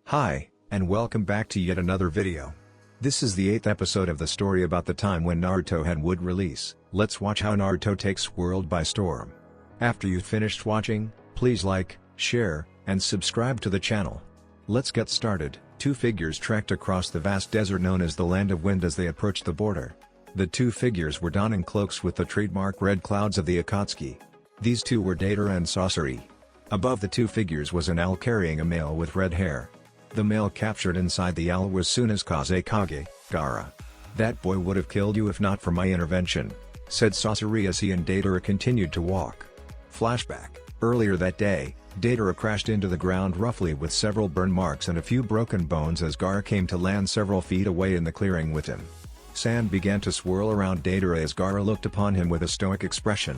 Hi, and welcome back to yet another video. This is the 8th episode of the story about the time when Naruto had would release. Let's watch how Naruto takes world by storm. After you've finished watching, please like, share, and subscribe to the channel. Let's get started. Two figures trekked across the vast desert known as the Land of Wind as they approached the border. The two figures were donning cloaks with the trademark red clouds of the Akatsuki. These two were Deidara and Sasori. Above the two figures was an owl carrying a male with red hair. The male captured inside the owl was Suna's Kazekage, Gaara. "That boy would have killed you if not for my intervention," said Sasori as he and Deidara continued to walk. Flashback: earlier that day, Deidara crashed into the ground roughly with several burn marks and a few broken bones as Gaara came to land several feet away in the clearing with him. Sand began to swirl around Deidara as Gaara looked upon him with a stoic expression.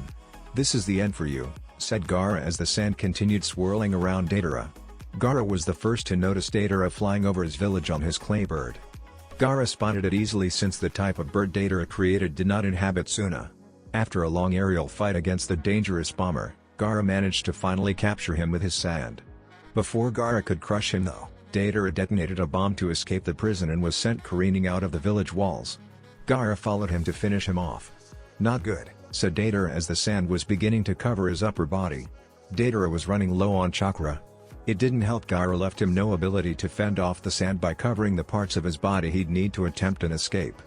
"This is the end for you," said Gaara as the sand continued swirling around Deidara. Gaara was the first to notice Deidara flying over his village on his clay bird. Gaara spotted it easily since the type of bird Deidara created did not inhabit Suna. After a long aerial fight against the dangerous bomber, Gaara managed to finally capture him with his sand. Before Gaara could crush him though, Deidara detonated a bomb to escape the prison and was sent careening out of the village walls. Gaara followed him to finish him off. "Not good," said Deidara as the sand was beginning to cover his upper body. Deidara was running low on chakra. It didn't help. Gaara left him no ability to fend off the sand by covering the parts of his body he'd need to attempt an escape.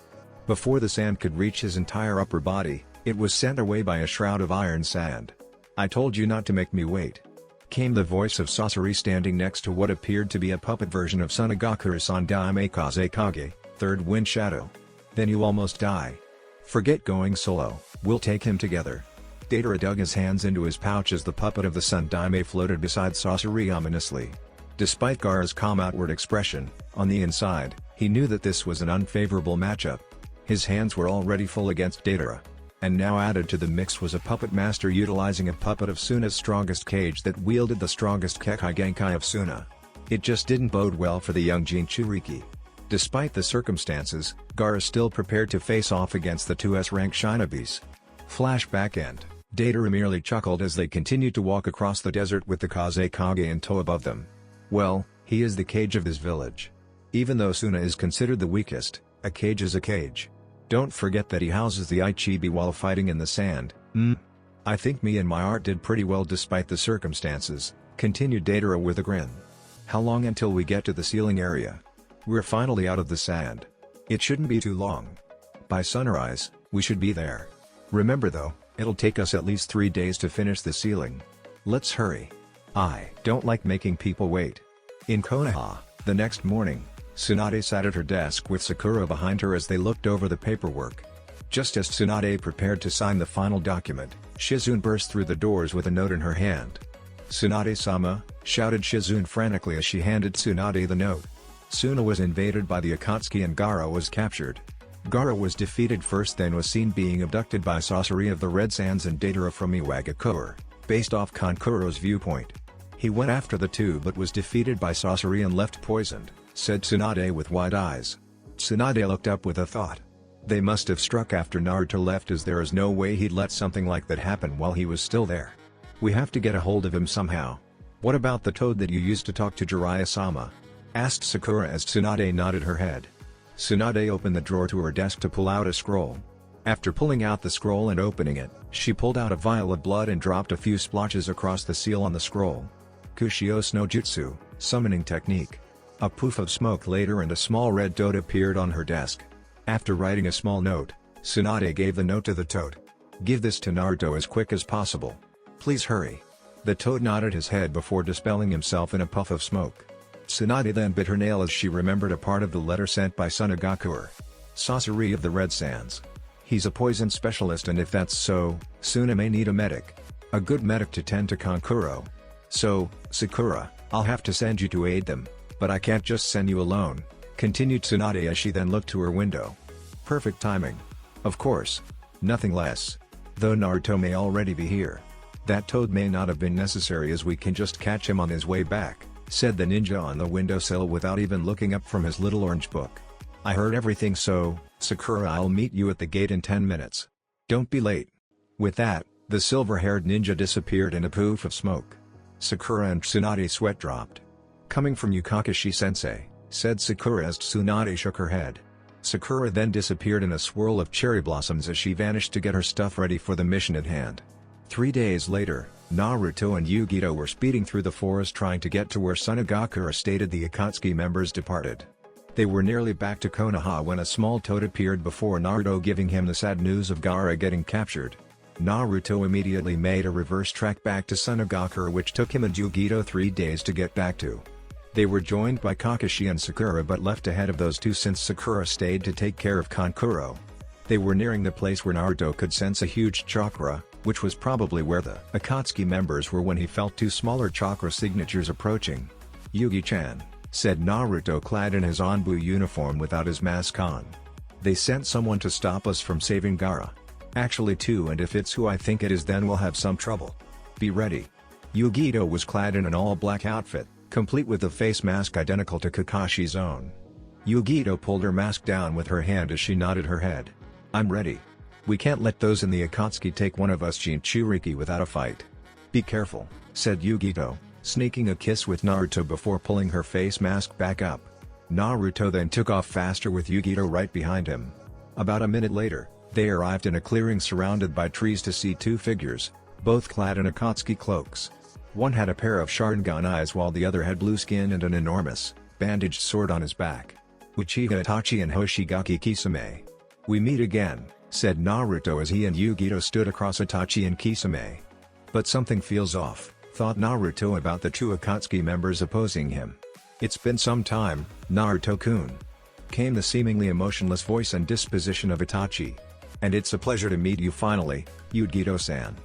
Before the sand could reach his entire upper body, it was sent away by a shroud of iron sand. "I told you not to make me wait," came the voice of Sasori standing next to what appeared to be a puppet version of Sunagakure-san Kazekage, third wind shadow. "Then you almost die. Forget going solo, we'll take him together." Deidara dug his hands into his pouch as the puppet of the Sun Daime floated beside Sasori ominously. Despite Gaara's calm outward expression, on the inside, he knew that this was an unfavorable matchup. His hands were already full against Deidara. And now added to the mix was a puppet master utilizing a puppet of Suna's strongest cage that wielded the strongest Kekkei Genkai of Suna. It just didn't bode well for the young Jinchuriki. Despite the circumstances, Gaara still prepared to face off against the two S-rank Shinobis. Flashback end. Deidara merely chuckled as they continued to walk across the desert with the Kazekage in tow above them. Well, he is the cage of this village. Even though Suna is considered the weakest, a cage is a cage. Don't forget that he houses the Ichibi while fighting in the sand. I think me and my art did pretty well despite the circumstances," continued Deidara with a grin. "How long until we get to the ceiling area? We're finally out of the sand. It shouldn't be too long. By sunrise, we should be there. Remember though, it'll take us at least 3 days to finish the ceiling. Let's hurry. I don't like making people wait." In Konoha, the next morning, Tsunade sat at her desk with Sakura behind her as they looked over the paperwork. Just as Tsunade prepared to sign the final document, Shizune burst through the doors with a note in her hand. "Tsunade-sama," shouted Shizune frantically as she handed Tsunade the note. Suna was invaded by the Akatsuki and Gaara was captured. Gaara was defeated first, then was seen being abducted by Sasori of the Red Sands and Deidara from Iwagakure, based off Kankuro's viewpoint. "He went after the two but was defeated by Sasori and left poisoned," said Tsunade with wide eyes. Tsunade looked up with a thought. They must have struck after Naruto left, as there is no way he'd let something like that happen while he was still there. "We have to get a hold of him somehow." "What about the toad that you used to talk to Jiraiya-sama?" asked Sakura as Tsunade nodded her head. Tsunade opened the drawer to her desk to pull out a scroll. After pulling out the scroll and opening it, she pulled out a vial of blood and dropped a few splotches across the seal on the scroll. "Kushio no Jutsu, summoning technique." A poof of smoke later and a small red toad appeared on her desk. After writing a small note, Tsunade gave the note to the toad. "Give this to Naruto as quick as possible. Please hurry." The toad nodded his head before dispelling himself in a puff of smoke. Tsunade then bit her nail as she remembered a part of the letter sent by Sunagakure. "Sasori of the Red Sands. He's a poison specialist, and if that's so, Suna may need a medic. A good medic to tend to Kankuro. So, Sakura, I'll have to send you to aid them, but I can't just send you alone," continued Tsunade as she then looked to her window. "Perfect timing. Of course. Nothing less. Though Naruto may already be here. That toad may not have been necessary as we can just catch him on his way back," said the ninja on the windowsill without even looking up from his little orange book. "I heard everything, so, Sakura, I'll meet you at the gate in 10 minutes. Don't be late." With that, the silver-haired ninja disappeared in a poof of smoke. Sakura and Tsunade sweat dropped. Coming from you Kakashi-sensei, said Sakura as Tsunade shook her head. Sakura then disappeared in a swirl of cherry blossoms as she vanished to get her stuff ready for the mission at hand. 3 days later, Naruto and Yugito were speeding through the forest trying to get to where Sunagakure stated the Akatsuki members departed. They were nearly back to Konoha when a small toad appeared before Naruto, giving him the sad news of Gaara getting captured. Naruto immediately made a reverse track back to Sunagakure, which took him and Yugito 3 days to get back to. They were joined by Kakashi and Sakura but left ahead of those two since Sakura stayed to take care of Kankuro. They were nearing the place where Naruto could sense a huge chakra, which was probably where the Akatsuki members were when he felt two smaller chakra signatures approaching. "Yugi-chan," said Naruto clad in his Anbu uniform without his mask on. "They sent someone to stop us from saving Gaara. Actually two, and if it's who I think it is then we'll have some trouble. Be ready." Yugito was clad in an all-black outfit, complete with a face mask identical to Kakashi's own. Yugito pulled her mask down with her hand as she nodded her head. "I'm ready. We can't let those in the Akatsuki take one of us Jinchuriki without a fight." "Be careful," said Yugito, sneaking a kiss with Naruto before pulling her face mask back up. Naruto then took off faster with Yugito right behind him. About a minute later, they arrived in a clearing surrounded by trees to see two figures, both clad in Akatsuki cloaks. One had a pair of Sharingan eyes while the other had blue skin and an enormous, bandaged sword on his back. "Uchiha Itachi and Hoshigaki Kisame. We meet again," said Naruto as he and Yugito stood across Itachi and Kisame. But something feels off, thought Naruto about the two Akatsuki members opposing him. "It's been some time, Naruto-kun," came the seemingly emotionless voice and disposition of Itachi. "And it's a pleasure to meet you finally, Yugito-san."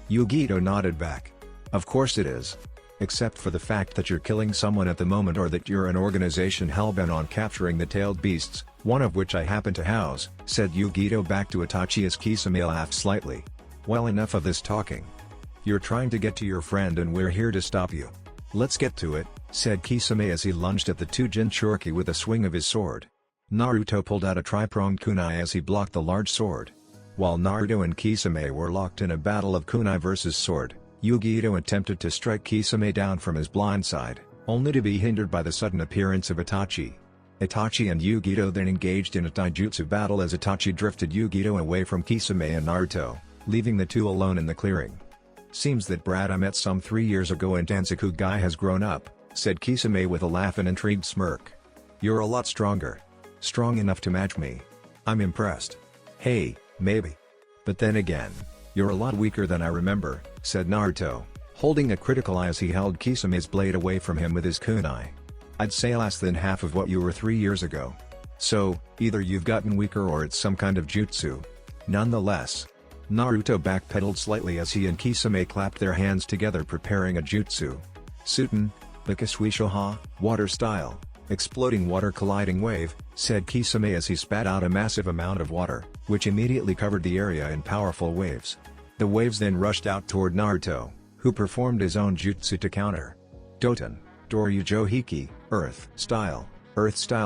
Yugito nodded back. "Of course it is. Except for the fact that you're killing someone at the moment, or that you're an organization hellbent on capturing the tailed beasts, one of which I happen to house," said Yugito back to Itachi as Kisame laughed slightly. "Well, enough of this talking. You're trying to get to your friend and we're here to stop you. Let's get to it," said Kisame as he lunged at the two Jinchuriki with a swing of his sword. Naruto pulled out a tri-pronged kunai as he blocked the large sword. While Naruto and Kisame were locked in a battle of kunai versus sword, Yugito attempted to strike Kisame down from his blind side, only to be hindered by the sudden appearance of Itachi. Itachi and Yugito then engaged in a taijutsu battle as Itachi drifted Yugito away from Kisame and Naruto, leaving the two alone in the clearing. "Seems that brat I met some 3 years ago in Tansaku guy has grown up," said Kisame with a laugh and intrigued smirk. "You're a lot stronger. Strong enough to match me. I'm impressed." "Hey, maybe. But then again, you're a lot weaker than I remember," said Naruto, holding a critical eye as he held Kisame's blade away from him with his kunai. "I'd say less than half of what you were 3 years ago. So, either you've gotten weaker or it's some kind of jutsu." Nonetheless, Naruto backpedaled slightly as he and Kisame clapped their hands together preparing a jutsu. "Suten, Bakaswishoha, water style, exploding water colliding wave," said Kisame as he spat out a massive amount of water, which immediately covered the area in powerful waves. The waves then rushed out toward Naruto, who performed his own jutsu to counter. "Doten, Doryu Hiki, Earth style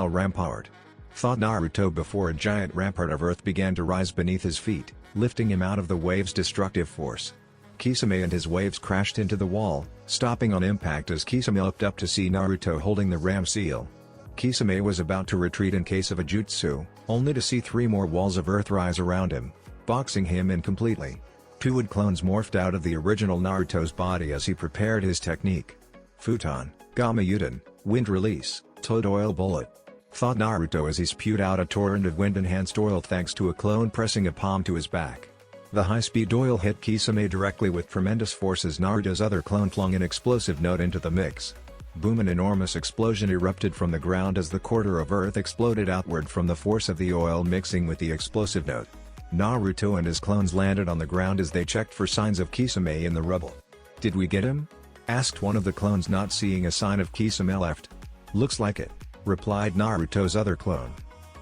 rampart," thought Naruto before a giant rampart of earth began to rise beneath his feet, lifting him out of the wave's destructive force. Kisame and his waves crashed into the wall, stopping on impact as Kisame looked up to see Naruto holding the ram seal. Kisame was about to retreat in case of a jutsu, only to see 3 more walls of earth rise around him, boxing him in completely. 2 wood clones morphed out of the original Naruto's body as he prepared his technique. "Futon, Gamma Yuden, wind release, toad oil bullet," thought Naruto as he spewed out a torrent of wind-enhanced oil thanks to a clone pressing a palm to his back. The high-speed oil hit Kisame directly with tremendous force as Naruto's other clone flung an explosive note into the mix. Boom! An enormous explosion erupted from the ground as the quarter of earth exploded outward from the force of the oil mixing with the explosive note. Naruto and his clones landed on the ground as they checked for signs of Kisame in the rubble. "Did we get him?" asked one of the clones, not seeing a sign of Kisame left. "Looks like it," replied Naruto's other clone.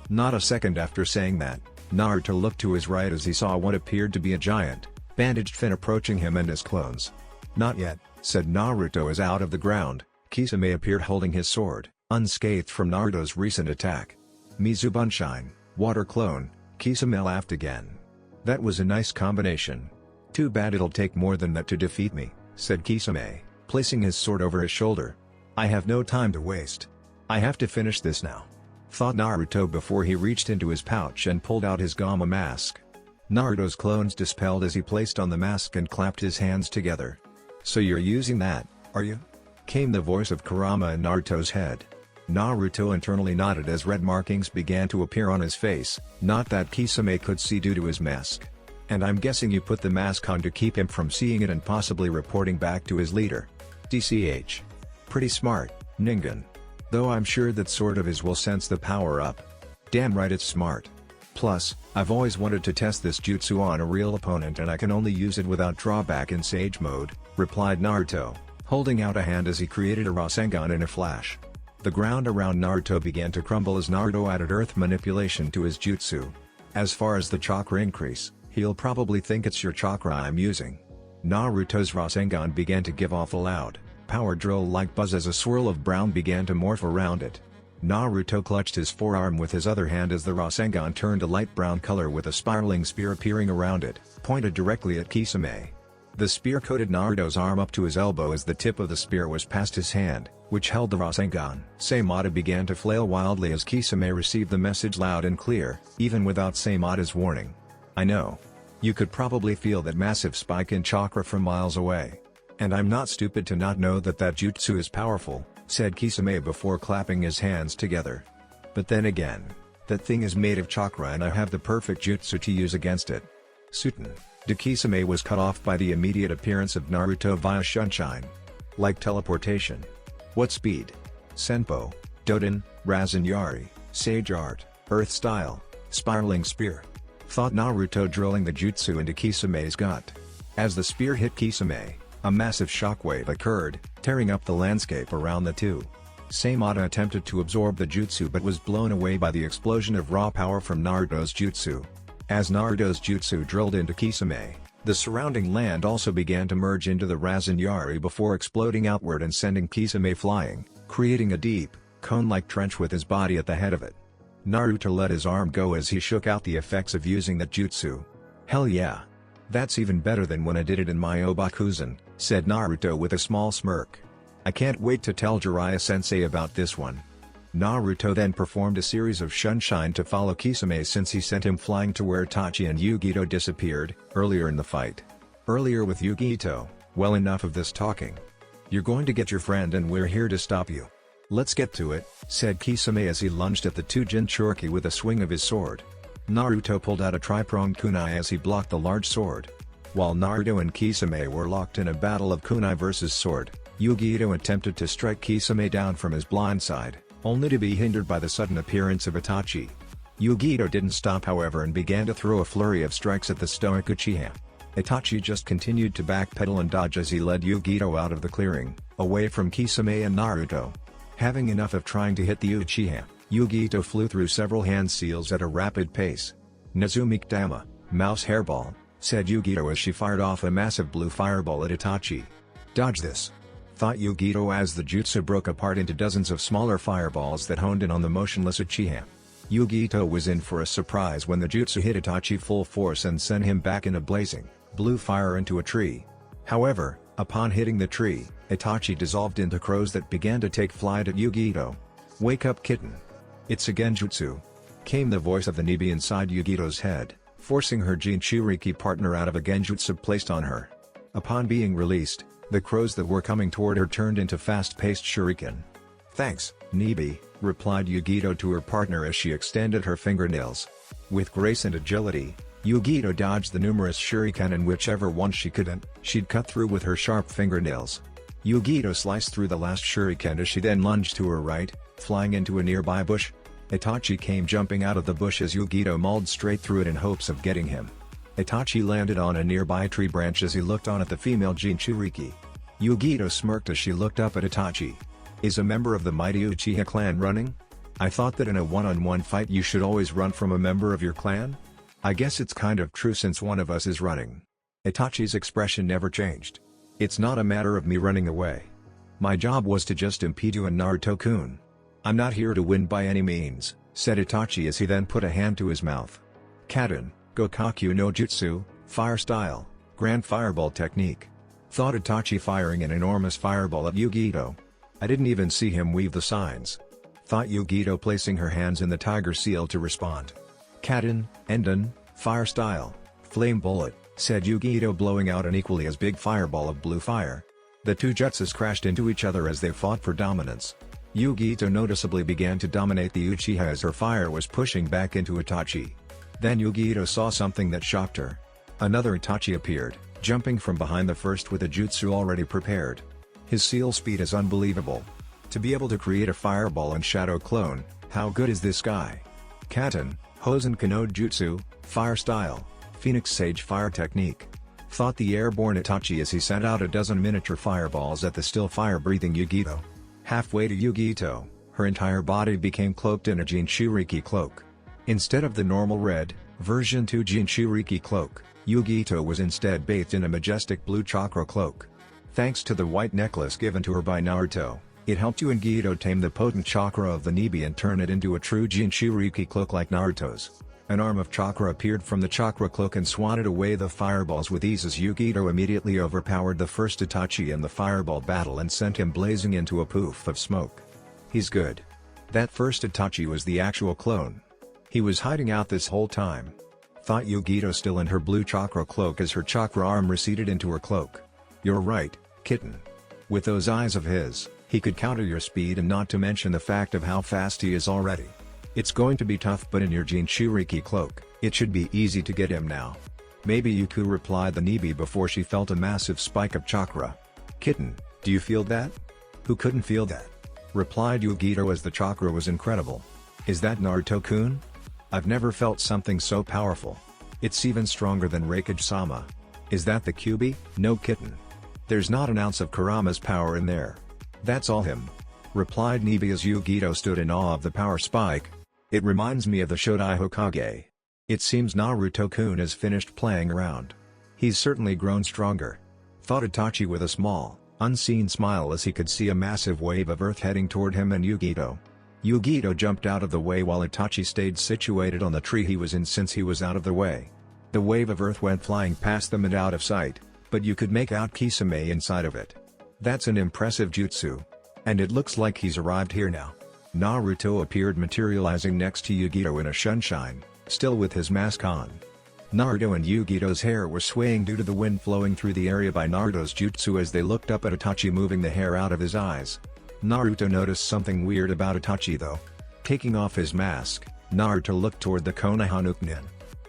Not a second after saying that, Naruto looked to his right as he saw what appeared to be a giant, bandaged fin approaching him and his clones. "Not yet," said Naruto as out of the ground, Kisame appeared holding his sword, unscathed from Naruto's recent attack. "Mizubunshine, water clone," Kisame laughed again. "That was a nice combination. Too bad it'll take more than that to defeat me," said Kisame, placing his sword over his shoulder. I have no time to waste. I have to finish this now, thought Naruto before he reached into his pouch and pulled out his Gamma mask. Naruto's clones dispelled as he placed on the mask and clapped his hands together. So you're using that, are you? Came the voice of Kurama in Naruto's head. Naruto internally nodded as red markings began to appear on his face, not that Kisame could see due to his mask. And I'm guessing you put the mask on to keep him from seeing it and possibly reporting back to his leader. DCH. Pretty smart, Ningen. Though I'm sure that sword of his will sense the power up. Damn right it's smart. Plus, I've always wanted to test this jutsu on a real opponent and I can only use it without drawback in Sage mode, replied Naruto, holding out a hand as he created a Rasengan in a flash. The ground around Naruto began to crumble as Naruto added earth manipulation to his jutsu. As far as the chakra increase, he'll probably think it's your chakra I'm using. Naruto's Rasengan began to give off a loud, power drill-like buzz as a swirl of brown began to morph around it. Naruto clutched his forearm with his other hand as the Rasengan turned a light brown color with a spiraling spear appearing around it, pointed directly at Kisame. The spear coated Naruto's arm up to his elbow as the tip of the spear was past his hand, which held the Rasengan. Seimata began to flail wildly as Kisame received the message loud and clear, even without Seimata's warning. I know. You could probably feel that massive spike in chakra from miles away. And I'm not stupid to not know that that jutsu is powerful, said Kisame before clapping his hands together. But then again, that thing is made of chakra and I have the perfect jutsu to use against it. Suiten. Kisame was cut off by the immediate appearance of Naruto via sunshine. Like teleportation. What speed? Senpo, Doden, Rasen-Yari, Sage Art, Earth Style, Spiraling Spear. Thought Naruto drilling the jutsu into Kisame's gut. As the spear hit Kisame, a massive shockwave occurred, tearing up the landscape around the two. Seimata attempted to absorb the jutsu but was blown away by the explosion of raw power from Naruto's jutsu. As Naruto's jutsu drilled into Kisame, the surrounding land also began to merge into the Rasen-Yari before exploding outward and sending Kisame flying, creating a deep, cone-like trench with his body at the head of it. Naruto let his arm go as he shook out the effects of using that jutsu. Hell yeah. That's even better than when I did it in my Obakuzen, said Naruto with a small smirk. I can't wait to tell Jiraiya-sensei about this one. Naruto then performed a series of sunshine to follow Kisame since he sent him flying to where Itachi and Yugito disappeared, earlier in the fight. Earlier with Yugito, well enough of this talking. You're going to get your friend and we're here to stop you. Let's get to it, said Kisame as he lunged at the two Jinchuriki with a swing of his sword. Naruto pulled out a tri-pronged kunai as he blocked the large sword. While Naruto and Kisame were locked in a battle of kunai versus sword, Yugito attempted to strike Kisame down from his blind side, only to be hindered by the sudden appearance of Itachi. Yugito didn't stop however and began to throw a flurry of strikes at the stoic Uchiha. Itachi just continued to backpedal and dodge as he led Yugito out of the clearing, away from Kisame and Naruto. Having enough of trying to hit the Uchiha, Yugito flew through several hand seals at a rapid pace. Nezumikdama, mouse hairball, said Yugito as she fired off a massive blue fireball at Itachi. Dodge this, thought Yugito as the jutsu broke apart into dozens of smaller fireballs that honed in on the motionless Uchiha. Yugito was in for a surprise when the jutsu hit Itachi full force and sent him back in a blazing, blue fire into a tree. However, upon hitting the tree, Itachi dissolved into crows that began to take flight at Yugito. Wake up kitten. It's a genjutsu. Came the voice of the Nibi inside Yugito's head, forcing her Jinchuriki partner out of a genjutsu placed on her. Upon being released, the crows that were coming toward her turned into fast-paced shuriken. Thanks, Nibi, replied Yugito to her partner as she extended her fingernails. With grace and agility, Yugito dodged the numerous shuriken and whichever one she couldn't, she'd cut through with her sharp fingernails. Yugito sliced through the last shuriken as she then lunged to her right, flying into a nearby bush. Itachi came jumping out of the bush as Yugito mauled straight through it in hopes of getting him. Itachi landed on a nearby tree branch as he looked on at the female Jinchuriki. Yugito smirked as she looked up at Itachi. Is a member of the mighty Uchiha clan running? I thought that in a one-on-one fight you should always run from a member of your clan? I guess it's kind of true since one of us is running. Itachi's expression never changed. It's not a matter of me running away. My job was to just impede you and Naruto-kun. I'm not here to win by any means, said Itachi as he then put a hand to his mouth. Kaden, Gokaku no Jutsu, Fire Style, Grand Fireball Technique. Thought Itachi firing an enormous fireball at Yugito. I didn't even see him weave the signs. Thought Yugito, placing her hands in the tiger seal to respond. Katen, Enden, fire style, flame bullet, said Yugito, blowing out an equally as big fireball of blue fire. The two jutsus crashed into each other as they fought for dominance. Yugito noticeably began to dominate the Uchiha as her fire was pushing back into Itachi. Then Yugito saw something that shocked her. Another Itachi appeared, jumping from behind the first with a jutsu already prepared. His seal speed is unbelievable. To be able to create a fireball and shadow clone, how good is this guy? Katen, Hosen Kano Jutsu, fire style, Phoenix Sage fire technique. Thought the airborne Itachi as he sent out a dozen miniature fireballs at the still fire-breathing Yugito. Halfway to Yugito, her entire body became cloaked in a Jinchuriki cloak. Instead of the normal red, version 2 Jinchuriki cloak, Yugito was instead bathed in a majestic blue chakra cloak. Thanks to the white necklace given to her by Naruto, it helped Yugito tame the potent chakra of the Nibi and turn it into a true Jinchuriki cloak like Naruto's. An arm of chakra appeared from the chakra cloak and swatted away the fireballs with ease as Yugito immediately overpowered the first Itachi in the fireball battle and sent him blazing into a poof of smoke. He's good. That first Itachi was the actual clone. He was hiding out this whole time. Thought Yugito, still in her blue chakra cloak as her chakra arm receded into her cloak. You're right, kitten. With those eyes of his, he could counter your speed, and not to mention the fact of how fast he is already. It's going to be tough, but in your Jinchuriki cloak, it should be easy to get him now. Maybe Yuku, replied the Nibi before she felt a massive spike of chakra. Kitten, do you feel that? Who couldn't feel that? Replied Yugito as the chakra was incredible. Is that Naruto-kun? I've never felt something so powerful. It's even stronger than Raikage-sama. Is that the Kyuubi? No, kitten. There's not an ounce of Kurama's power in there. That's all him. Replied Nibi as Yugito stood in awe of the power spike. It reminds me of the Shodai Hokage. It seems Naruto-kun has finished playing around. He's certainly grown stronger. Thought Itachi with a small, unseen smile as he could see a massive wave of earth heading toward him and Yugito. Yugito jumped out of the way while Itachi stayed situated on the tree he was in since he was out of the way. The wave of earth went flying past them and out of sight, but you could make out Kisame inside of it. That's an impressive jutsu. And it looks like he's arrived here now. Naruto appeared, materializing next to Yugito in a sunshine, still with his mask on. Naruto and Yugito's hair were swaying due to the wind flowing through the area by Naruto's jutsu as they looked up at Itachi, moving the hair out of his eyes. Naruto noticed something weird about Itachi though. Taking off his mask, Naruto looked toward the Konoha.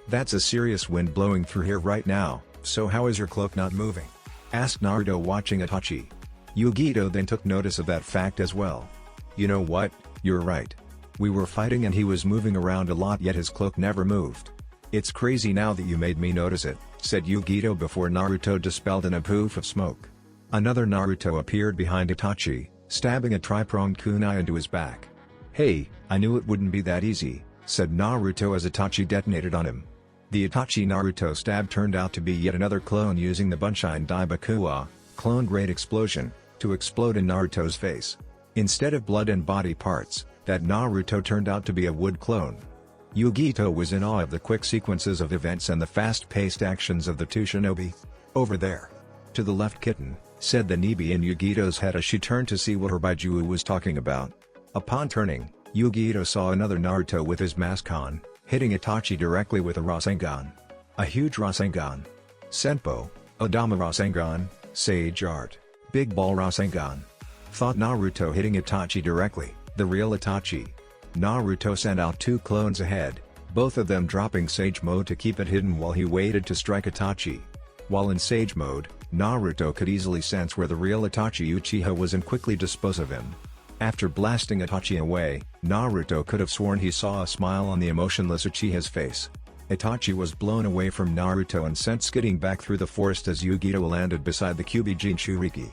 That's a serious wind blowing through here right now, so how is your cloak not moving? Asked Naruto, watching Itachi. Yugito then took notice of that fact as well. You know what, you're right. We were fighting and he was moving around a lot, yet his cloak never moved. It's crazy now that you made me notice it, said Yugito before Naruto dispelled in a poof of smoke. Another Naruto appeared behind Itachi, stabbing a tri-pronged kunai into his back. Hey, I knew it wouldn't be that easy, said Naruto as Itachi detonated on him. The Itachi Naruto stab turned out to be yet another clone using the Bunshin Daibakuwa, clone grade explosion, to explode in Naruto's face. Instead of blood and body parts, that Naruto turned out to be a wood clone. Yugito was in awe of the quick sequences of events and the fast-paced actions of the two shinobi. Over there. To the left, kitten, said the Nibi in Yugito's head as she turned to see what her Baijiu was talking about. Upon turning, Yugito saw another Naruto with his mask on, hitting Itachi directly with a Rasengan. A huge Rasengan. Senpo, Odama Rasengan, Sage Art, Big Ball Rasengan. Thought Naruto hitting Itachi directly, the real Itachi. Naruto sent out two clones ahead, both of them dropping Sage Mode to keep it hidden while he waited to strike Itachi. While in Sage Mode, Naruto could easily sense where the real Itachi Uchiha was and quickly dispose of him. After blasting Itachi away, Naruto could have sworn he saw a smile on the emotionless Uchiha's face. Itachi was blown away from Naruto and sent skidding back through the forest as Yugito landed beside the Kyuubi Jinchuriki.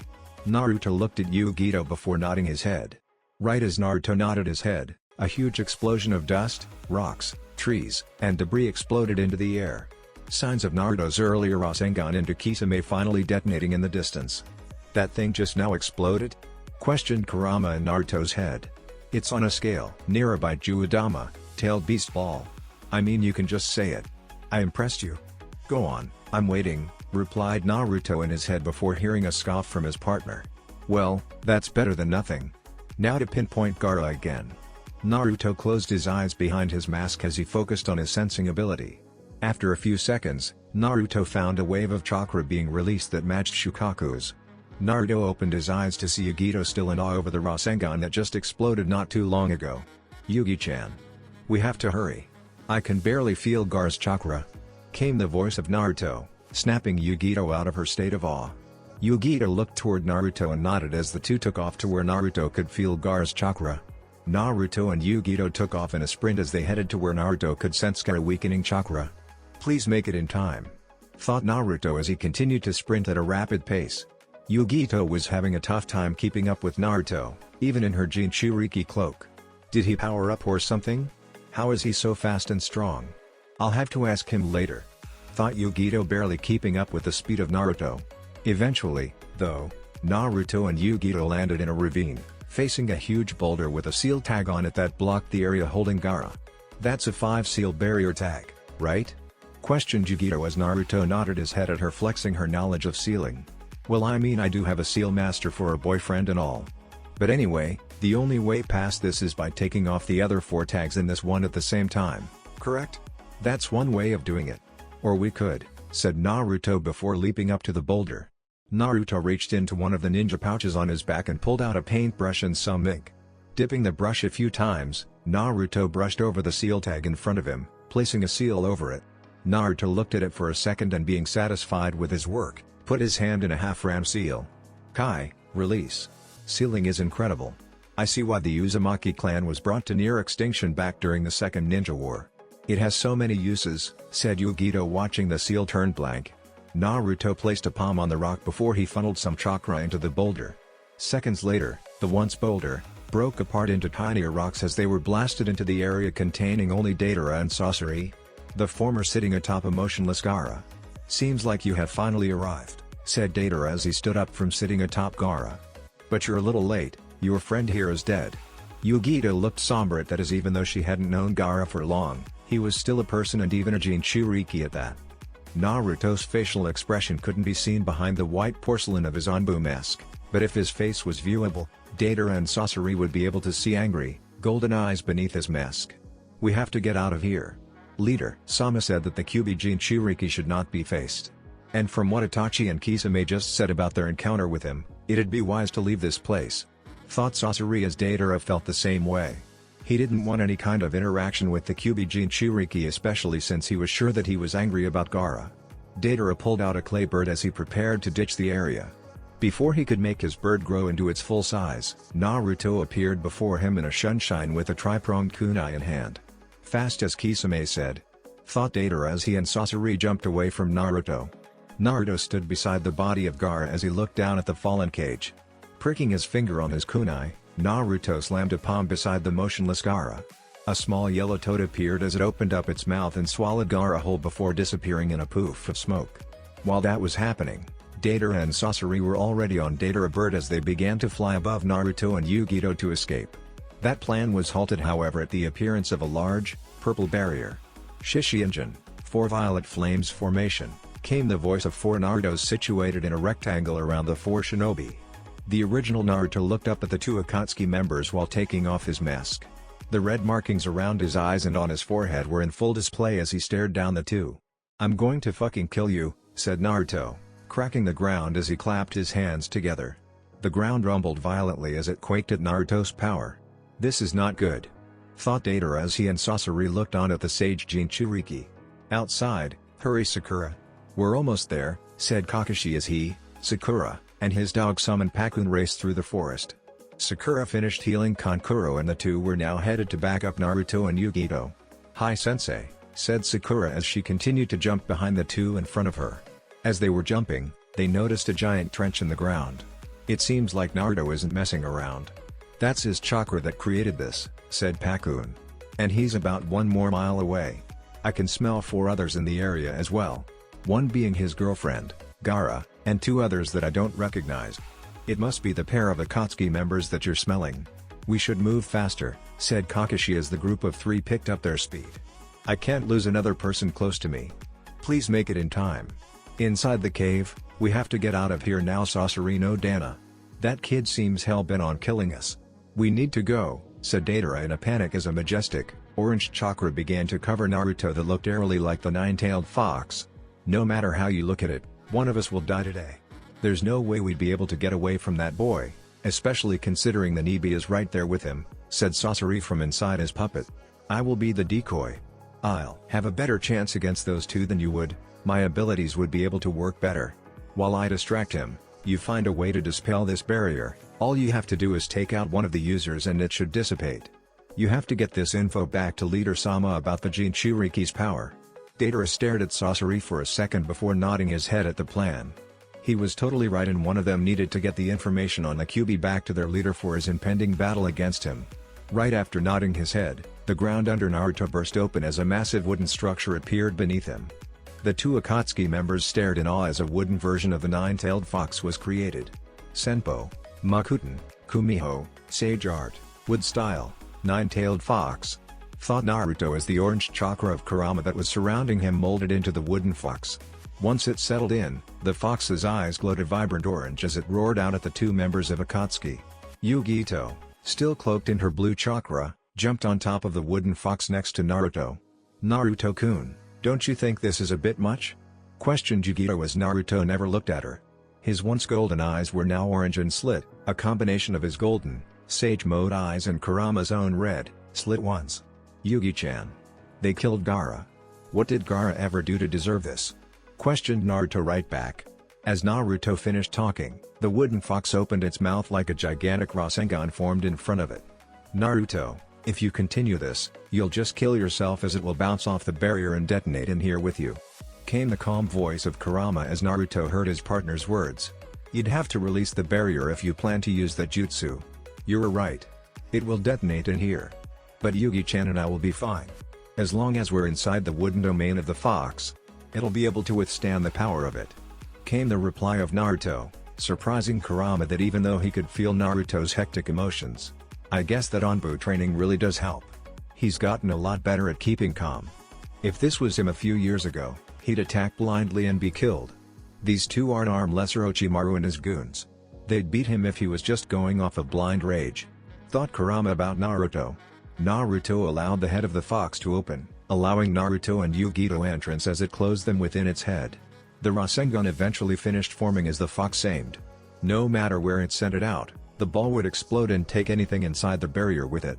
Naruto looked at Yugito before nodding his head. Right as Naruto nodded his head, a huge explosion of dust, rocks, trees, and debris exploded into the air. Signs of Naruto's earlier Rasengan into Kisame finally detonating in the distance. That thing just now exploded? Questioned Kurama in Naruto's head. It's on a scale. Nearer by Juudama, tailed beast ball. I mean, you can just say it. I impressed you. Go on, I'm waiting, replied Naruto in his head before hearing a scoff from his partner. Well, that's better than nothing. Now to pinpoint Gaara again. Naruto closed his eyes behind his mask as he focused on his sensing ability. After a few seconds, Naruto found a wave of chakra being released that matched Shukaku's. Naruto opened his eyes to see Yugito still in awe over the Rasengan that just exploded not too long ago. Yugi-chan. We have to hurry. I can barely feel Gaara's chakra. Came the voice of Naruto, snapping Yugito out of her state of awe. Yugito looked toward Naruto and nodded as the two took off to where Naruto could feel Gaara's chakra. Naruto and Yugito took off in a sprint as they headed to where Naruto could sense Gaara weakening chakra. Please make it in time, thought Naruto as he continued to sprint at a rapid pace. Yugito was having a tough time keeping up with Naruto, even in her Jinchuriki cloak. Did he power up or something? How is he so fast and strong? I'll have to ask him later, thought Yugito, barely keeping up with the speed of Naruto. Eventually, though, Naruto and Yugito landed in a ravine, facing a huge boulder with a seal tag on it that blocked the area holding Gaara. That's a 5 seal barrier tag, right? Questioned Yugito as Naruto nodded his head at her, flexing her knowledge of sealing. Well, I mean, I do have a seal master for a boyfriend and all. But anyway, the only way past this is by taking off the other 4 tags in this one at the same time, correct? That's one way of doing it. Or we could, said Naruto before leaping up to the boulder. Naruto reached into one of the ninja pouches on his back and pulled out a paintbrush and some ink. Dipping the brush a few times, Naruto brushed over the seal tag in front of him, placing a seal over it. Naruto looked at it for a second and, being satisfied with his work, put his hand in a half-ram seal. Kai, release. Sealing is incredible. I see why the Uzumaki clan was brought to near extinction back during the Second Ninja War. It has so many uses, said Yugito, watching the seal turn blank. Naruto placed a palm on the rock before he funneled some chakra into the boulder. Seconds later, the once boulder broke apart into tinier rocks as they were blasted into the area containing only Deidara and Sasori, the former sitting atop a motionless Gaara. Seems like you have finally arrived, said Deidara as he stood up from sitting atop Gaara. But you're a little late, your friend here is dead. Yugito looked somber at that, as even though she hadn't known Gaara for long, he was still a person and even a Jinchuriki at that. Naruto's facial expression couldn't be seen behind the white porcelain of his Anbu mask, but if his face was viewable, Deidara and Sasori would be able to see angry, golden eyes beneath his mask. We have to get out of here. Leader Sama said that the Kyuubi Jinchuriki should not be faced. And from what Itachi and Kisame just said about their encounter with him, it'd be wise to leave this place. Thought Sasori, as Deidara felt the same way. He didn't want any kind of interaction with the Kyuubi Jinchuriki, especially since he was sure that he was angry about Gaara. Deidara pulled out a clay bird as he prepared to ditch the area. Before he could make his bird grow into its full size, Naruto appeared before him in a sunshine with a tri-pronged kunai in hand. Fast as Kisame said, thought Deidara as he and Sasori jumped away from Naruto. Naruto stood beside the body of Gaara as he looked down at the fallen cage. Pricking his finger on his kunai, Naruto slammed a palm beside the motionless Gaara. A small yellow toad appeared as it opened up its mouth and swallowed Gaara whole before disappearing in a poof of smoke. While that was happening, Deidara and Sasori were already on Deidara bird as they began to fly above Naruto and Yugito to escape. That plan was halted, however, at the appearance of a large, purple barrier. Shishi engine, 4 violet flames formation, came the voice of 4 Narutos situated in a rectangle around the 4 shinobi. The original Naruto looked up at the 2 Akatsuki members while taking off his mask. The red markings around his eyes and on his forehead were in full display as he stared down the 2. I'm going to fucking kill you, said Naruto, cracking the ground as he clapped his hands together. The ground rumbled violently as it quaked at Naruto's power. This is not good, thought Deidara as he and Sasori looked on at the sage Jinchuriki. Outside, hurry Sakura. We're almost there, said Kakashi as he, Sakura, and his dog Summon Pakun raced through the forest. Sakura finished healing Kankuro and the 2 were now headed to back up Naruto and Yugito. Hi sensei, said Sakura as she continued to jump behind the 2 in front of her. As they were jumping, they noticed a giant trench in the ground. It seems like Naruto isn't messing around. That's his chakra that created this, said Pakun. And he's about 1 more mile away. I can smell 4 others in the area as well. One being his girlfriend, Gaara, and 2 others that I don't recognize. It must be the pair of Akatsuki members that you're smelling. We should move faster, said Kakashi as the group of 3 picked up their speed. I can't lose another person close to me. Please make it in time. Inside the cave, we have to get out of here now. Sasori no Dana. That kid seems hell-bent on killing us. We need to go, said Deidara in a panic as a majestic, orange chakra began to cover Naruto that looked eerily like the nine-tailed fox. No matter how you look at it, one of us will die today. There's no way we'd be able to get away from that boy, especially considering the Nibi is right there with him, said Sasori from inside his puppet. I will be the decoy. I'll have a better chance against those two than you would, my abilities would be able to work better. While I distract him, you find a way to dispel this barrier. All you have to do is take out one of the users and it should dissipate. You have to get this info back to Leader Sama about the Jinchuriki's power. Deidara stared at Sasori for a second before nodding his head at the plan. He was totally right, and one of them needed to get the information on the Kyuubi back to their leader for his impending battle against him. Right after nodding his head, the ground under Naruto burst open as a massive wooden structure appeared beneath him. The two Akatsuki members stared in awe as a wooden version of the nine-tailed fox was created. Senpo, Makuten, Kumiho, Sage Art, Wood Style, Nine-tailed fox, thought Naruto as the orange chakra of Kurama that was surrounding him molded into the wooden fox. Once it settled in, the fox's eyes glowed a vibrant orange as it roared out at the two members of Akatsuki. Yugito, still cloaked in her blue chakra, jumped on top of the wooden fox next to Naruto. Naruto-kun, don't you think this is a bit much? Questioned Yugito as Naruto never looked at her. His once golden eyes were now orange and slit, a combination of his golden, sage mode eyes and Kurama's own red, slit ones. Yugi-chan. They killed Gaara. What did Gaara ever do to deserve this? Questioned Naruto right back. As Naruto finished talking, the wooden fox opened its mouth like a gigantic Rasengan formed in front of it. Naruto, if you continue this, you'll just kill yourself as it will bounce off the barrier and detonate in here with you. Came the calm voice of Kurama as Naruto heard his partner's words. You'd have to release the barrier if you plan to use that jutsu. You're right. It will detonate in here. But Yugi-chan and I will be fine. As long as we're inside the wooden domain of the fox, it'll be able to withstand the power of it. Came the reply of Naruto, surprising Kurama that even though he could feel Naruto's hectic emotions, I guess that Onbu training really does help. He's gotten a lot better at keeping calm. If this was him a few years ago, he'd attack blindly and be killed. These two aren't armless Orochimaru and his goons. They'd beat him if he was just going off of blind rage. Thought Kurama about Naruto. Naruto allowed the head of the fox to open, allowing Naruto and Yugito entrance as it closed them within its head. The Rasengan eventually finished forming as the fox aimed. No matter where it sent it out, the ball would explode and take anything inside the barrier with it.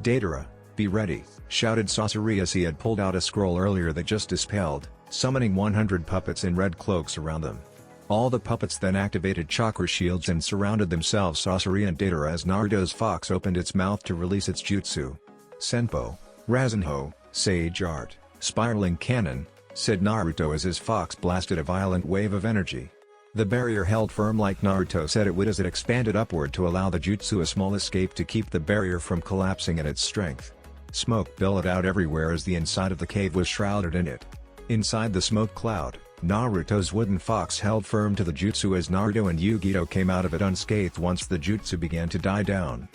Deidara, be ready, shouted Sasori as he had pulled out a scroll earlier that just dispelled, summoning 100 puppets in red cloaks around them. All the puppets then activated chakra shields and surrounded themselves Sasori and Deidara as Naruto's fox opened its mouth to release its jutsu. Senpo, Rasenho, Sage Art, Spiraling Cannon, said Naruto as his fox blasted a violent wave of energy. The barrier held firm like Naruto said it would as it expanded upward to allow the jutsu a small escape to keep the barrier from collapsing at its strength. Smoke billowed out everywhere as the inside of the cave was shrouded in it. Inside the smoke cloud, Naruto's wooden fox held firm to the jutsu as Naruto and Yugito came out of it unscathed once the jutsu began to die down.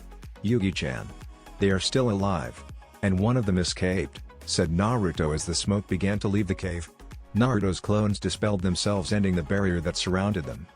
Yugi-chan. They are still alive. And one of them escaped, said Naruto as the smoke began to leave the cave. Naruto's clones dispelled themselves ending the barrier that surrounded them.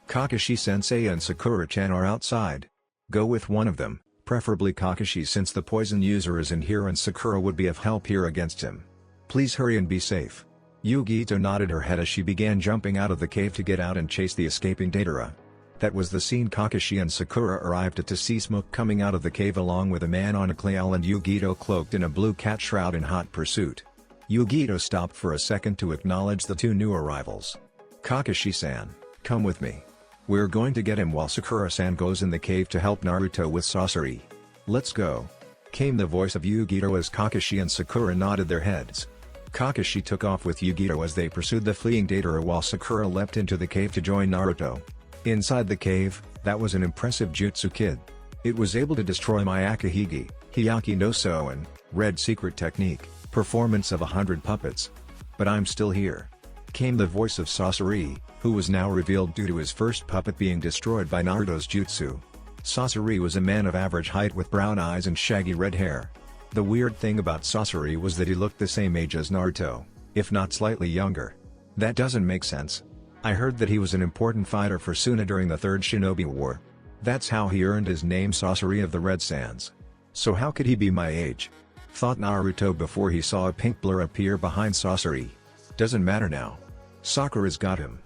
Kakashi-sensei and Sakura-chan are outside. Go with one of them, preferably Kakashi since the poison user is in here and Sakura would be of help here against him. Please hurry and be safe. Yugito nodded her head as she began jumping out of the cave to get out and chase the escaping Deidara. That was the scene Kakashi and Sakura arrived at to see smoke coming out of the cave along with a man on a clay owl and Yugito cloaked in a blue cat shroud in hot pursuit. Yugito stopped for a second to acknowledge the two new arrivals. Kakashi-san, come with me. We're going to get him while Sakura-san goes in the cave to help Naruto with Sasori. Let's go. Came the voice of Yugito as Kakashi and Sakura nodded their heads. Kakashi took off with Yugito as they pursued the fleeing Deidara while Sakura leapt into the cave to join Naruto. Inside the cave, that was an impressive jutsu kid. It was able to destroy my Akahigi, Hyaki no Soen, red secret technique, performance of 100 puppets. But I'm still here. Came the voice of Sasori, who was now revealed due to his first puppet being destroyed by Naruto's jutsu. Sasori was a man of average height with brown eyes and shaggy red hair. The weird thing about Sasori was that he looked the same age as Naruto, if not slightly younger. That doesn't make sense. I heard that he was an important fighter for Suna during the Third Shinobi War. That's how he earned his name Sasori of the Red Sands. So how could he be my age? Thought Naruto before he saw a pink blur appear behind Sasori. Doesn't matter now. Sakura's got him.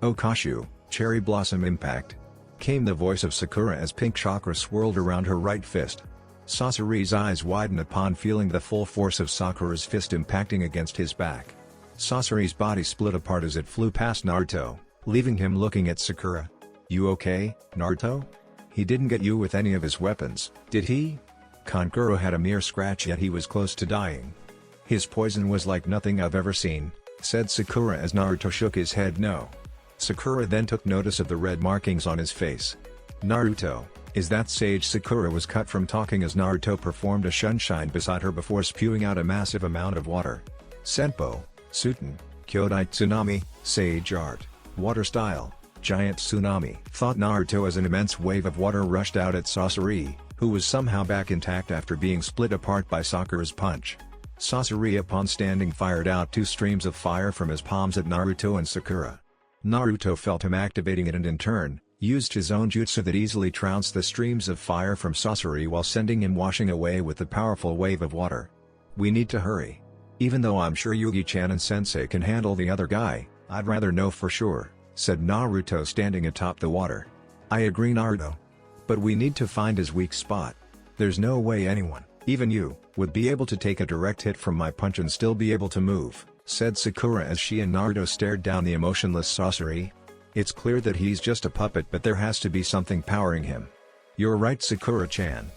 Okashu, cherry blossom impact. Came the voice of Sakura as pink chakra swirled around her right fist. Sasori's eyes widened upon feeling the full force of Sakura's fist impacting against his back. Sasori's body split apart as it flew past Naruto, leaving him looking at Sakura. You okay, Naruto? He didn't get you with any of his weapons, did he? Kankuro had a mere scratch yet he was close to dying. His poison was like nothing I've ever seen, said Sakura as Naruto shook his head no. Sakura then took notice of the red markings on his face. Naruto, is that Sage? Sakura was cut from talking as Naruto performed a shunshine beside her before spewing out a massive amount of water. Senpo, Suten, Kyodai Tsunami, Sage Art, Water Style, Giant Tsunami. Thought Naruto as an immense wave of water rushed out at Sasori, who was somehow back intact after being split apart by Sakura's punch. Sasori upon standing fired out two streams of fire from his palms at Naruto and Sakura. Naruto felt him activating it and in turn, used his own jutsu that easily trounced the streams of fire from Sasori while sending him washing away with the powerful wave of water. We need to hurry. Even though I'm sure Yugi-chan and Sensei can handle the other guy, I'd rather know for sure, said Naruto standing atop the water. I agree Naruto. But we need to find his weak spot. There's no way anyone, even you, would be able to take a direct hit from my punch and still be able to move, said Sakura as she and Naruto stared down the emotionless Sasori. It's clear that he's just a puppet but there has to be something powering him. You're right Sakura-chan.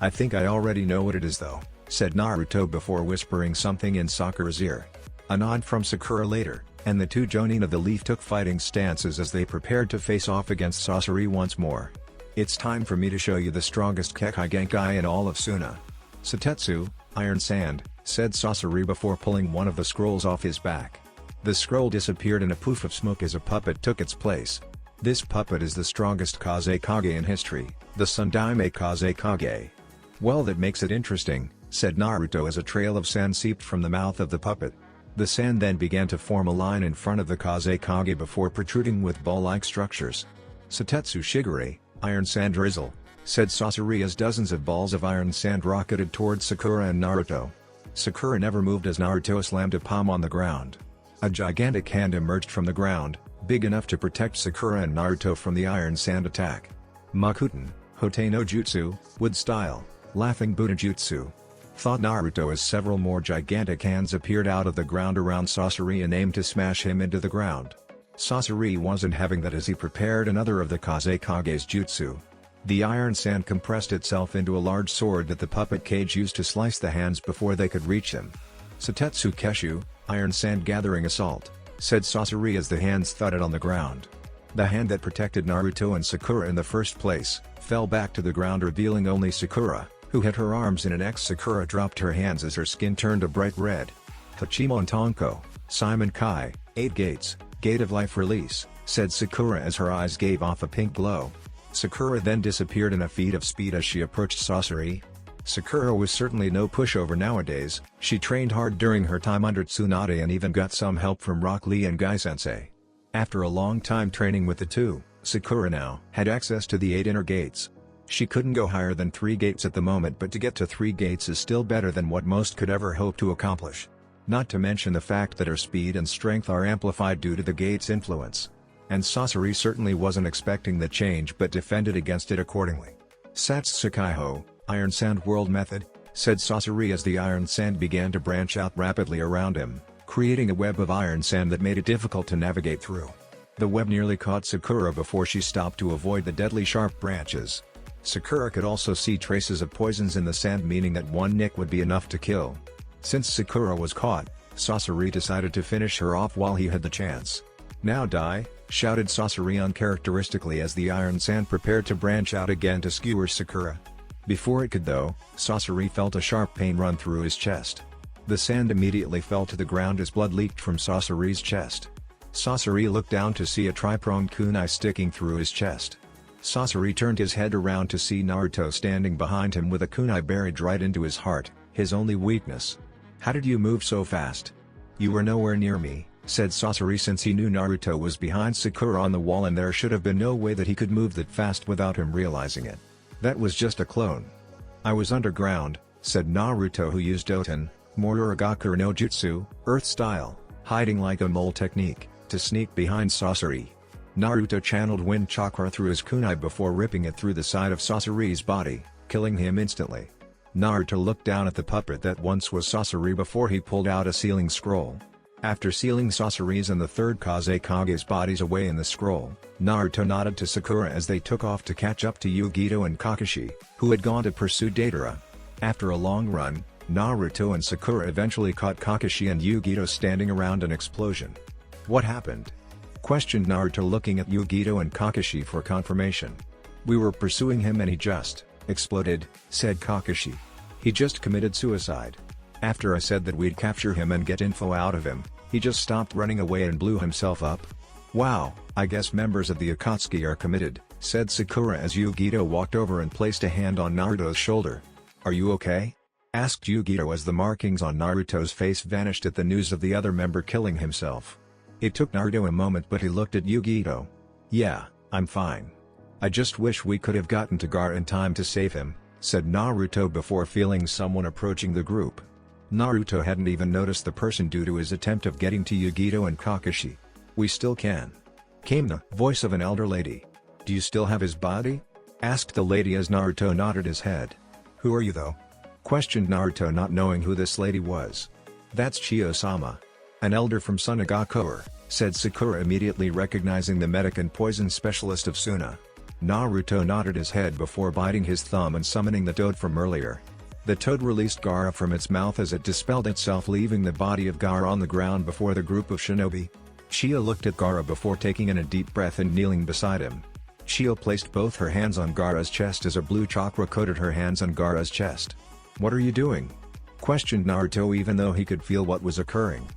I think I already know what it is though, said Naruto before whispering something in Sakura's ear. A nod from Sakura later, and the two Jonin of the Leaf took fighting stances as they prepared to face off against Sasori once more. It's time for me to show you the strongest Kekkei Genkai in all of Suna. Satetsu, Iron Sand, said Sasori before pulling one of the scrolls off his back. The scroll disappeared in a poof of smoke as a puppet took its place. This puppet is the strongest Kazekage in history, the Sundaime Kazekage. Well, that makes it interesting, said Naruto as a trail of sand seeped from the mouth of the puppet. The sand then began to form a line in front of the Kazekage before protruding with ball-like structures. Satetsu Shigure, Iron Sand Drizzle, said Sasori as dozens of balls of iron sand rocketed towards Sakura and Naruto. Sakura never moved as Naruto slammed a palm on the ground. A gigantic hand emerged from the ground, big enough to protect Sakura and Naruto from the iron sand attack. Makuten, Hote no Jutsu, Wood Style, Laughing Buddha Jutsu. Thought Naruto as several more gigantic hands appeared out of the ground around Sasori and aimed to smash him into the ground. Sasori wasn't having that as he prepared another of the Kazekage's jutsu. The iron sand compressed itself into a large sword that the puppet cage used to slice the hands before they could reach them. Satetsu Keshu, Iron Sand Gathering Assault, said Sasori as the hands thudded on the ground. The hand that protected Naruto and Sakura in the first place, fell back to the ground revealing only Sakura, who had her arms in an X. Sakura dropped her hands as her skin turned a bright red. Hachimon Tonko, Simon Kai, 8 Gates, Gate of Life Release, said Sakura as her eyes gave off a pink glow. Sakura then disappeared in a feat of speed as she approached Sasori. Sakura was certainly no pushover nowadays, she trained hard during her time under Tsunade and even got some help from Rock Lee and Guy Sensei. After a long time training with the two, Sakura now had access to the 8 inner gates. She couldn't go higher than 3 gates at the moment, but to get to 3 gates is still better than what most could ever hope to accomplish. Not to mention the fact that her speed and strength are amplified due to the gate's influence. And Sasori certainly wasn't expecting the change but defended against it accordingly. Satsukaiho, Iron Sand World Method, said Sasori as the iron sand began to branch out rapidly around him, creating a web of iron sand that made it difficult to navigate through. The web nearly caught Sakura before she stopped to avoid the deadly sharp branches. Sakura could also see traces of poisons in the sand, meaning that one nick would be enough to kill. Since Sakura was caught, Sasori decided to finish her off while he had the chance. Now die, shouted Sasori uncharacteristically as the iron sand prepared to branch out again to skewer Sakura. Before it could though, Sasori felt a sharp pain run through his chest. The sand immediately fell to the ground as blood leaked from Sasori's chest. Sasori looked down to see a tri-pronged kunai sticking through his chest. Sasori turned his head around to see Naruto standing behind him with a kunai buried right into his heart, his only weakness. How did you move so fast? You were nowhere near me, said Sasori, since he knew Naruto was behind Sakura on the wall and there should have been no way that he could move that fast without him realizing it. That was just a clone. I was underground, said Naruto, who used Oten, Moruragaku no Jutsu, Earth style, hiding like a mole technique, to sneak behind Sasori. Naruto channeled wind chakra through his kunai before ripping it through the side of Sasori's body, killing him instantly. Naruto looked down at the puppet that once was Sasori before he pulled out a sealing scroll. After sealing Sasori's and the third Kazekage's bodies away in the scroll, Naruto nodded to Sakura as they took off to catch up to Yugito and Kakashi, who had gone to pursue Deidara. After a long run, Naruto and Sakura eventually caught Kakashi and Yugito standing around an explosion. What happened? Questioned Naruto, looking at Yugito and Kakashi for confirmation. We were pursuing him and he just exploded, said Kakashi. He just committed suicide. After I said that we'd capture him and get info out of him, he just stopped running away and blew himself up. Wow, I guess members of the Akatsuki are committed, said Sakura as Yugito walked over and placed a hand on Naruto's shoulder. Are you okay? Asked Yugito as the markings on Naruto's face vanished at the news of the other member killing himself. It took Naruto a moment, but he looked at Yugito. Yeah, I'm fine. I just wish we could have gotten to Gaara in time to save him, said Naruto before feeling someone approaching the group. Naruto hadn't even noticed the person due to his attempt of getting to Yugito and Kakashi. We still can. Came the voice of an elder lady. Do you still have his body? Asked the lady as Naruto nodded his head. Who are you though? Questioned Naruto, not knowing who this lady was. That's Chiyo-sama. An elder from Sunagakuer, said Sakura, immediately recognizing the medic and poison specialist of Suna. Naruto nodded his head before biting his thumb and summoning the toad from earlier. The toad released Gaara from its mouth as it dispelled itself, leaving the body of Gaara on the ground before the group of shinobi. Chiyo looked at Gaara before taking in a deep breath and kneeling beside him. Chiyo placed both her hands on Gaara's chest as a blue chakra coated her hands on Gaara's chest. What are you doing? Questioned Naruto, even though he could feel what was occurring.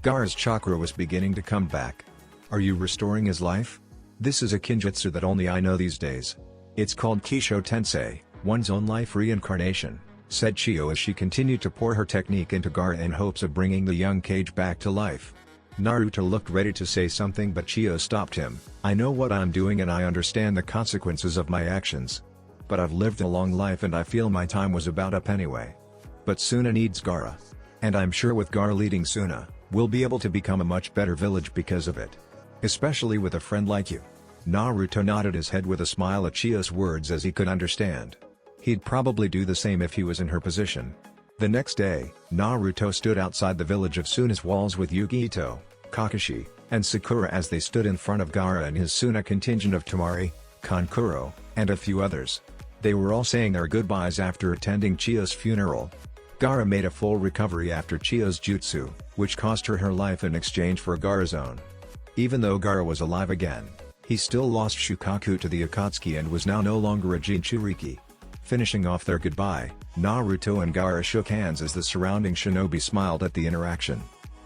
Gaara's chakra was beginning to come back. Are you restoring his life? This is a kinjutsu that only I know these days. It's called Kisho Tensei, one's own life reincarnation, said Chiyo as she continued to pour her technique into Gaara in hopes of bringing the young Kage back to life. Naruto looked ready to say something, but Chiyo stopped him. I know what I'm doing and I understand the consequences of my actions. But I've lived a long life and I feel my time was about up anyway. But Suna needs Gaara. And I'm sure with Gaara leading Suna, we'll be able to become a much better village because of it. Especially with a friend like you. Naruto nodded his head with a smile at Chiyo's words, as he could understand. He'd probably do the same if he was in her position. The next day, Naruto stood outside the village of Suna's walls with Yugito, Kakashi, and Sakura as they stood in front of Gaara and his Suna contingent of Temari, Kankuro, and a few others. They were all saying their goodbyes after attending Chiyo's funeral. Gaara made a full recovery after Chiyo's jutsu, which cost her life in exchange for Gaara's own. Even though Gaara was alive again, he still lost Shukaku to the Akatsuki and was now no longer a Jinchuriki. Finishing off their goodbye, Naruto and Gaara shook hands as the surrounding shinobi smiled at the interaction.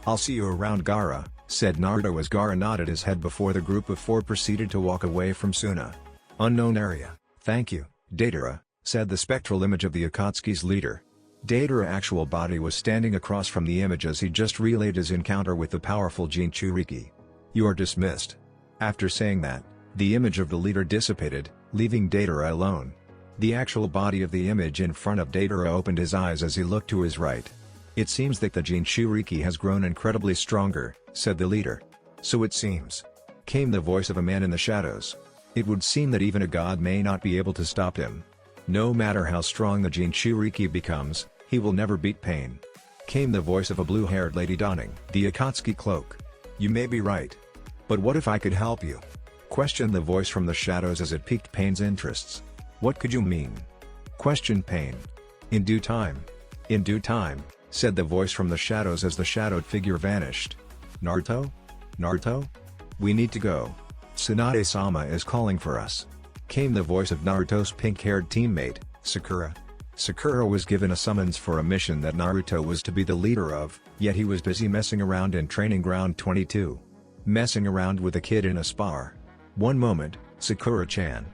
I'll see you around, Gaara, said Naruto as Gaara nodded his head before the group of four proceeded to walk away from Suna. Unknown area. Thank you, Deidara, said the spectral image of the Akatsuki's leader. Deidara's actual body was standing across from the image as he just relayed his encounter with the powerful Jinchuriki. You are dismissed. After saying that, the image of the leader dissipated, leaving Deidara alone. The actual body of the image in front of Deidara opened his eyes as he looked to his right. It seems that the Jinchuriki has grown incredibly stronger, said the leader. So it seems. Came the voice of a man in the shadows. It would seem that even a god may not be able to stop him. No matter how strong the Jinchuriki becomes, he will never beat pain. Came the voice of a blue-haired lady donning the Akatsuki cloak. You may be right. But what if I could help you? Questioned the voice from the shadows as it piqued Pain's interests. What could you mean? Questioned Pain. In due time. In due time, said the voice from the shadows as the shadowed figure vanished. Naruto? Naruto? We need to go. Tsunade-sama is calling for us. Came the voice of Naruto's pink-haired teammate, Sakura. Sakura was given a summons for a mission that Naruto was to be the leader of, yet he was busy messing around in Training Ground 22. Messing around with a kid in a spar. One moment, Sakura-chan.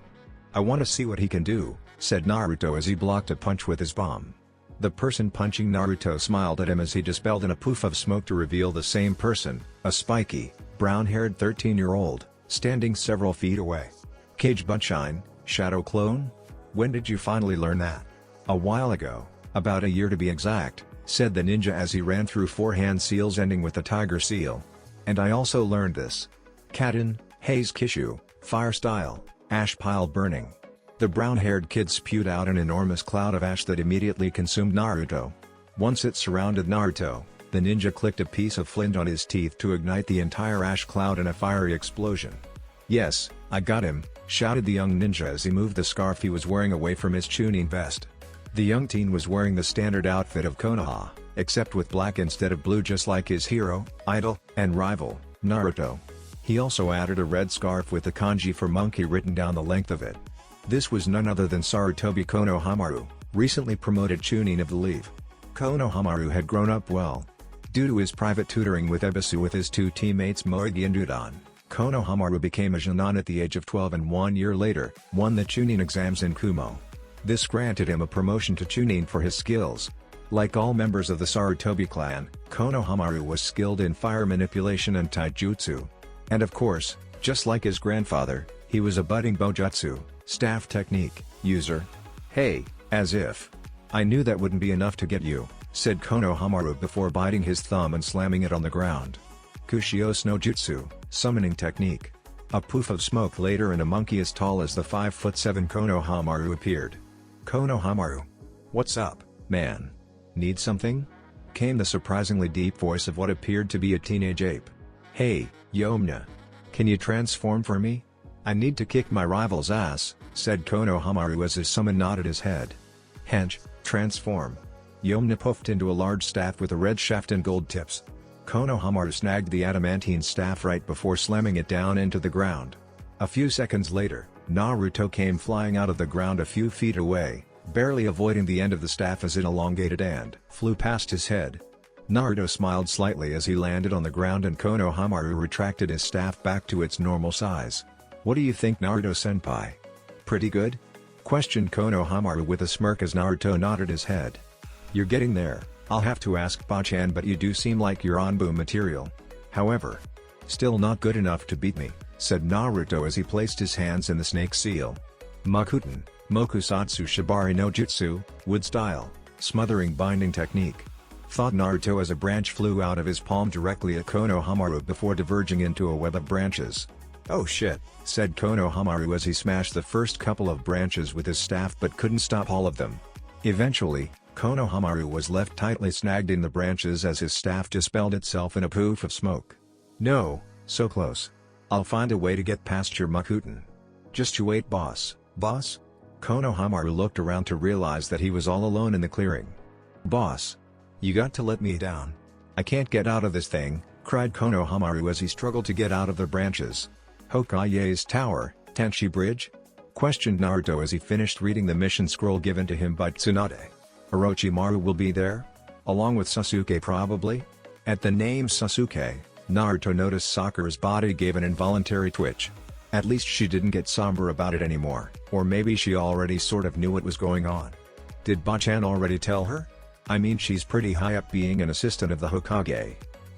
I want to see what he can do, said Naruto as he blocked a punch with his bomb. The person punching Naruto smiled at him as he dispelled in a poof of smoke to reveal the same person, a spiky, brown-haired 13-year-old, standing several feet away. Kage Buttshine, Shadow Clone? When did you finally learn that? A while ago, about a year to be exact, said the ninja as he ran through 4 hand seals ending with the tiger seal. And I also learned this. Katen, Haze Kishu, Fire Style, Ash Pile Burning. The brown-haired kid spewed out an enormous cloud of ash that immediately consumed Naruto. Once it surrounded Naruto, the ninja clicked a piece of flint on his teeth to ignite the entire ash cloud in a fiery explosion. "Yes, I got him," shouted the young ninja as he moved the scarf he was wearing away from his Chunin vest. The young teen was wearing the standard outfit of Konoha, except with black instead of blue, just like his hero, idol, and rival, Naruto. He also added a red scarf with the kanji for monkey written down the length of it. This was none other than Sarutobi Konohamaru, recently promoted Chunin of the Leaf. Konohamaru had grown up well. Due to his private tutoring with Ebisu with his 2 teammates Moegi and Udon, Konohamaru became a Jonin at the age of 12 and 1 year later, won the Chunin exams in Kumo. This granted him a promotion to Chunin for his skills. Like all members of the Sarutobi clan, Konohamaru was skilled in fire manipulation and taijutsu. And of course, just like his grandfather, he was a budding bojutsu, staff technique, user. "Hey, as if. I knew that wouldn't be enough to get you," said Konohamaru before biting his thumb and slamming it on the ground. Kushio no Jutsu, summoning technique. A poof of smoke later and a monkey as tall as the 5'7" Konohamaru appeared. "Konohamaru. What's up, man? Need something?" came the surprisingly deep voice of what appeared to be a teenage ape. "Hey, Yomna. Can you transform for me? I need to kick my rival's ass," said Konohamaru as his summon nodded his head. "Hench, transform." Yomna puffed into a large staff with a red shaft and gold tips. Konohamaru snagged the adamantine staff right before slamming it down into the ground. A few seconds later, Naruto came flying out of the ground a few feet away, barely avoiding the end of the staff as it elongated and flew past his head. Naruto smiled slightly as he landed on the ground and Konohamaru retracted his staff back to its normal size. "What do you think, Naruto-senpai? Pretty good?" questioned Konohamaru with a smirk as Naruto nodded his head. "You're getting there. I'll have to ask Bachan, but you do seem like you're Anbu material. However, still not good enough to beat me," said Naruto as he placed his hands in the snake seal. Makuten, Mokusatsu Shibari no Jutsu, wood style, smothering binding technique. Thought Naruto as a branch flew out of his palm directly at Konohamaru before diverging into a web of branches. "Oh shit," said Konohamaru as he smashed the first couple of branches with his staff but couldn't stop all of them. Eventually, Konohamaru was left tightly snagged in the branches as his staff dispelled itself in a poof of smoke. "No, so close. I'll find a way to get past your Makuten. Just you wait, boss." "Boss?" Konohamaru looked around to realize that he was all alone in the clearing. "Boss. You got to let me down. I can't get out of this thing," cried Konohamaru as he struggled to get out of the branches. "Hokage's Tower, Tenchi Bridge?" questioned Naruto as he finished reading the mission scroll given to him by Tsunade. "Orochimaru will be there? Along with Sasuke probably?" At the name Sasuke, Naruto noticed Sakura's body gave an involuntary twitch. At least she didn't get somber about it anymore, or maybe she already sort of knew what was going on. Did Bachan already tell her? I mean, she's pretty high up, being an assistant of the Hokage.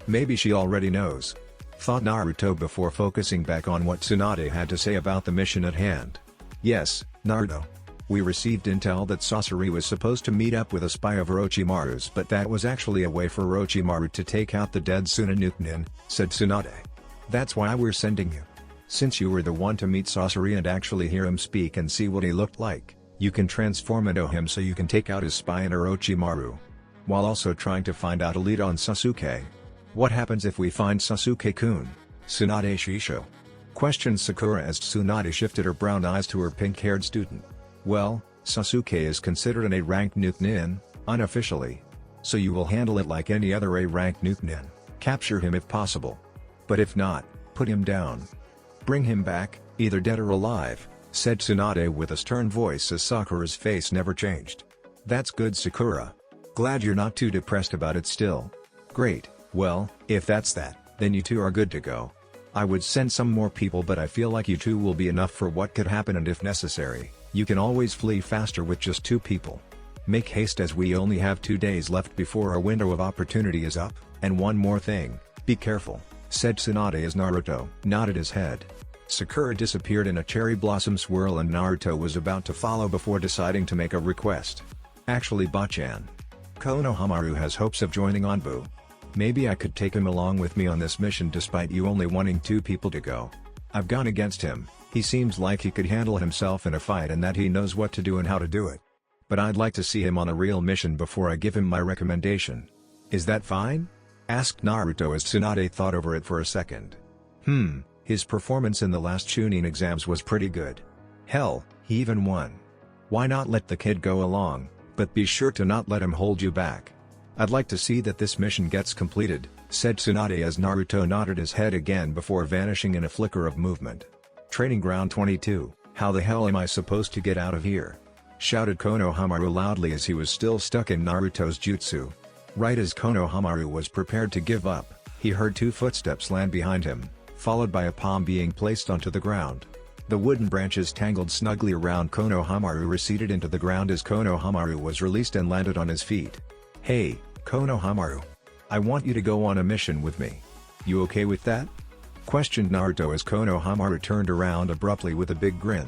Maybe she already knows, thought Naruto before focusing back on what Tsunade had to say about the mission at hand. "Yes, Naruto. We received intel that Sasori was supposed to meet up with a spy of Orochimaru's, but that was actually a way for Orochimaru to take out the dead Tsunanukenin," said Tsunade. "That's why we're sending you. Since you were the one to meet Sasori and actually hear him speak and see what he looked like, you can transform into him so you can take out his spy and Orochimaru. While also trying to find out a lead on Sasuke. What happens if we find Sasuke-kun, Tsunade Shisho?" questioned Sakura as Tsunade shifted her brown eyes to her pink-haired student. "Well, Sasuke is considered an A-ranked Nukenin, unofficially. So you will handle it like any other A-ranked Nukenin, capture him if possible. But if not, put him down. Bring him back, either dead or alive," said Tsunade with a stern voice as Sakura's face never changed. "That's good, Sakura. Glad you're not too depressed about it still. Great, well, if that's that, then you two are good to go. I would send some more people, but I feel like you two will be enough for what could happen, and if necessary, you can always flee faster with just 2 people." Make haste as we only have 2 days left before our window of opportunity is up, and one more thing, be careful, said Tsunade as Naruto nodded his head. Sakura disappeared in a cherry blossom swirl and Naruto was about to follow before deciding to make a request. Actually Bachan. Konohamaru has hopes of joining Anbu. Maybe I could take him along with me on this mission despite you only wanting 2 people to go. I've gone against him, he seems like he could handle himself in a fight and that he knows what to do and how to do it. But I'd like to see him on a real mission before I give him my recommendation. Is that fine? Asked Naruto as Tsunade thought over it for a second. His performance in the last Chunin exams was pretty good. Hell, he even won. Why not let the kid go along, but be sure to not let him hold you back. I'd like to see that this mission gets completed, said Tsunade as Naruto nodded his head again before vanishing in a flicker of movement. Training Ground 22, how the hell am I supposed to get out of here? Shouted Konohamaru loudly as he was still stuck in Naruto's jutsu. Right as Konohamaru was prepared to give up, he heard 2 footsteps land behind him, followed by a palm being placed onto the ground. The wooden branches tangled snugly around Konohamaru receded into the ground as Konohamaru was released and landed on his feet. Hey, Konohamaru. I want you to go on a mission with me. You okay with that? Questioned Naruto as Konohamaru turned around abruptly with a big grin.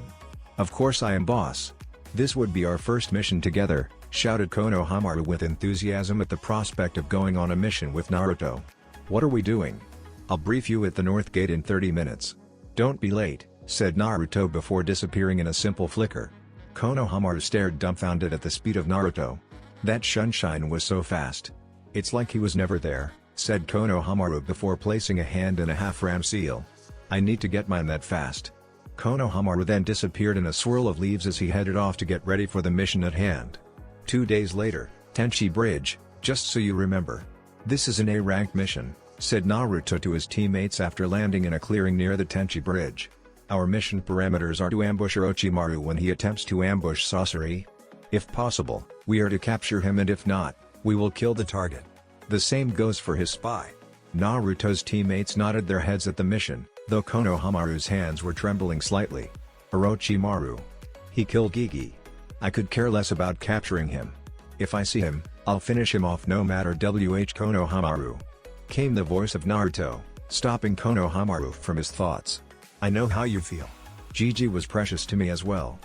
Of course I am boss. This would be our first mission together, shouted Konohamaru with enthusiasm at the prospect of going on a mission with Naruto. What are we doing? I'll brief you at the North Gate in 30 minutes. Don't be late, said Naruto before disappearing in a simple flicker. Konohamaru stared dumbfounded at the speed of Naruto. That sunshine was so fast. It's like he was never there, said Konohamaru before placing a hand in a half-ram seal. I need to get mine that fast. Konohamaru then disappeared in a swirl of leaves as he headed off to get ready for the mission at hand. 2 days later, Tenchi Bridge, just so you remember. This is an A-rank mission, said Naruto to his teammates after landing in a clearing near the Tenchi Bridge. Our mission parameters are to ambush Orochimaru when he attempts to ambush Sasori. If possible, we are to capture him and if not, we will kill the target. The same goes for his spy. Naruto's teammates nodded their heads at the mission, though Konohamaru's hands were trembling slightly. Orochimaru. He killed Gigi. I could care less about capturing him. If I see him, I'll finish him off no matter WH Konohamaru. Came the voice of Naruto, stopping Konohamaru from his thoughts. I know how you feel. Gigi was precious to me as well.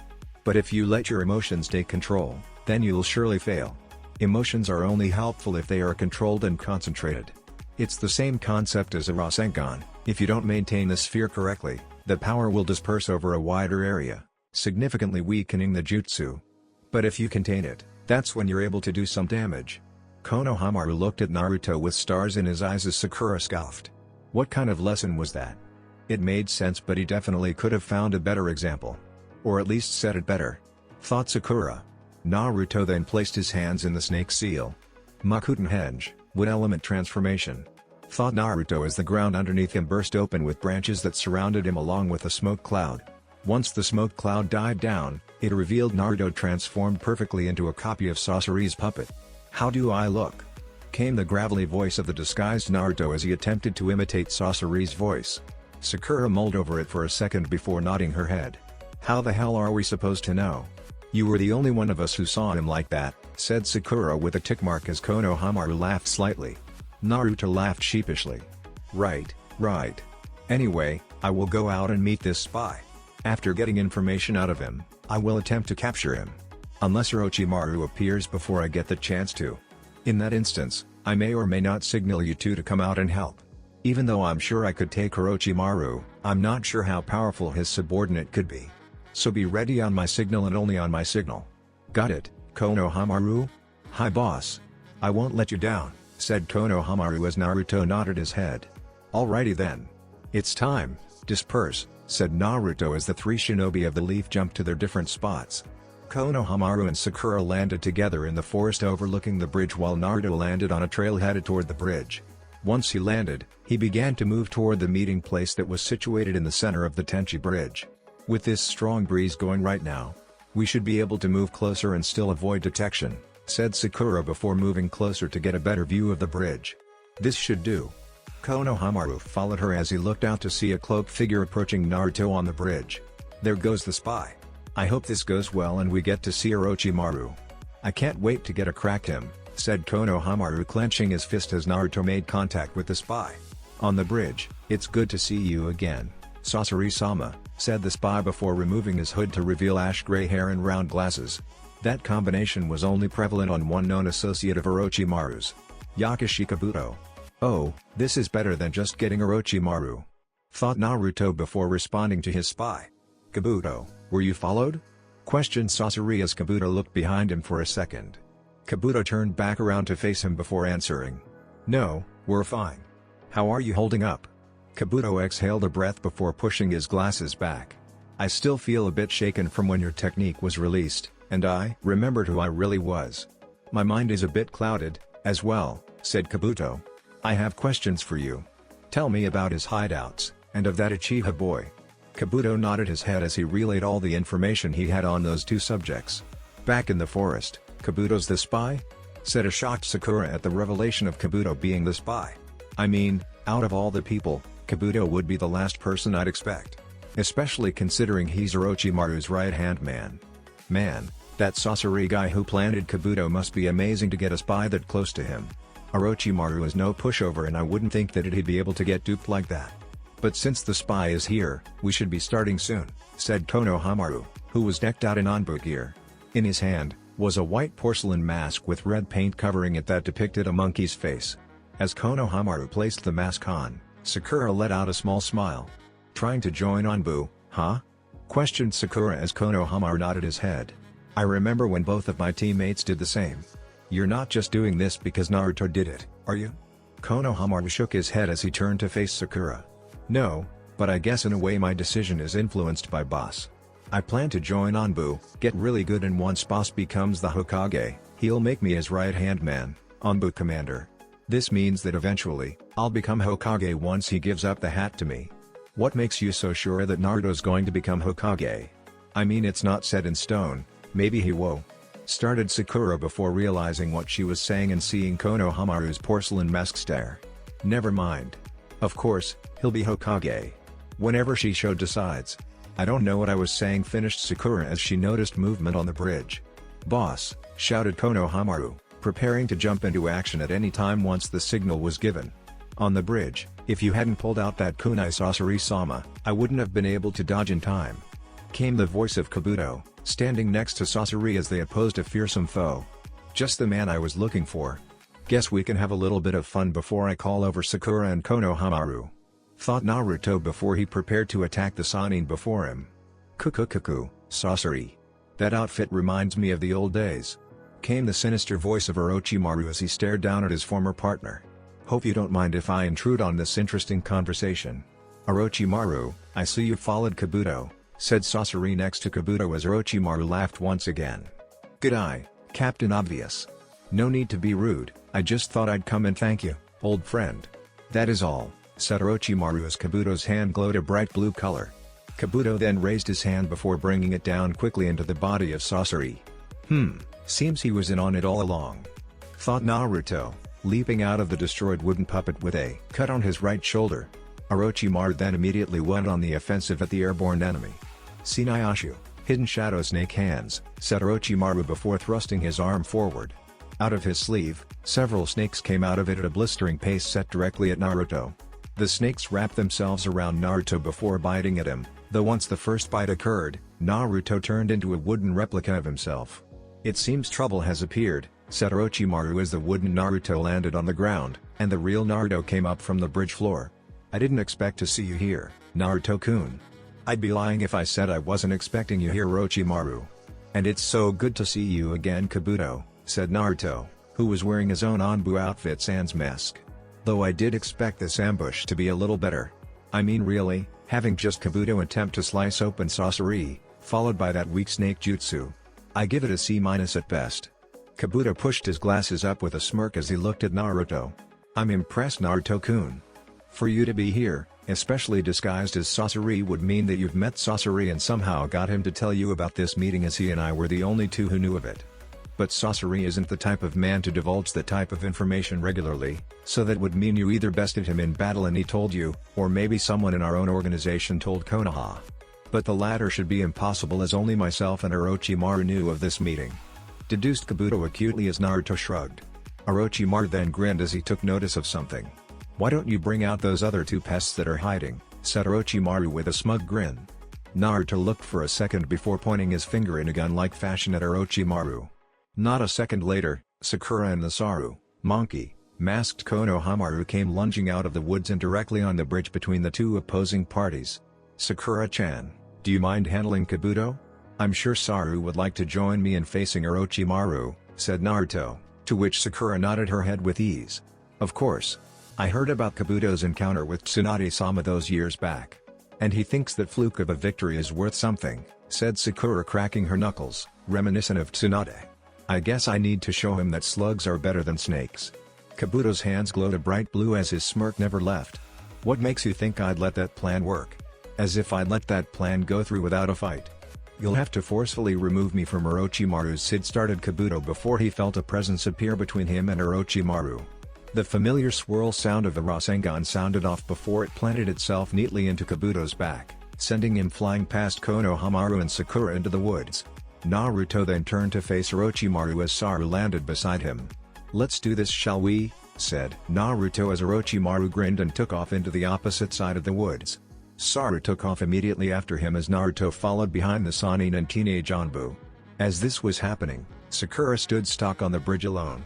But if you let your emotions take control, then you'll surely fail. Emotions are only helpful if they are controlled and concentrated. It's the same concept as a Rasengan. If you don't maintain the sphere correctly, the power will disperse over a wider area, significantly weakening the jutsu. But if you contain it, that's when you're able to do some damage. Konohamaru looked at Naruto with stars in his eyes as Sakura scoffed. What kind of lesson was that? It made sense, but he definitely could have found a better example. Or at least said it better. Thought Sakura. Naruto then placed his hands in the snake seal. Makuten Henge, wood element transformation. Thought Naruto as the ground underneath him burst open with branches that surrounded him along with a smoke cloud. Once the smoke cloud died down, it revealed Naruto transformed perfectly into a copy of Sasori's puppet. How do I look? Came the gravelly voice of the disguised Naruto as he attempted to imitate Sasori's voice. Sakura mulled over it for a second before nodding her head. How the hell are we supposed to know? You were the only one of us who saw him like that, said Sakura with a tick mark as Konohamaru laughed slightly. Naruto laughed sheepishly. Right. Anyway, I will go out and meet this spy. After getting information out of him, I will attempt to capture him. Unless Orochimaru appears before I get the chance to. In that instance, I may or may not signal you two to come out and help. Even though I'm sure I could take Orochimaru, I'm not sure how powerful his subordinate could be. So be ready on my signal and only on my signal. Got it, Konohamaru? Hi boss. I won't let you down, said Konohamaru as Naruto nodded his head. Alrighty then. It's time, disperse, said Naruto as the 3 shinobi of the leaf jumped to their different spots. Konohamaru and Sakura landed together in the forest overlooking the bridge while Naruto landed on a trail headed toward the bridge. Once he landed, he began to move toward the meeting place that was situated in the center of the Tenchi Bridge. With this strong breeze going right now, we should be able to move closer and still avoid detection, said Sakura before moving closer to get a better view of the bridge. This should do. Konohamaru followed her as he looked out to see a cloaked figure approaching Naruto on the bridge. There goes the spy. I hope this goes well and we get to see Orochimaru. I can't wait to get a crack him, said Konohamaru, clenching his fist as Naruto made contact with the spy. On the bridge, it's good to see you again, Sasori-sama, said the spy before removing his hood to reveal ash-gray hair and round glasses. That combination was only prevalent on one known associate of Orochimaru's, Yakushi Kabuto. Oh, this is better than just getting Orochimaru, thought Naruto before responding to his spy. Kabuto, were you followed? Questioned Sasori as Kabuto looked behind him for a second. Kabuto turned back around to face him before answering. No, we're fine. How are you holding up? Kabuto exhaled a breath before pushing his glasses back. I still feel a bit shaken from when your technique was released, and I remembered who I really was. My mind is a bit clouded, as well, said Kabuto. I have questions for you. Tell me about his hideouts, and of that Uchiha boy. Kabuto nodded his head as he relayed all the information he had on those two subjects. Back in the forest, Kabuto's the spy? Said a shocked Sakura at the revelation of Kabuto being the spy. I mean, out of all the people, Kabuto would be the last person I'd expect. Especially considering he's Orochimaru's right-hand man. Man, that Sasori guy who planted Kabuto must be amazing to get a spy that close to him. Orochimaru is no pushover, and I wouldn't think that he'd be able to get duped like that. But since the spy is here, we should be starting soon, said Konohamaru, who was decked out in Anbu gear. In his hand, was a white porcelain mask with red paint covering it that depicted a monkey's face. As Konohamaru placed the mask on, Sakura let out a small smile. Trying to join Anbu, huh? Questioned Sakura as Konohamaru nodded his head. I remember when both of my teammates did the same. You're not just doing this because Naruto did it, are you? Konohamaru shook his head as he turned to face Sakura. No, but I guess in a way my decision is influenced by boss. I plan to join Anbu, get really good, and once boss becomes the Hokage, he'll make me his right-hand man, Anbu commander. This means that eventually, I'll become Hokage once he gives up the hat to me. What makes you so sure that Naruto's going to become Hokage? I mean, it's not set in stone, maybe he will. Started Sakura before realizing what she was saying and seeing Konohamaru's porcelain mask stare. Never mind. Of course, he'll be Hokage. Whenever Shisho decides. I don't know what I was saying, finished Sakura as she noticed movement on the bridge. Boss, shouted Konohamaru, preparing to jump into action at any time once the signal was given. On the bridge, if you hadn't pulled out that kunai Sasori-sama, I wouldn't have been able to dodge in time. Came the voice of Kabuto, standing next to Sasori as they opposed a fearsome foe. Just the man I was looking for. Guess we can have a little bit of fun before I call over Sakura and Konohamaru. Thought Naruto before he prepared to attack the Sannin before him. Kukukuku, Sasori. That outfit reminds me of the old days. Came the sinister voice of Orochimaru as he stared down at his former partner. Hope you don't mind if I intrude on this interesting conversation. Orochimaru, I see you followed Kabuto, said Sasori next to Kabuto as Orochimaru laughed once again. Good eye, Captain Obvious. No need to be rude, I just thought I'd come and thank you, old friend. That is all, said Orochimaru as Kabuto's hand glowed a bright blue color. Kabuto then raised his hand before bringing it down quickly into the body of Sasori. Seems he was in on it all along. Thought Naruto, leaping out of the destroyed wooden puppet with a cut on his right shoulder. Orochimaru then immediately went on the offensive at the airborne enemy. Shinayashu, hidden shadow snake hands, said Orochimaru before thrusting his arm forward. Out of his sleeve, several snakes came out of it at a blistering pace set directly at Naruto. The snakes wrapped themselves around Naruto before biting at him, though once the first bite occurred, Naruto turned into a wooden replica of himself. It seems trouble has appeared, said Orochimaru as the wooden Naruto landed on the ground, and the real Naruto came up from the bridge floor. I didn't expect to see you here, Naruto-kun. I'd be lying if I said I wasn't expecting you here, Orochimaru. And it's so good to see you again, Kabuto, said Naruto, who was wearing his own Anbu outfit sans mask. Though I did expect this ambush to be a little better. I mean, really, having just Kabuto attempt to slice open Sasori, followed by that weak snake jutsu. I give it a C- at best. Kabuto pushed his glasses up with a smirk as he looked at Naruto. I'm impressed, Naruto-kun. For you to be here, especially disguised as Sasori, would mean that you've met Sasori and somehow got him to tell you about this meeting, as he and I were the only two who knew of it. But Sasori isn't the type of man to divulge that type of information regularly, so that would mean you either bested him in battle and he told you, or maybe someone in our own organization told Konoha. But the latter should be impossible, as only myself and Orochimaru knew of this meeting. deduced Kabuto acutely as Naruto shrugged. Orochimaru then grinned as he took notice of something. "Why don't you bring out those other two pests that are hiding?" said Orochimaru with a smug grin. Naruto looked for a second before pointing his finger in a gun-like fashion at Orochimaru. Not a second later, Sakura and the Saru, monkey, masked Konohamaru came lunging out of the woods and directly on the bridge between the two opposing parties. "Sakura-chan, do you mind handling Kabuto? I'm sure Saru would like to join me in facing Orochimaru," said Naruto, to which Sakura nodded her head with ease. "Of course. I heard about Kabuto's encounter with Tsunade-sama those years back. And he thinks that fluke of a victory is worth something," said Sakura cracking her knuckles, reminiscent of Tsunade. "I guess I need to show him that slugs are better than snakes." Kabuto's hands glowed a bright blue as his smirk never left. "What makes you think I'd let that plan work? As if I'd let that plan go through without a fight. You'll have to forcefully remove me from Orochimaru's Sid," started Kabuto before he felt a presence appear between him and Orochimaru. The familiar swirl sound of the Rasengan sounded off before it planted itself neatly into Kabuto's back, sending him flying past Konohamaru and Sakura into the woods. Naruto then turned to face Orochimaru as Saru landed beside him. "Let's do this, shall we?" said Naruto as Orochimaru grinned and took off into the opposite side of the woods. Saru took off immediately after him as Naruto followed behind the Sannin and teenage Anbu. As this was happening, Sakura stood stock on the bridge alone.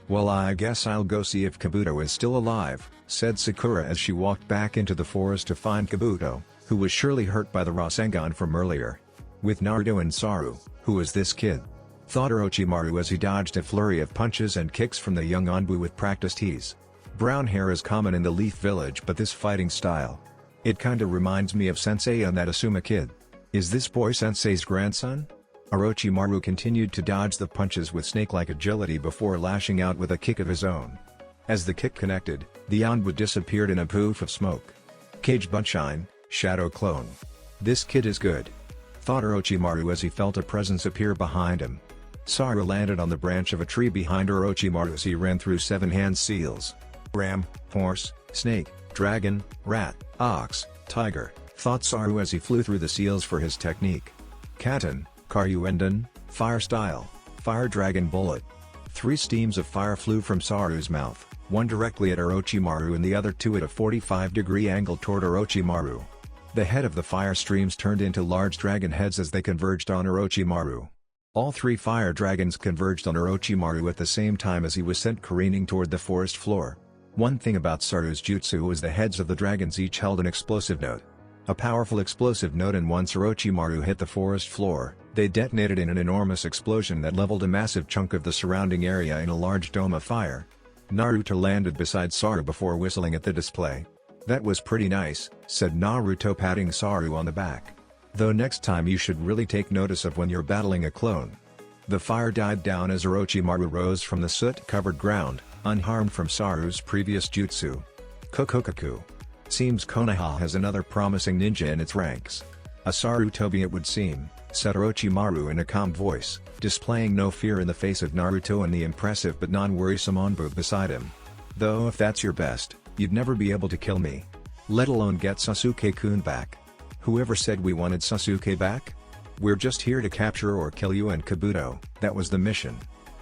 "Well, I guess I'll go see if Kabuto is still alive," said Sakura as she walked back into the forest to find Kabuto, who was surely hurt by the Rasengan from earlier. With Naruto and Saru, "Who is this kid?" thought Orochimaru as he dodged a flurry of punches and kicks from the young Anbu with practiced ease. Brown hair is common in the Leaf Village, but this fighting style, it kinda reminds me of Sensei and that Asuma kid. Is this boy Sensei's grandson? Orochimaru continued to dodge the punches with snake-like agility before lashing out with a kick of his own. As the kick connected, the Anbu disappeared in a poof of smoke. Cage Buntshine, Shadow Clone. "This kid is good," thought Orochimaru as he felt a presence appear behind him. Saru landed on the branch of a tree behind Orochimaru as he ran through 7 hand seals. "Ram, horse, snake, dragon, rat, ox, tiger," thought Saru as he flew through the seals for his technique. "Katen, Karyuenden, fire style, fire dragon bullet." 3 steams of fire flew from Saru's mouth, one directly at Orochimaru and the other 2 at a 45-degree angle toward Orochimaru. The head of the fire streams turned into large dragon heads as they converged on Orochimaru. All 3 fire dragons converged on Orochimaru at the same time as he was sent careening toward the forest floor. One thing about Saru's jutsu was the heads of the dragons each held an explosive note. A powerful explosive note, and once Orochimaru hit the forest floor, they detonated in an enormous explosion that leveled a massive chunk of the surrounding area in a large dome of fire. Naruto landed beside Saru before whistling at the display. "That was pretty nice," said Naruto patting Saru on the back. "Though next time you should really take notice of when you're battling a clone." The fire died down as Orochimaru rose from the soot-covered ground, unharmed from Saru's previous jutsu. "Kokokaku. Seems Konoha has another promising ninja in its ranks. A Sarutobi it would seem," said Orochimaru in a calm voice, displaying no fear in the face of Naruto and the impressive but non-worrisome Anbu beside him. "Though if that's your best, you'd never be able to kill me. Let alone get Sasuke-kun back. Whoever said we wanted Sasuke back? We're just here to capture or kill you and Kabuto, that was the mission.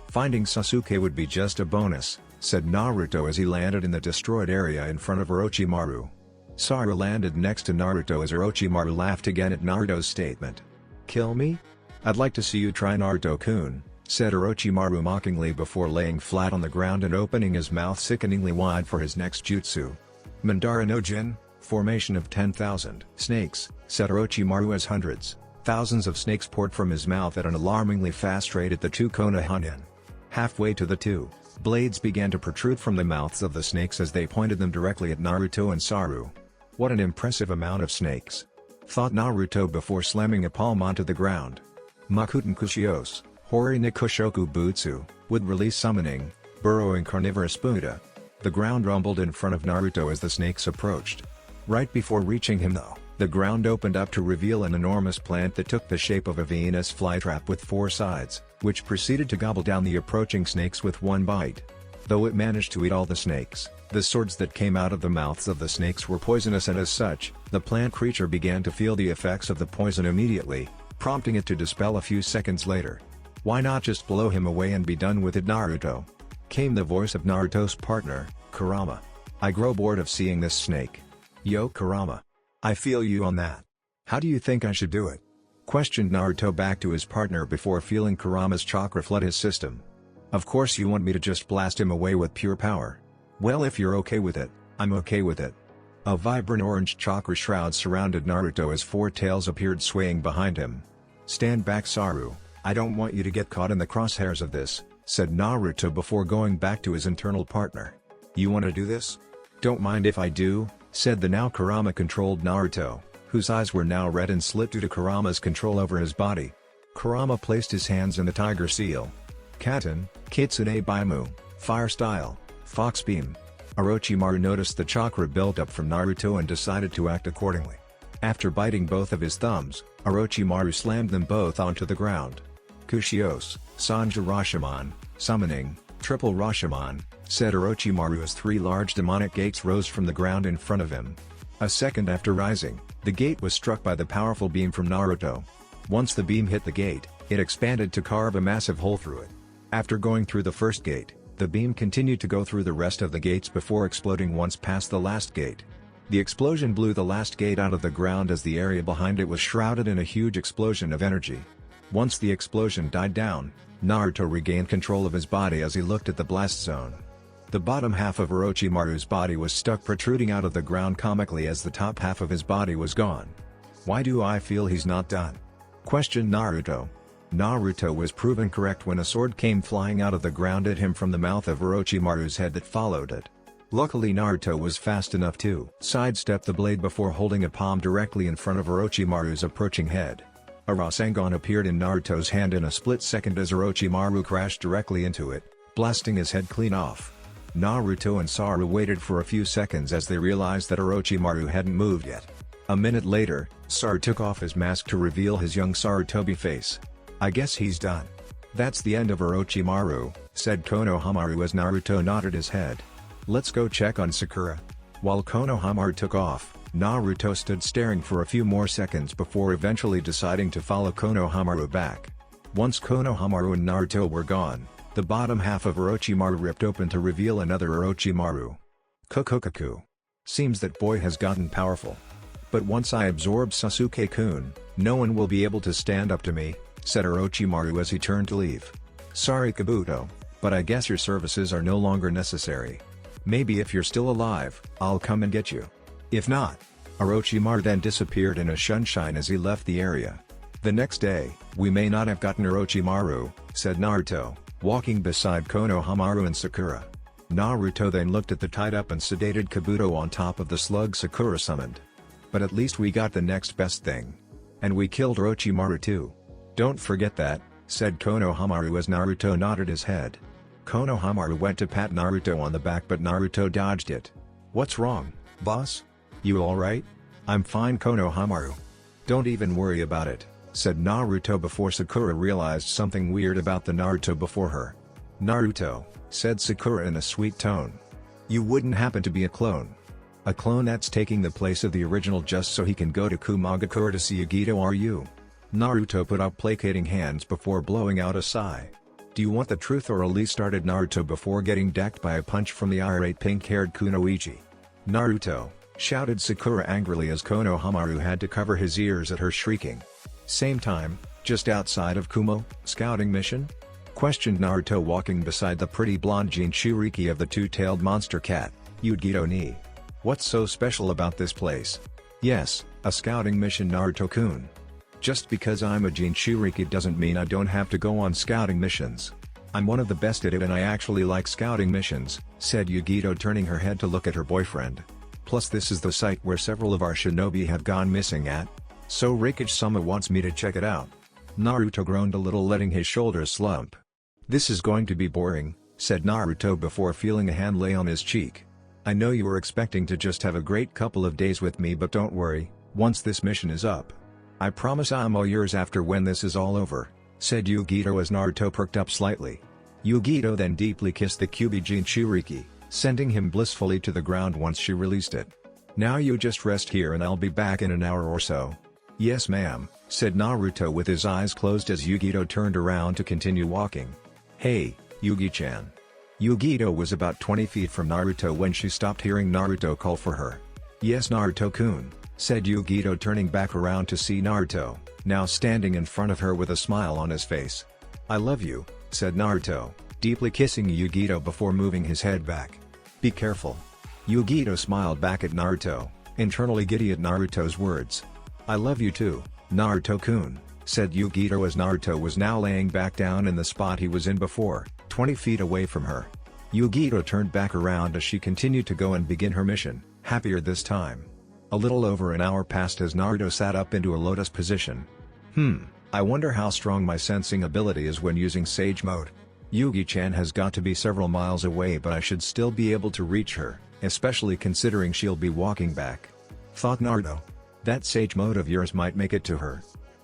Finding Sasuke would be just a bonus," said Naruto as he landed in the destroyed area in front of Orochimaru. Saru landed next to Naruto as Orochimaru laughed again at Naruto's statement. "Kill me? I'd like to see you try, Naruto-kun," said Orochimaru mockingly before laying flat on the ground and opening his mouth sickeningly wide for his next jutsu. "Mandara no Jin, formation of 10,000 snakes," said Orochimaru as hundreds, thousands of snakes poured from his mouth at an alarmingly fast rate at the 2 Konoha. Halfway to the 2 blades began to protrude from the mouths of the snakes as they pointed them directly at Naruto and Saru. "What an impressive amount of snakes," thought Naruto before slamming a palm onto the ground. Makuten Kushios, Hori ni Kushoku Butsu, would release summoning, burrowing carnivorous Buddha. The ground rumbled in front of Naruto as the snakes approached. Right before reaching him though, the ground opened up to reveal an enormous plant that took the shape of a Venus flytrap with 4 sides, which proceeded to gobble down the approaching snakes with one bite. Though it managed to eat all the snakes, the swords that came out of the mouths of the snakes were poisonous, and as such, the plant creature began to feel the effects of the poison immediately, prompting it to dispel a few seconds later. Why not just blow him away and be done with it, Naruto? Came the voice of Naruto's partner, Kurama. I grow bored of seeing this snake. Yo Kurama. I feel you on that. How do you think I should do it? Questioned Naruto back to his partner before feeling Kurama's chakra flood his system. Of course you want me to just blast him away with pure power. Well, if you're okay with it, I'm okay with it. A vibrant orange chakra shroud surrounded Naruto as four tails appeared swaying behind him. Stand back, Saru, I don't want you to get caught in the crosshairs of this, said Naruto before going back to his internal partner. You want to do this? Don't mind if I do, said the now Kurama-controlled Naruto, whose eyes were now red and slit due to Kurama's control over his body. Kurama placed his hands in the tiger seal. Katen, Kitsune Baimu, Fire Style, Fox Beam. Orochimaru noticed the chakra built up from Naruto and decided to act accordingly. After biting both of his thumbs, Orochimaru slammed them both onto the ground. Kushios, Sanju Rashomon, Summoning, Triple Rashomon, said Orochimaru as three large demonic gates rose from the ground in front of him. A second after rising, the gate was struck by the powerful beam from Naruto. Once the beam hit the gate, it expanded to carve a massive hole through it. After going through the first gate, the beam continued to go through the rest of the gates before exploding once past the last gate. The explosion blew the last gate out of the ground as the area behind it was shrouded in a huge explosion of energy. Once the explosion died down, Naruto regained control of his body as he looked at the blast zone. The bottom half of Orochimaru's body was stuck protruding out of the ground comically as the top half of his body was gone. Why do I feel he's not done? Questioned Naruto. Naruto was proven correct when a sword came flying out of the ground at him from the mouth of Orochimaru's head that followed it. Luckily Naruto was fast enough to sidestep the blade before holding a palm directly in front of Orochimaru's approaching head. A Rasengan appeared in Naruto's hand in a split second as Orochimaru crashed directly into it, blasting his head clean off. Naruto and Saru waited for a few seconds as they realized that Orochimaru hadn't moved yet. A minute later, Saru took off his mask to reveal his young Sarutobi face. I guess he's done. That's the end of Orochimaru, said Konohamaru as Naruto nodded his head. Let's go check on Sakura. While Konohamaru took off, Naruto stood staring for a few more seconds before eventually deciding to follow Konohamaru back. Once Konohamaru and Naruto were gone, the bottom half of Orochimaru ripped open to reveal another Orochimaru. Kokokaku. Seems that boy has gotten powerful. But once I absorb Sasuke-kun, no one will be able to stand up to me, said Orochimaru as he turned to leave. Sorry Kabuto, but I guess your services are no longer necessary. Maybe if you're still alive, I'll come and get you. If not. Orochimaru then disappeared in a sunshine as he left the area. The next day, we may not have gotten Orochimaru, said Naruto, walking beside Konohamaru and Sakura. Naruto then looked at the tied-up and sedated Kabuto on top of the slug Sakura summoned. But at least we got the next best thing. And we killed Orochimaru too. Don't forget that, said Konohamaru as Naruto nodded his head. Konohamaru went to pat Naruto on the back but Naruto dodged it. What's wrong, boss? You alright? I'm fine Konohamaru. Don't even worry about it, said Naruto before Sakura realized something weird about the Naruto before her. Naruto, said Sakura in a sweet tone. You wouldn't happen to be a clone? A clone that's taking the place of the original just so he can go to Kumagakure to see Yugito, are you? Naruto put up placating hands before blowing out a sigh. Do you want the truth, or at least started Naruto before getting decked by a punch from the irate pink-haired Kunoichi. Naruto, shouted Sakura angrily as Konohamaru had to cover his ears at her shrieking. Same time, just outside of Kumo, scouting mission? Questioned Naruto walking beside the pretty blonde Jinchuriki of the two-tailed monster cat, Yugito ni. What's so special about this place? Yes, a scouting mission Naruto-kun. Just because I'm a Jinchuriki doesn't mean I don't have to go on scouting missions. I'm one of the best at it and I actually like scouting missions, said Yugito turning her head to look at her boyfriend. Plus this is the site where several of our shinobi have gone missing at. So Raikage-sama wants me to check it out. Naruto groaned a little, letting his shoulders slump. This is going to be boring, said Naruto before feeling a hand lay on his cheek. I know you were expecting to just have a great couple of days with me, but don't worry, once this mission is up, I promise I'm all yours after when this is all over, said Yugito as Naruto perked up slightly. Yugito then deeply kissed the Kyuubi Jinchuriki, sending him blissfully to the ground once she released it. Now you just rest here and I'll be back in an hour or so. Yes ma'am, said Naruto with his eyes closed as Yugito turned around to continue walking. "Hey, Yugi-chan." Yugito was about 20 feet from Naruto when she stopped hearing Naruto call for her. "Yes, Naruto-kun," said Yugito, turning back around to see Naruto, now standing in front of her with a smile on his face. "I love you," said Naruto, deeply kissing Yugito before moving his head back. "Be careful." Yugito smiled back at Naruto, internally giddy at Naruto's words. "I love you too, Naruto-kun," said Yugito as Naruto was now laying back down in the spot he was in before, 20 feet away from her. Yugito turned back around as she continued to go and begin her mission, happier this time. A little over an hour passed as Naruto sat up into a lotus position. I wonder how strong my sensing ability is when using Sage Mode. Yugi-chan has got to be several miles away, but I should still be able to reach her, especially considering she'll be walking back," thought Naruto. "That Sage Mode of yours might make it to her.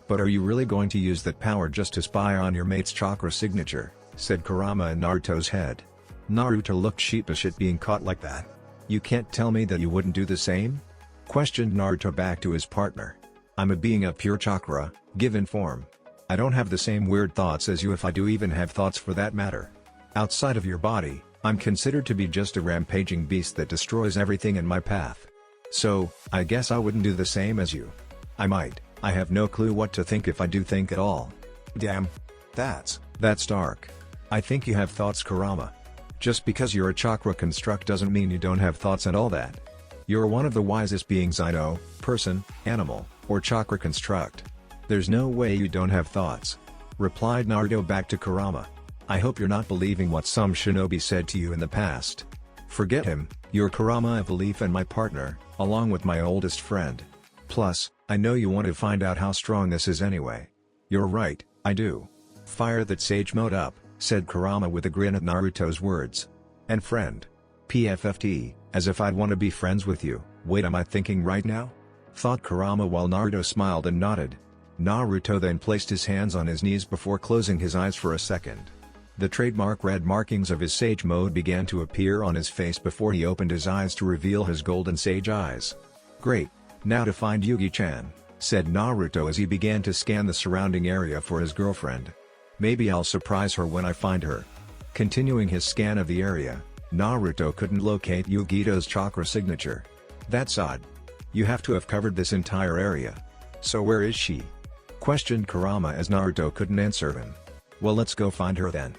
But are you really going to use that power just to spy on your mate's chakra signature?" said Kurama in Naruto's head. Naruto looked sheepish at being caught like that. "You can't tell me that you wouldn't do the same?" questioned Naruto back to his partner. "I'm a being of pure chakra, given form. I don't have the same weird thoughts as you, if I do even have thoughts for that matter. Outside of your body, I'm considered to be just a rampaging beast that destroys everything in my path. So, I guess I wouldn't do the same as you. I might, I have no clue what to think if I do think at all." "Damn. That's dark. I think you have thoughts, Kurama. Just because you're a chakra construct doesn't mean you don't have thoughts and all that. You're one of the wisest beings I know, person, animal, or chakra construct. There's no way you don't have thoughts," replied Naruto back to Kurama. "I hope you're not believing what some shinobi said to you in the past. Forget him, you're Kurama of belief and my partner, along with my oldest friend. Plus, I know you want to find out how strong this is anyway." "You're right, I do. Fire that Sage Mode up," said Kurama with a grin at Naruto's words. "And friend. PFFT, as if I'd want to be friends with you. Wait, am I thinking right now?" thought Kurama while Naruto smiled and nodded. Naruto then placed his hands on his knees before closing his eyes for a second. The trademark red markings of his Sage Mode began to appear on his face before he opened his eyes to reveal his golden sage eyes. "Great, now to find Yugi-chan," said Naruto as he began to scan the surrounding area for his girlfriend. "Maybe I'll surprise her when I find her." Continuing his scan of the area, Naruto couldn't locate Yugito's chakra signature. "That's odd. You have to have covered this entire area. So where is she?" questioned Kurama as Naruto couldn't answer him. "Well, let's go find her then.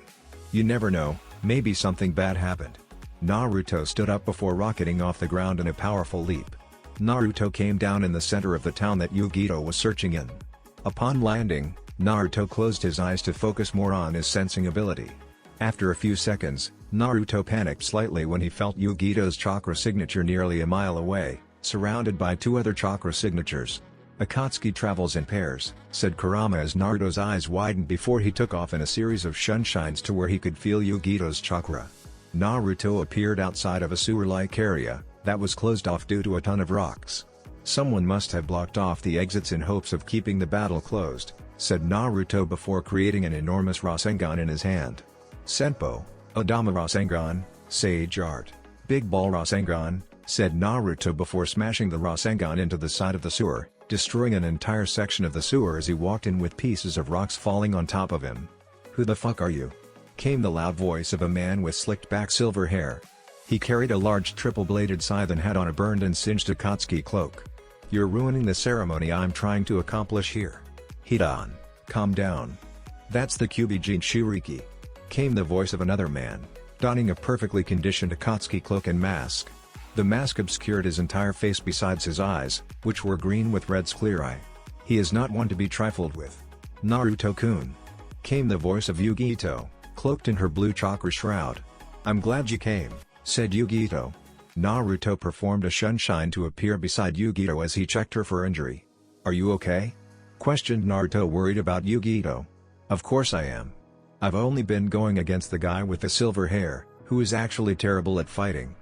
You never know, maybe something bad happened." Naruto stood up before rocketing off the ground in a powerful leap. Naruto came down in the center of the town that Yugito was searching in. Upon landing, Naruto closed his eyes to focus more on his sensing ability. After a few seconds, Naruto panicked slightly when he felt Yugito's chakra signature nearly a mile away, surrounded by two other chakra signatures. "Akatsuki travels in pairs," said Kurama as Naruto's eyes widened before he took off in a series of sunshines to where he could feel Yugito's chakra. Naruto appeared outside of a sewer-like area that was closed off due to a ton of rocks. "Someone must have blocked off the exits in hopes of keeping the battle closed," said Naruto before creating an enormous Rasengan in his hand. "Senpo, Odama Rasengan, Sage Art, Big Ball Rasengan," said Naruto before smashing the Rasengan into the side of the sewer, destroying an entire section of the sewer as he walked in with pieces of rocks falling on top of him. "Who the fuck are you?" came the loud voice of a man with slicked back silver hair. He carried a large triple-bladed scythe and had on a burned and singed Akatsuki cloak. "You're ruining the ceremony I'm trying to accomplish here. Hidan, calm down. That's the Kyubi Jinchuriki," came the voice of another man, donning a perfectly conditioned Akatsuki cloak and mask. The mask obscured his entire face besides his eyes, which were green with red sclerae. "He is not one to be trifled with. Naruto-kun," came the voice of Yugito, cloaked in her blue chakra shroud. "I'm glad you came," said Yugito. Naruto performed a sunshine to appear beside Yugito as he checked her for injury. "Are you okay?" questioned Naruto, worried about Yugito. "Of course I am. I've only been going against the guy with the silver hair, who is actually terrible at fighting.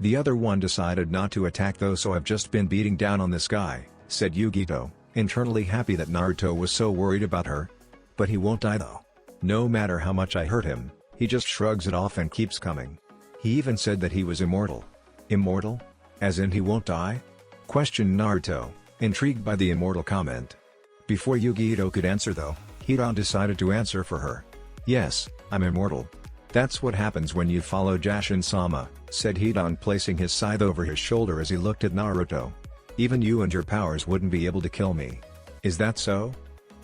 The other one decided not to attack though, so I've just been beating down on this guy," said Yugito, internally happy that Naruto was so worried about her. "But he won't die though. No matter how much I hurt him, he just shrugs it off and keeps coming. He even said that he was immortal." "Immortal? As in he won't die?" questioned Naruto, intrigued by the immortal comment. Before Yu-Gi-Oh could answer though, Hidan decided to answer for her. "Yes, I'm immortal. That's what happens when you follow Jashin-sama," said Hidan, placing his scythe over his shoulder as he looked at Naruto. "Even you and your powers wouldn't be able to kill me. Is that so?"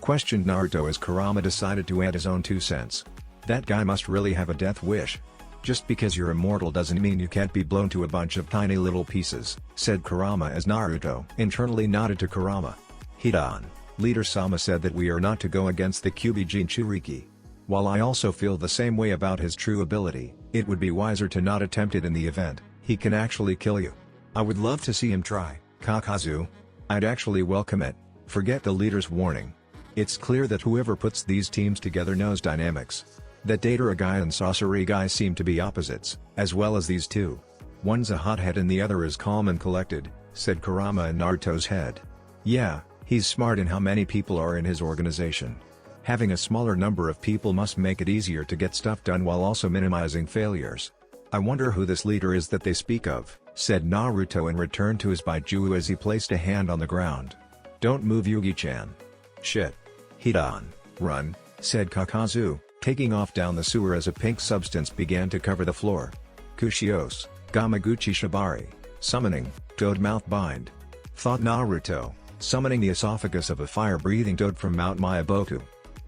questioned Naruto as Kurama decided to add his own 2 cents. "That guy must really have a death wish. Just because you're immortal doesn't mean you can't be blown to a bunch of tiny little pieces," said Kurama as Naruto internally nodded to Kurama. "Hidan, Leader Sama said that we are not to go against the Kyuubi Jinchuriki. While I also feel the same way about his true ability, it would be wiser to not attempt it in the event he can actually kill you. I would love to see him try, Kakazu. I'd actually welcome it. Forget the leader's warning. It's clear that whoever puts these teams together knows dynamics. That Datara guy and Sasori guy seem to be opposites, as well as these two. One's a hothead and the other is calm and collected," said Kurama in Naruto's head. "Yeah, he's smart in how many people are in his organization. Having a smaller number of people must make it easier to get stuff done while also minimizing failures. I wonder who this leader is that they speak of," said Naruto and returned to his Baiju as he placed a hand on the ground. "Don't move, Yugi-chan." "Shit. Hidan, run," said Kakazu, taking off down the sewer as a pink substance began to cover the floor. "Kushios, Gamaguchi Shibari, summoning, Toad Mouth Bind," thought Naruto, summoning the esophagus of a fire-breathing toad from Mount Myaboku.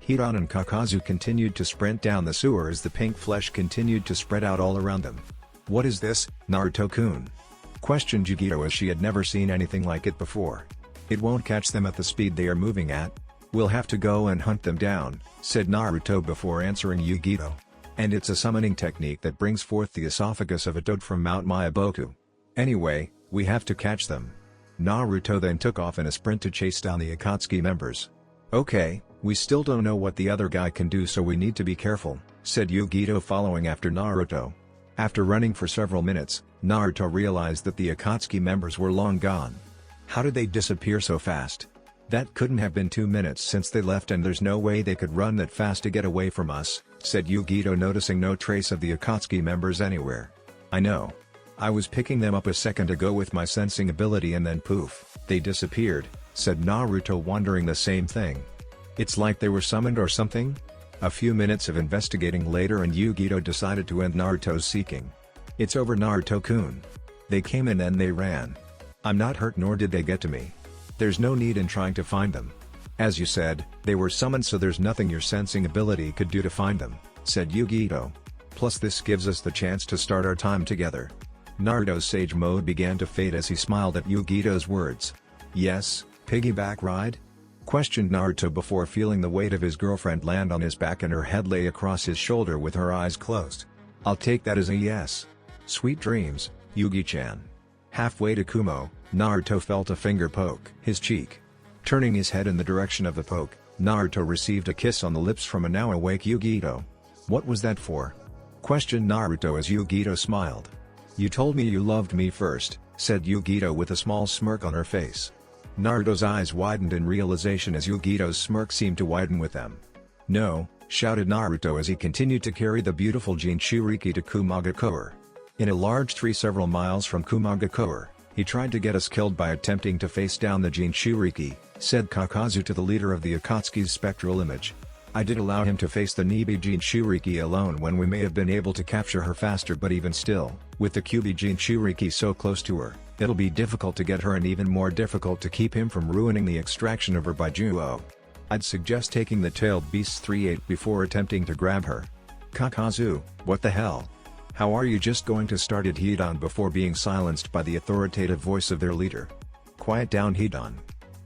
Hidan and Kakazu continued to sprint down the sewer as the pink flesh continued to spread out all around them. "What is this, Naruto-kun?" questioned Yu-Gi-Oh as she had never seen anything like it before. "It won't catch them at the speed they are moving at. We'll have to go and hunt them down," said Naruto before answering Yu-Gi-Oh. "And it's a summoning technique that brings forth the esophagus of a toad from Mount Myaboku. Anyway, we have to catch them." Naruto then took off in a sprint to chase down the Akatsuki members. "Okay, we still don't know what the other guy can do, so we need to be careful," said Yu-Gi-Oh following after Naruto. After running for several minutes, Naruto realized that the Akatsuki members were long gone. How did they disappear so fast? That couldn't have been 2 minutes since they left, and there's no way they could run that fast to get away from us, said Yu-Gi-Oh, noticing no trace of the Akatsuki members anywhere. "I know. I was picking them up a second ago with my sensing ability and then poof, they disappeared," said Naruto, wondering the same thing. "It's like they were summoned or something?" A few minutes of investigating later and Yu-Gi-Oh decided to end Naruto's seeking. "It's over, Naruto-kun. They came in and they ran. I'm not hurt, nor did they get to me. There's no need in trying to find them. As you said, they were summoned, so there's nothing your sensing ability could do to find them," said Yu-Gi-Oh. "Plus this gives us the chance to start our time together." Naruto's sage mode began to fade as he smiled at Yu-Gi-Oh's words. "Yes, piggyback ride?" questioned Naruto before feeling the weight of his girlfriend land on his back and her head lay across his shoulder with her eyes closed. "I'll take that as a yes. Sweet dreams, Yugi-chan." Halfway to Kumo, Naruto felt a finger poke his cheek. Turning his head in the direction of the poke, Naruto received a kiss on the lips from a now awake Yu-Gi-Oh. "What was that for?" questioned Naruto as Yu-Gi-Oh smiled. "You told me you loved me first," said Yu-Gi-Oh with a small smirk on her face. Naruto's eyes widened in realization as Yu-Gi-Oh's smirk seemed to widen with them. "No," shouted Naruto as he continued to carry the beautiful Jinchuriki to Kumagakure. In a large tree several miles from Kumagakure, he tried to get us killed by attempting to face down the Jinchuriki, said Kakazu to the leader of the Akatsuki's spectral image. "I did allow him to face the Nibi Jinchuriki alone when we may have been able to capture her faster, but even still, with the Kyuubi Jinchuriki so close to her, it'll be difficult to get her and even more difficult to keep him from ruining the extraction of her Baijuo. I'd suggest taking the tailed beast's 3-8 before attempting to grab her." "Kakazu, what the hell? How are you just going to start it?" Hidan before being silenced by the authoritative voice of their leader. "Quiet down, Hidan.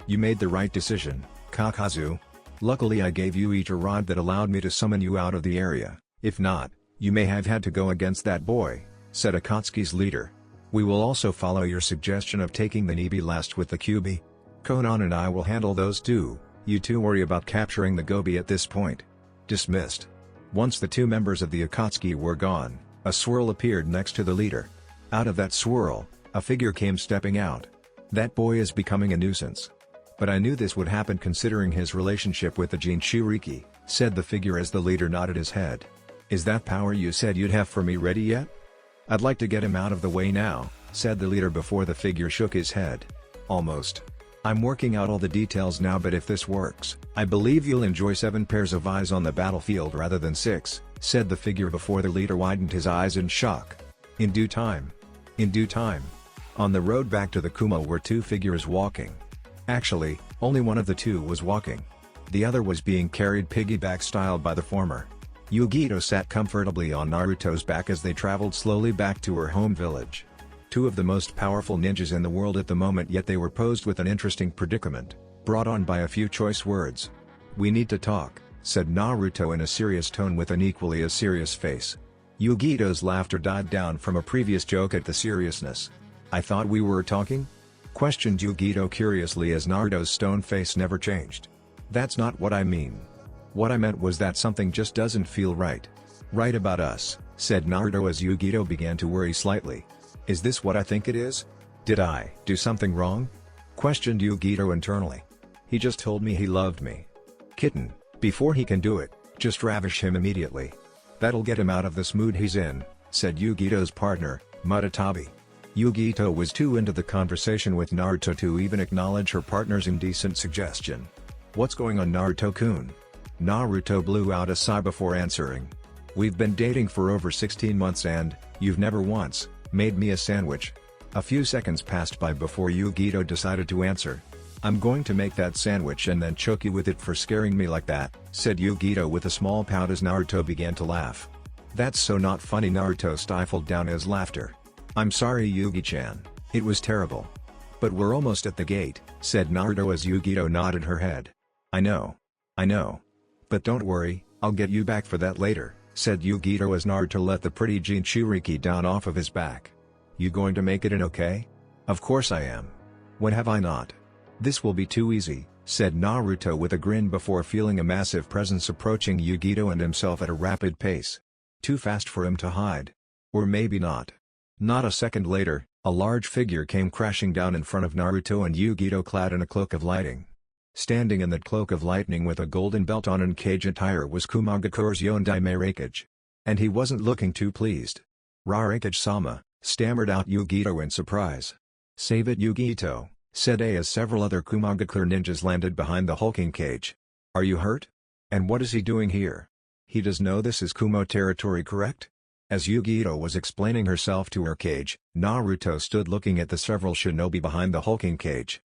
You made the right decision, Kakazu. Luckily I gave you each a rod that allowed me to summon you out of the area. If not, you may have had to go against that boy," said Akatsuki's leader. "We will also follow your suggestion of taking the Nibi last with the Kyuubi. Konan and I will handle those two, you two worry about capturing the Gobi at this point." Dismissed. Once the two members of the Akatsuki were gone, a swirl appeared next to the leader. Out of that swirl, a figure came stepping out. "That boy is becoming a nuisance. But I knew this would happen considering his relationship with the Jinchuriki," said the figure as the leader nodded his head. "Is that power you said you'd have for me ready yet?" "I'd like to get him out of the way now," said the leader before the figure shook his head. "Almost. I'm working out all the details now, but if this works, I believe you'll enjoy 7 pairs of eyes on the battlefield rather than 6, said the figure before the leader widened his eyes in shock. In due time. In due time. On the road back to the Kumo were 2 figures walking. Actually, only one of the 2 was walking. The other was being carried piggyback style by the former. Yugito sat comfortably on Naruto's back as they traveled slowly back to her home village. 2 of the most powerful ninjas in the world at the moment, yet they were posed with an interesting predicament, brought on by a few choice words. "We need to talk," said Naruto in a serious tone with an equally as serious face. Yugito's laughter died down from a previous joke at the seriousness. "I thought we were talking?" questioned Yugito curiously as Naruto's stone face never changed. "That's not what I mean. What I meant was that something just doesn't feel right." "Right about us," said Naruto as Yugito began to worry slightly. "Is this what I think it is? Did I do something wrong?" questioned Yugito internally. "He just told me he loved me." "Kitten, before he can do it, just ravish him immediately. That'll get him out of this mood he's in," said Yugito's partner, Mutatabi. Yugito was too into the conversation with Naruto to even acknowledge her partner's indecent suggestion. "What's going on, Naruto-kun?" Naruto blew out a sigh before answering. "We've been dating for over 16 months and, you've never once made me a sandwich." A few seconds passed by before Yugito decided to answer. "I'm going to make that sandwich and then choke you with it for scaring me like that," said Yugito with a small pout as Naruto began to laugh. "That's so not funny." Naruto stifled down his laughter. "I'm sorry, Yugi-chan, it was terrible. But we're almost at the gate," said Naruto as Yugito nodded her head. I know. But don't worry, I'll get you back for that later," said Yugito as Naruto let the pretty Jinchuriki down off of his back. "You going to make it in okay?" "Of course I am. When have I not?" "This will be too easy," said Naruto with a grin before feeling a massive presence approaching Yugito and himself at a rapid pace. Too fast for him to hide. Or maybe not. Not a second later, a large figure came crashing down in front of Naruto and Yugito clad in a cloak of lightning. Standing in that cloak of lightning with a golden belt on and cage attire was Kumagakure's Yondaime Raikage. And he wasn't looking too pleased. "Raikage-sama," stammered out Yugito in surprise. "Save it, Yugito," said A as several other Kumagakure ninjas landed behind the hulking cage. "Are you hurt? And what is he doing here? He does know this is Kumo territory, correct?" As Yugito was explaining herself to her cage, Naruto stood looking at the several shinobi behind the hulking cage.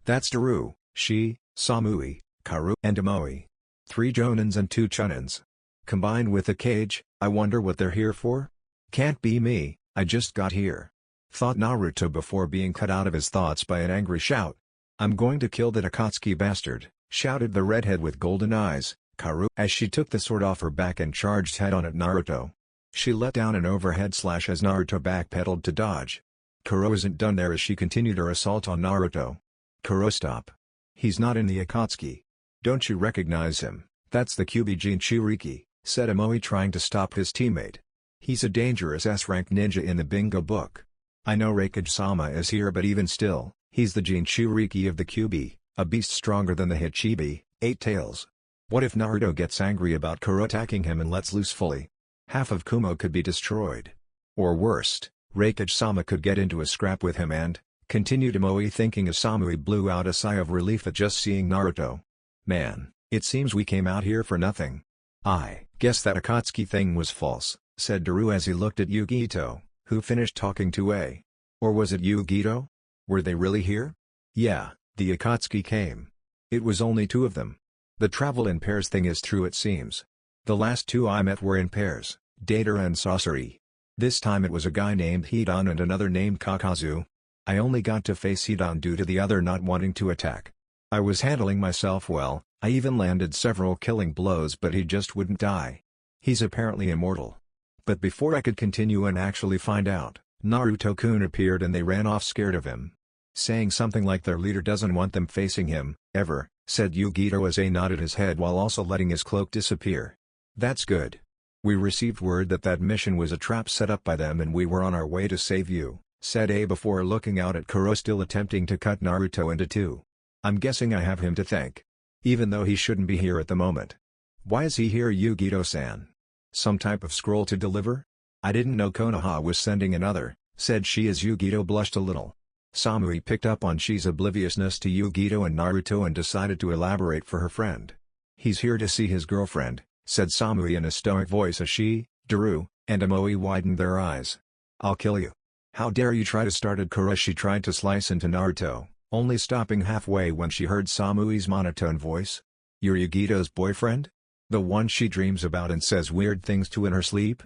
That's Daru, Shi, Samui, Karu and Amoy. 3 Jonins and 2 Chunins. Combined with the cage, I wonder what they're here for? Can't be me, I just got here," thought Naruto before being cut out of his thoughts by an angry shout. "I'm going to kill that Akatsuki bastard," shouted the redhead with golden eyes, Karu, as she took the sword off her back and charged head-on at Naruto. She let down an overhead slash as Naruto backpedaled to dodge. Karu isn't done there as she continued her assault on Naruto. "Karu, stop. He's not in the Akatsuki. Don't you recognize him? That's the Kyuubi Jinchuriki," said Amoy trying to stop his teammate. "He's a dangerous S-rank ninja in the bingo book. I know Raikage-sama is here, but even still, he's the Jinchuriki of the Kyuubi, a beast stronger than the Hichibi, 8 tails. What if Naruto gets angry about Karu attacking him and lets loose fully? Half of Kumo could be destroyed. Or worst, Raikage-sama could get into a scrap with him and," continued Amoy thinking as Samui blew out a sigh of relief at just seeing Naruto. "Man, it seems we came out here for nothing. I guess that Akatsuki thing was false," said Daru as he looked at Yugito, who finished talking to A. "Or was it Yugito? Were they really here?" "Yeah, the Akatsuki came. It was only 2 of them. The travel in pairs thing is true, it seems. The last 2 I met were in pairs, Datara and Sasori. This time it was a guy named Hidan and another named Kakazu. I only got to face Hidan due to the other not wanting to attack. I was handling myself well, I even landed several killing blows, but he just wouldn't die. He's apparently immortal." But before I could continue and actually find out, Naruto-kun appeared and they ran off scared of him. Saying something like their leader doesn't want them facing him, ever, said Yugito as A nodded his head while also letting his cloak disappear. "That's good. We received word that mission was a trap set up by them and we were on our way to save you," said A before looking out at Kuro still attempting to cut Naruto into 2. "I'm guessing I have him to thank. Even though he shouldn't be here at the moment." "Why is he here, Yugito-san? Some type of scroll to deliver? I didn't know Konoha was sending another," said she as Yugito blushed a little. Samui picked up on Shi's obliviousness to Yugito and Naruto and decided to elaborate for her friend. "He's here to see his girlfriend," said Samui in a stoic voice as she, Daru, and Amoe widened their eyes. "I'll kill you. How dare you try to started Kuro." She tried to slice into Naruto, only stopping halfway when she heard Samui's monotone voice. "You're Yugito's boyfriend? The one she dreams about and says weird things to in her sleep?"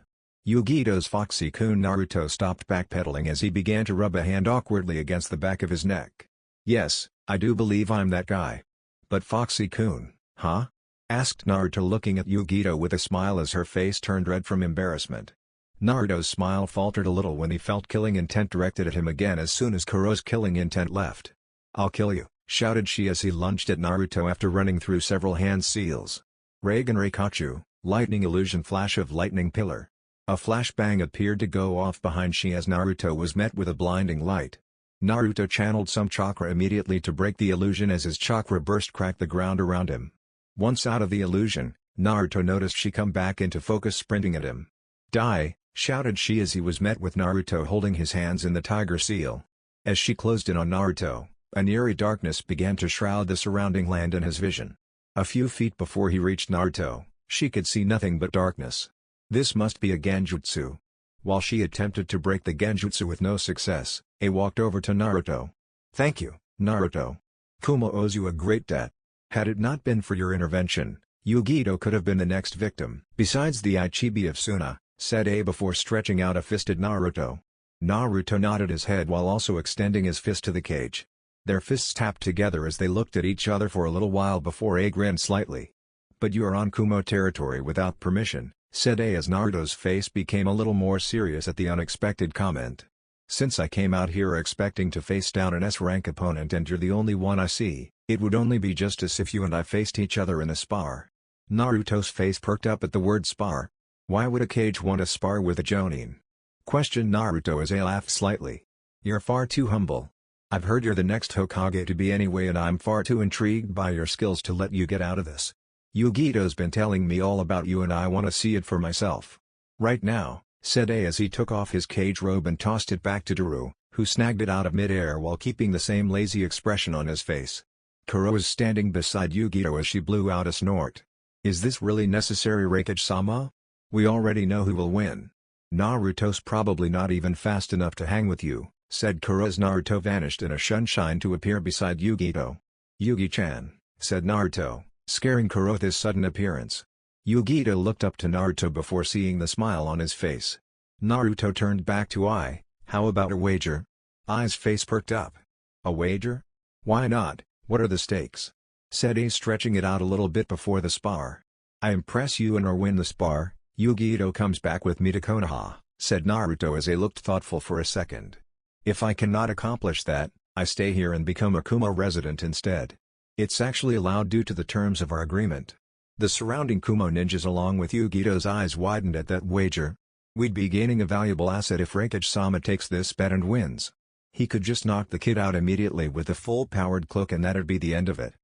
Yugito's foxy-kun Naruto stopped backpedaling as he began to rub a hand awkwardly against the back of his neck. "Yes, I do believe I'm that guy. But Foxy-kun, huh?" asked Naruto, looking at Yugito with a smile as her face turned red from embarrassment. Naruto's smile faltered a little when he felt killing intent directed at him again as soon as Kuro's killing intent left. "I'll kill you," shouted she as he lunged at Naruto after running through several hand seals. Reigen Reikachu, lightning illusion, flash of lightning pillar. A flashbang appeared to go off behind she as Naruto was met with a blinding light. Naruto channeled some chakra immediately to break the illusion as his chakra burst cracked the ground around him. Once out of the illusion, Naruto noticed she come back into focus sprinting at him. "Die!" shouted she as he was met with Naruto holding his hands in the tiger seal. As she closed in on Naruto, an eerie darkness began to shroud the surrounding land and his vision. A few feet before he reached Naruto, she could see nothing but darkness. This must be a genjutsu. While she attempted to break the genjutsu with no success, Ai walked over to Naruto. "Thank you, Naruto. Kumo owes you a great debt. Had it not been for your intervention, Yugito could have been the next victim." "Besides the Ichibi of Suna," said Ai before stretching out a fist at Naruto. Naruto nodded his head while also extending his fist to the cage. Their fists tapped together as they looked at each other for a little while before Ai grinned slightly. "But you are on Kumo territory without permission," said Ai as Naruto's face became a little more serious at the unexpected comment. "Since I came out here expecting to face down an S-rank opponent and you're the only one I see, it would only be justice if you and I faced each other in a spar." Naruto's face perked up at the word spar. "Why would a Kage want to spar with a Jonin?" questioned Naruto as Ai laughed slightly. "You're far too humble. I've heard you're the next Hokage to be anyway, and I'm far too intrigued by your skills to let you get out of this. Yugito's been telling me all about you and I want to see it for myself." "Right now," said Ai as he took off his cage robe and tossed it back to Daru, who snagged it out of mid-air while keeping the same lazy expression on his face. Kuro was standing beside Yugito as she blew out a snort. "Is this really necessary, Reikage-sama? We already know who will win. Naruto's probably not even fast enough to hang with you," said Kuro as Naruto vanished in a sunshine to appear beside Yugito. "Yugi-chan," said Naruto, scaring Kuro with his sudden appearance. Yugito looked up to Naruto before seeing the smile on his face. Naruto turned back to Ai. "How about a wager?" Ai's face perked up. "A wager? Why not? What are the stakes?" said Ai, stretching it out a little bit before the spar. "I impress you and or win the spar, Yugito comes back with me to Konoha," said Naruto as Ai looked thoughtful for a second. "If I cannot accomplish that, I stay here and become a Kumo resident instead. It's actually allowed due to the terms of our agreement." The surrounding Kumo ninjas along with Yugito's eyes widened at that wager. "We'd be gaining a valuable asset if Reikage-sama takes this bet and wins. He could just knock the kid out immediately with a full-powered cloak and that'd be the end of it."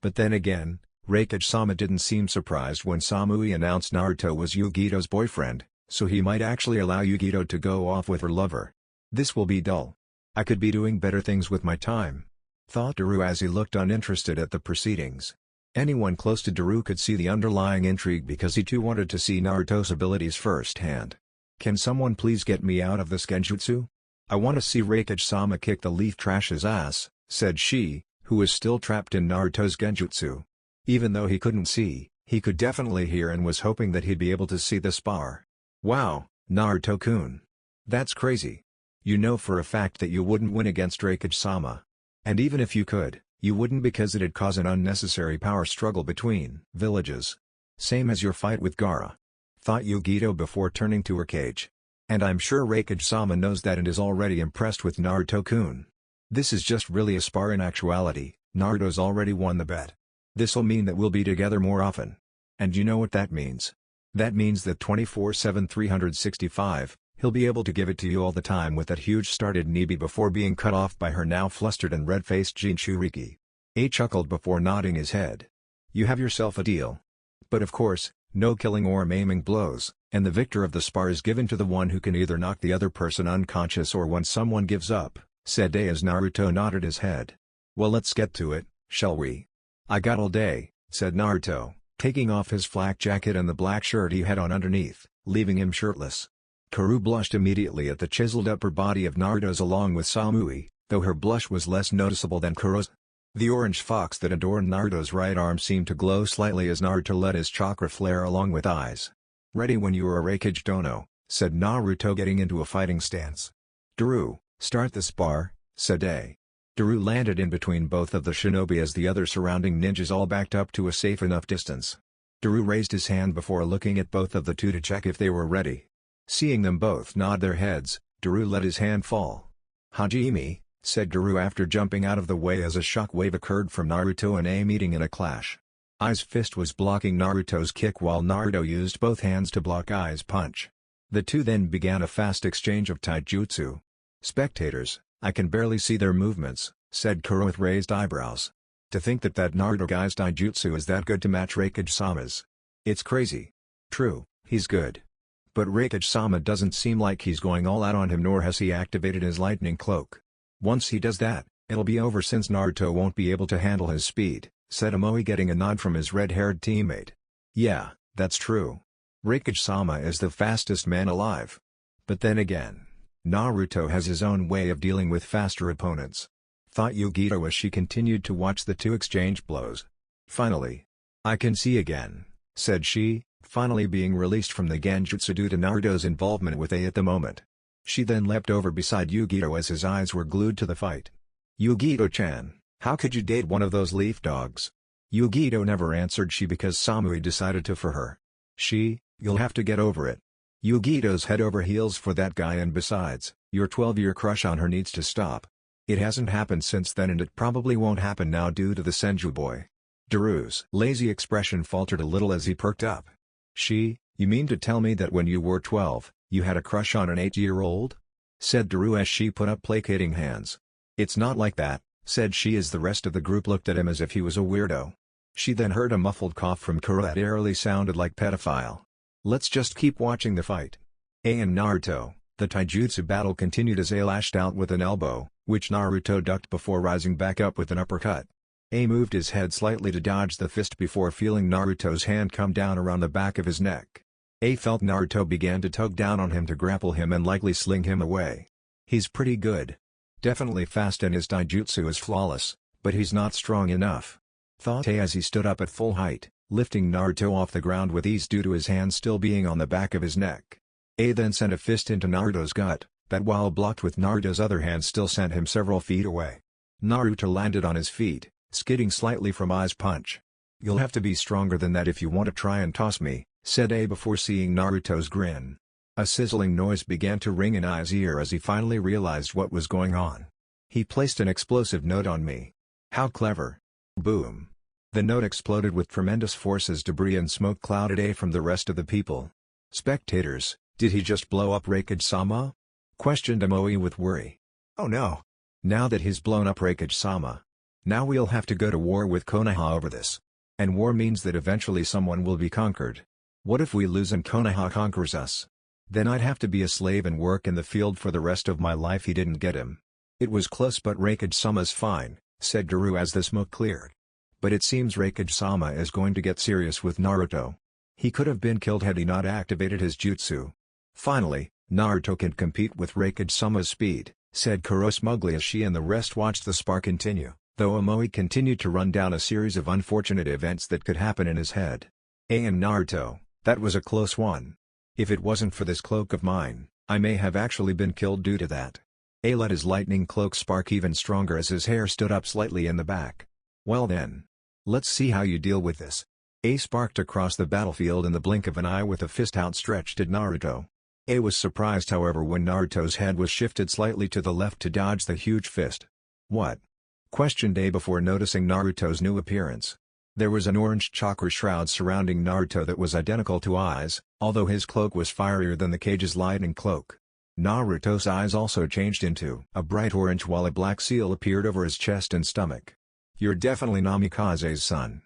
But then again, Reikage-sama didn't seem surprised when Samui announced Naruto was Yugito's boyfriend, so he might actually allow Yugito to go off with her lover. "This will be dull. I could be doing better things with my time," thought Daru as he looked uninterested at the proceedings. Anyone close to Daru could see the underlying intrigue because he too wanted to see Naruto's abilities firsthand. "Can someone please get me out of this genjutsu? I want to see Reikage-sama kick the leaf trash's ass," said she, who was still trapped in Naruto's genjutsu. Even though he couldn't see, he could definitely hear and was hoping that he'd be able to see the spar. "Wow, Naruto-kun. That's crazy. You know for a fact that you wouldn't win against Reikage-sama. And even if you could, you wouldn't because it'd cause an unnecessary power struggle between villages. Same as your fight with Gaara," thought Yugito before turning to her cage. "And I'm sure Reikage-sama knows that and is already impressed with Naruto-kun. This is just really a spar in actuality, Naruto's already won the bet. This'll mean that we'll be together more often. And you know what that means? That means that 24/7 365, he'll be able to give it to you all the time with that huge started Nibi before being cut off by her now flustered and red-faced Jinchuriki." Ai chuckled before nodding his head. "You have yourself a deal. But of course, no killing or maiming blows, and the victor of the spar is given to the one who can either knock the other person unconscious or when someone gives up, said A as Naruto nodded his head. Well, let's get to it, shall we? I got all day, said Naruto, taking off his flak jacket and the black shirt he had on underneath, leaving him shirtless. Karu blushed immediately at the chiseled upper body of Naruto's along with Samui, though her blush was less noticeable than Kuro's. The orange fox that adorned Naruto's right arm seemed to glow slightly as Naruto let his chakra flare along with eyes. Ready when you are Raikage Dono, said Naruto getting into a fighting stance. Daru, start the spar, said A. Daru landed in between both of the shinobi as the other surrounding ninjas all backed up to a safe enough distance. Daru raised his hand before looking at both of the two to check if they were ready. Seeing them both nod their heads, Daru let his hand fall. Hajime, said Daru after jumping out of the way as a shock wave occurred from Naruto and A meeting in a clash. Ai's fist was blocking Naruto's kick while Naruto used both hands to block Ai's punch. The two then began a fast exchange of taijutsu. Spectators, I can barely see their movements, said Kuro with raised eyebrows. To think that Naruto guy's taijutsu is that good to match Raikage-sama's. It's crazy. True, he's good. But Raikage-sama doesn't seem like he's going all out on him, nor has he activated his lightning cloak. Once he does that, it'll be over since Naruto won't be able to handle his speed, said Amoy getting a nod from his red-haired teammate. Yeah, that's true. Raikage-sama is the fastest man alive. But then again, Naruto has his own way of dealing with faster opponents. Thought Yugito as she continued to watch the two exchange blows. Finally. I can see again, said she, finally being released from the genjutsu due to Naruto's involvement with A at the moment. She then leapt over beside Yugito as his eyes were glued to the fight. Yugito-chan, how could you date one of those leaf dogs? Yugito never answered she because Samui decided to for her. You'll have to get over it. Yugito's head over heels for that guy, and besides, your 12-year crush on her needs to stop. It hasn't happened since then and it probably won't happen now due to the Senju boy. Daru's lazy expression faltered a little as he perked up. You mean to tell me that when you were 12, you had a crush on an 8-year-old? Said Daru as she put up placating hands. It's not like that, said she as the rest of the group looked at him as if he was a weirdo. She then heard a muffled cough from Kuro that eerily sounded like pedophile. Let's just keep watching the fight. A and Naruto, the taijutsu battle continued as A lashed out with an elbow, which Naruto ducked before rising back up with an uppercut. A moved his head slightly to dodge the fist before feeling Naruto's hand come down around the back of his neck. A felt Naruto began to tug down on him to grapple him and likely sling him away. He's pretty good. Definitely fast and his taijutsu is flawless, but he's not strong enough, thought A as he stood up at full height, lifting Naruto off the ground with ease due to his hand still being on the back of his neck. A then sent a fist into Naruto's gut, that while blocked with Naruto's other hand still sent him several feet away. Naruto landed on his feet, skidding slightly from Ai's punch. You'll have to be stronger than that if you want to try and toss me, said A before seeing Naruto's grin. A sizzling noise began to ring in Ai's ear as he finally realized what was going on. He placed an explosive note on me. How clever. Boom. The note exploded with tremendous force as debris and smoke clouded A from the rest of the people. Spectators, did he just blow up Raikage-sama? Questioned Amoy with worry. Oh no. Now that he's blown up Raikage-sama. Now we'll have to go to war with Konoha over this. And war means that eventually someone will be conquered. What if we lose and Konoha conquers us? Then I'd have to be a slave and work in the field for the rest of my life. He didn't get him. It was close, but Raikage-sama's fine, said Daru as the smoke cleared. But it seems Raikage-sama is going to get serious with Naruto. He could have been killed had he not activated his jutsu. Finally, Naruto can compete with Raikage-sama's speed, said Kuro smugly as she and the rest watched the spar continue, though Amoy continued to run down a series of unfortunate events that could happen in his head. A and Naruto, that was a close one. If it wasn't for this cloak of mine, I may have actually been killed due to that. A let his lightning cloak spark even stronger as his hair stood up slightly in the back. Well then. Let's see how you deal with this. A sparked across the battlefield in the blink of an eye with a fist outstretched at Naruto. A was surprised however when Naruto's head was shifted slightly to the left to dodge the huge fist. What? Questioned A before noticing Naruto's new appearance. There was an orange chakra shroud surrounding Naruto that was identical to Ai's, although his cloak was firier than the cage's lightning cloak. Naruto's eyes also changed into a bright orange while a black seal appeared over his chest and stomach. You're definitely Namikaze's son.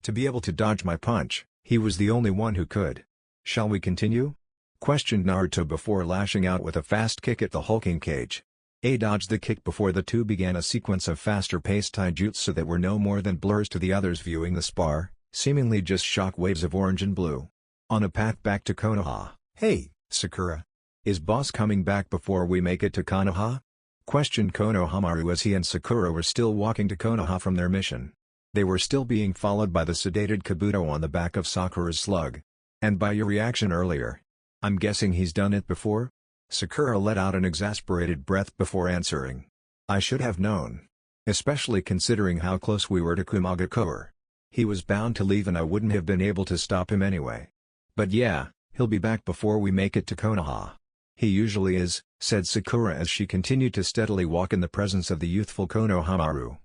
To be able to dodge my punch, he was the only one who could. Shall we continue? Questioned Naruto before lashing out with a fast kick at the hulking cage. A dodged the kick before the two began a sequence of faster-paced taijutsu that were no more than blurs to the others viewing the spar, seemingly just shock waves of orange and blue. On a path back to Konoha, "Hey, Sakura. Is boss coming back before we make it to Konoha?" questioned Konohamaru as he and Sakura were still walking to Konoha from their mission. They were still being followed by the sedated Kabuto on the back of Sakura's slug. "And by your reaction earlier, I'm guessing he's done it before?" Sakura let out an exasperated breath before answering. "I should have known. Especially considering how close we were to Kumagakure. He was bound to leave and I wouldn't have been able to stop him anyway. But yeah, he'll be back before we make it to Konoha. He usually is," said Sakura as she continued to steadily walk in the presence of the youthful Konohamaru.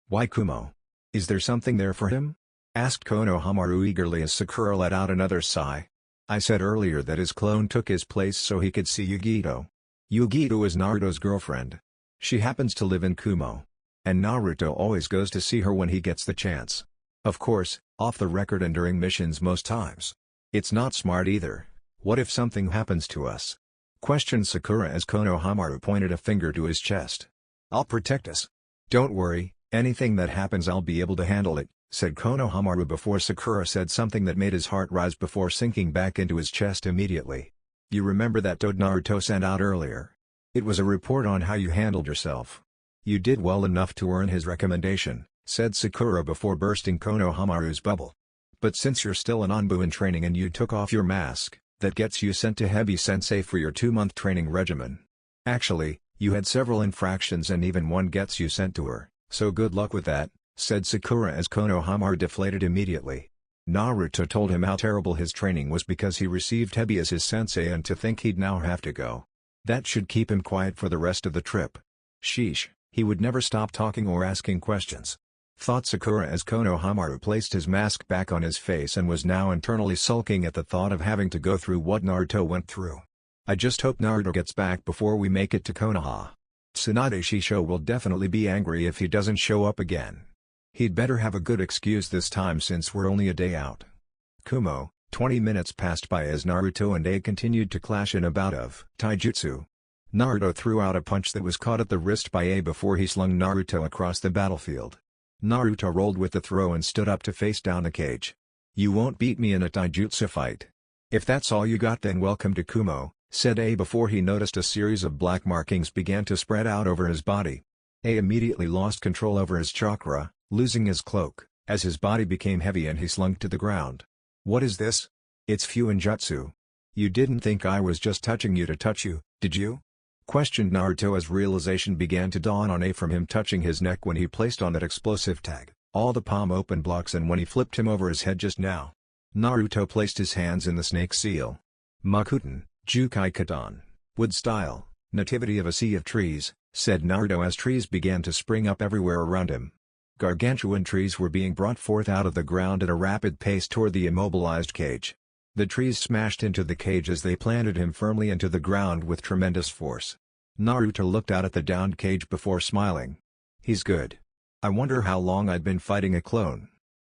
Why Kumo? Is there something there for him?" asked Konohamaru eagerly as Sakura let out another sigh. "I said earlier that his clone took his place so he could see Yugito. Yugito is Naruto's girlfriend. She happens to live in Kumo. And Naruto always goes to see her when he gets the chance. Of course, off the record and during missions most times. It's not smart either. What if something happens to us?" questioned Sakura as Konohamaru pointed a finger to his chest. "I'll protect us. Don't worry, anything that happens I'll be able to handle it," said Konohamaru before Sakura said something that made his heart rise before sinking back into his chest immediately. "You remember that toad Naruto sent out earlier? It was a report on how you handled yourself. You did well enough to earn his recommendation," said Sakura before bursting Konohamaru's bubble. "But since you're still an Anbu in training and you took off your mask, that gets you sent to Hebi-sensei for your 2-month training regimen. Actually, you had several infractions and even one gets you sent to her, so good luck with that," said Sakura as Konohamaru deflated immediately. Naruto told him how terrible his training was because he received Hebi as his sensei and to think he'd now have to go. That should keep him quiet for the rest of the trip. Sheesh, he would never stop talking or asking questions. Thought Sakura as Konohamaru placed his mask back on his face and was now internally sulking at the thought of having to go through what Naruto went through. "I just hope Naruto gets back before we make it to Konoha. Tsunade Shisho will definitely be angry if he doesn't show up again. He'd better have a good excuse this time since we're only a day out." Kumo. 20 minutes passed by as Naruto and A continued to clash in a bout of taijutsu. Naruto threw out a punch that was caught at the wrist by A before he slung Naruto across the battlefield. Naruto rolled with the throw and stood up to face down the cage. "You won't beat me in a taijutsu fight. If that's all you got then welcome to Kumo," said A before he noticed a series of black markings began to spread out over his body. A immediately lost control over his chakra, losing his cloak, as his body became heavy and he slunk to the ground. "What is this? It's Fuinjutsu. You didn't think I was just touching you to touch you, did you?" questioned Naruto as realization began to dawn on A from him touching his neck when he placed on that explosive tag, all the palm open blocks and when he flipped him over his head just now. Naruto placed his hands in the snake seal. "Makuten, Jukai Katan, wood style, nativity of a sea of trees," said Naruto as trees began to spring up everywhere around him. Gargantuan trees were being brought forth out of the ground at a rapid pace toward the immobilized cage. The trees smashed into the cage as they planted him firmly into the ground with tremendous force. Naruto looked out at the downed cage before smiling. "He's good. I wonder how long I'd been fighting a clone.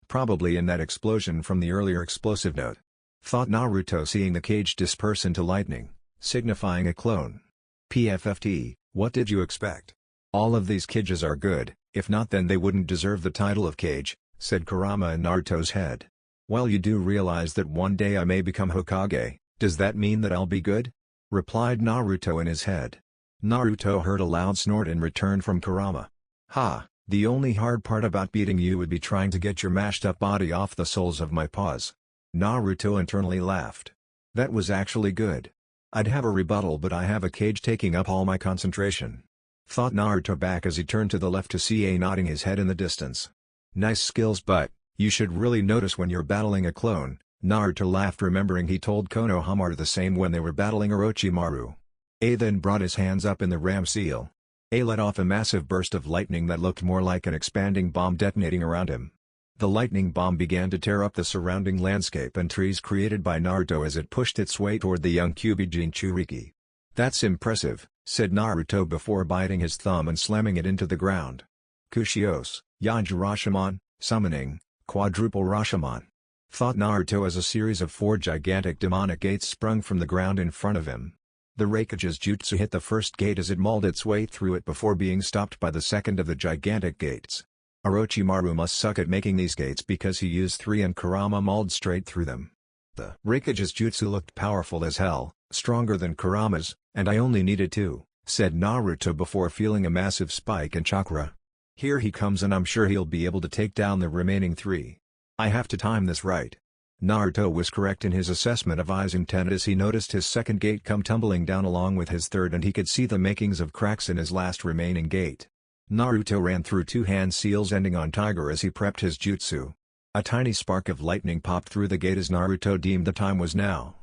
Probably in that explosion from the earlier explosive note," thought Naruto seeing the cage disperse into lightning, signifying a clone. "PFFT, what did you expect? All of these cages are good, if not then they wouldn't deserve the title of Kage," said Kurama in Naruto's head. "Well, you do realize that one day I may become Hokage, does that mean that I'll be good?" replied Naruto in his head. Naruto heard a loud snort in return from Kurama. "Ha, the only hard part about beating you would be trying to get your mashed up body off the soles of my paws." Naruto internally laughed. That was actually good. I'd have a rebuttal but I have a cage taking up all my concentration. Thought Naruto back as he turned to the left to see A nodding his head in the distance. "Nice skills but you should really notice when you're battling a clone," Naruto laughed remembering he told Konohamaru the same when they were battling Orochimaru. A then brought his hands up in the ram seal. A let off a massive burst of lightning that looked more like an expanding bomb detonating around him. The lightning bomb began to tear up the surrounding landscape and trees created by Naruto as it pushed its way toward the young Kyuubi Jinchuriki. "That's impressive," said Naruto before biting his thumb and slamming it into the ground. "Kushios, Yaji Rashomon, summoning, quadruple Rashomon," thought Naruto as a series of 4 gigantic demonic gates sprung from the ground in front of him. The Raikage's jutsu hit the first gate as it mauled its way through it before being stopped by the second of the gigantic gates. Orochimaru must suck at making these gates because he used 3 and Kurama mauled straight through them. The Raikage's jutsu looked powerful as hell, stronger than Kurama's, and I only needed 2, said Naruto before feeling a massive spike in chakra. Here he comes and I'm sure he'll be able to take down the remaining 3. I have to time this right. Naruto was correct in his assessment of Aizen 10 as he noticed his second gate come tumbling down along with his third and he could see the makings of cracks in his last remaining gate. Naruto ran through 2 hand seals ending on Tiger as he prepped his jutsu. A tiny spark of lightning popped through the gate as Naruto deemed the time was now.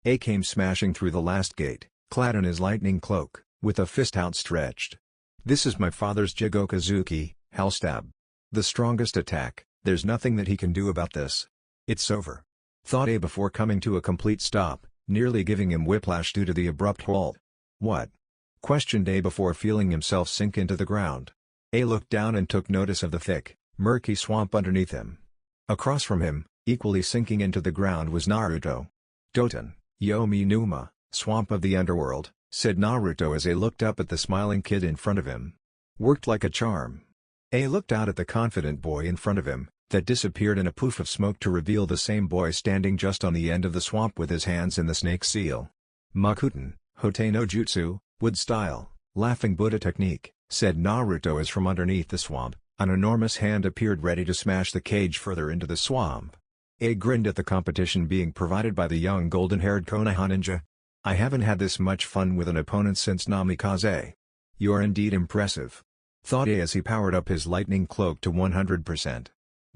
A came smashing through the last gate, clad in his lightning cloak, with a fist outstretched. This is my father's Jigokazuki, Hellstab. The strongest attack, there's nothing that he can do about this. It's over. Thought A before coming to a complete stop, nearly giving him whiplash due to the abrupt halt. What? Questioned A before feeling himself sink into the ground. A looked down and took notice of the thick, murky swamp underneath him. Across from him, equally sinking into the ground was Naruto. Doton, Yomi Numa, swamp of the underworld, said Naruto as A looked up at the smiling kid in front of him. Worked like a charm. A looked out at the confident boy in front of him, that disappeared in a poof of smoke to reveal the same boy standing just on the end of the swamp with his hands in the snake seal. Makuten, Hote no Jutsu, wood style, laughing Buddha technique, said Naruto as from underneath the swamp, an enormous hand appeared ready to smash the cage further into the swamp. A grinned at the competition being provided by the young golden-haired Konoha ninja. I haven't had this much fun with an opponent since Namikaze. You are indeed impressive. Thought A as he powered up his lightning cloak to 100%.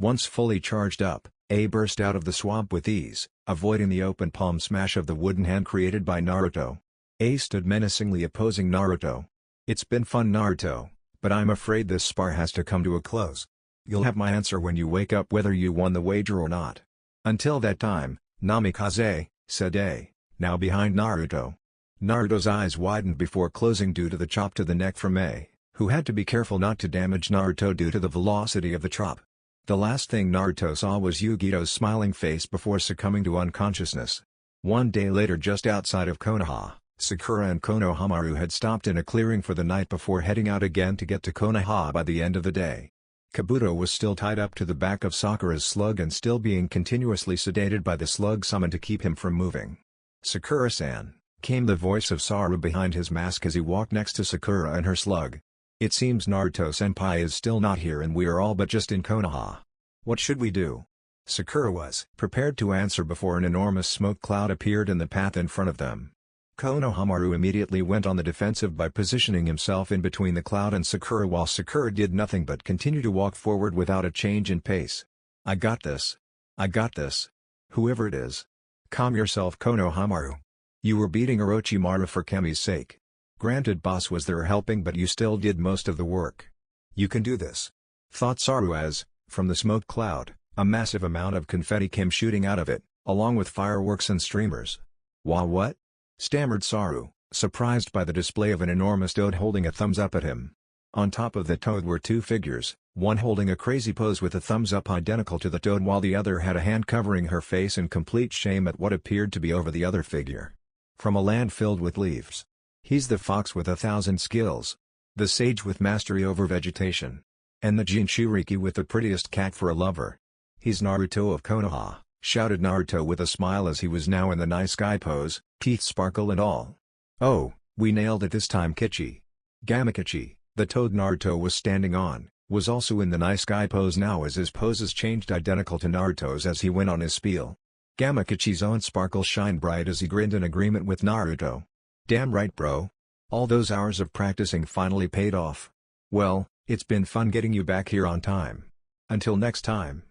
Once fully charged up, A burst out of the swamp with ease, avoiding the open palm smash of the wooden hand created by Naruto. A stood menacingly opposing Naruto. It's been fun, Naruto, but I'm afraid this spar has to come to a close. You'll have my answer when you wake up whether you won the wager or not. Until that time, Namikaze, said A, now behind Naruto. Naruto's eyes widened before closing due to the chop to the neck from A, who had to be careful not to damage Naruto due to the velocity of the chop. The last thing Naruto saw was Yugito's smiling face before succumbing to unconsciousness. One day later just outside of Konoha, Sakura and Konohamaru had stopped in a clearing for the night before heading out again to get to Konoha by the end of the day. Kabuto was still tied up to the back of Sakura's slug and still being continuously sedated by the slug summon to keep him from moving. Sakura-san, came the voice of Saru behind his mask as he walked next to Sakura and her slug. It seems Naruto-senpai is still not here and we are all but just in Konoha. What should we do? Sakura was prepared to answer before an enormous smoke cloud appeared in the path in front of them. Konohamaru immediately went on the defensive by positioning himself in between the cloud and Sakura while Sakura did nothing but continue to walk forward without a change in pace. I got this. I got this. Whoever it is. Calm yourself, Konohamaru. You were beating Orochimaru for Kemi's sake. Granted, boss was there helping, but you still did most of the work. You can do this. Thought Saru as, from the smoke cloud, a massive amount of confetti came shooting out of it, along with fireworks and streamers. What? Stammered Saru, surprised by the display of an enormous toad holding a thumbs up at him. On top of the toad were 2 figures, one holding a crazy pose with a thumbs up identical to the toad while the other had a hand covering her face in complete shame at what appeared to be over the other figure. From a land filled with leaves. He's the fox with 1,000 skills. The sage with mastery over vegetation. And the Jinchuriki with the prettiest cat for a lover. He's Naruto of Konoha, shouted Naruto with a smile as he was now in the nice guy pose, teeth sparkle and all. Oh, we nailed it this time, Kichi. Gamakachi, the toad Naruto was standing on, was also in the nice guy pose now as his poses changed identical to Naruto's as he went on his spiel. Gamakachi's own sparkle shined bright as he grinned in agreement with Naruto. Damn right, bro. All those hours of practicing finally paid off. Well, it's been fun getting you back here on time. Until next time.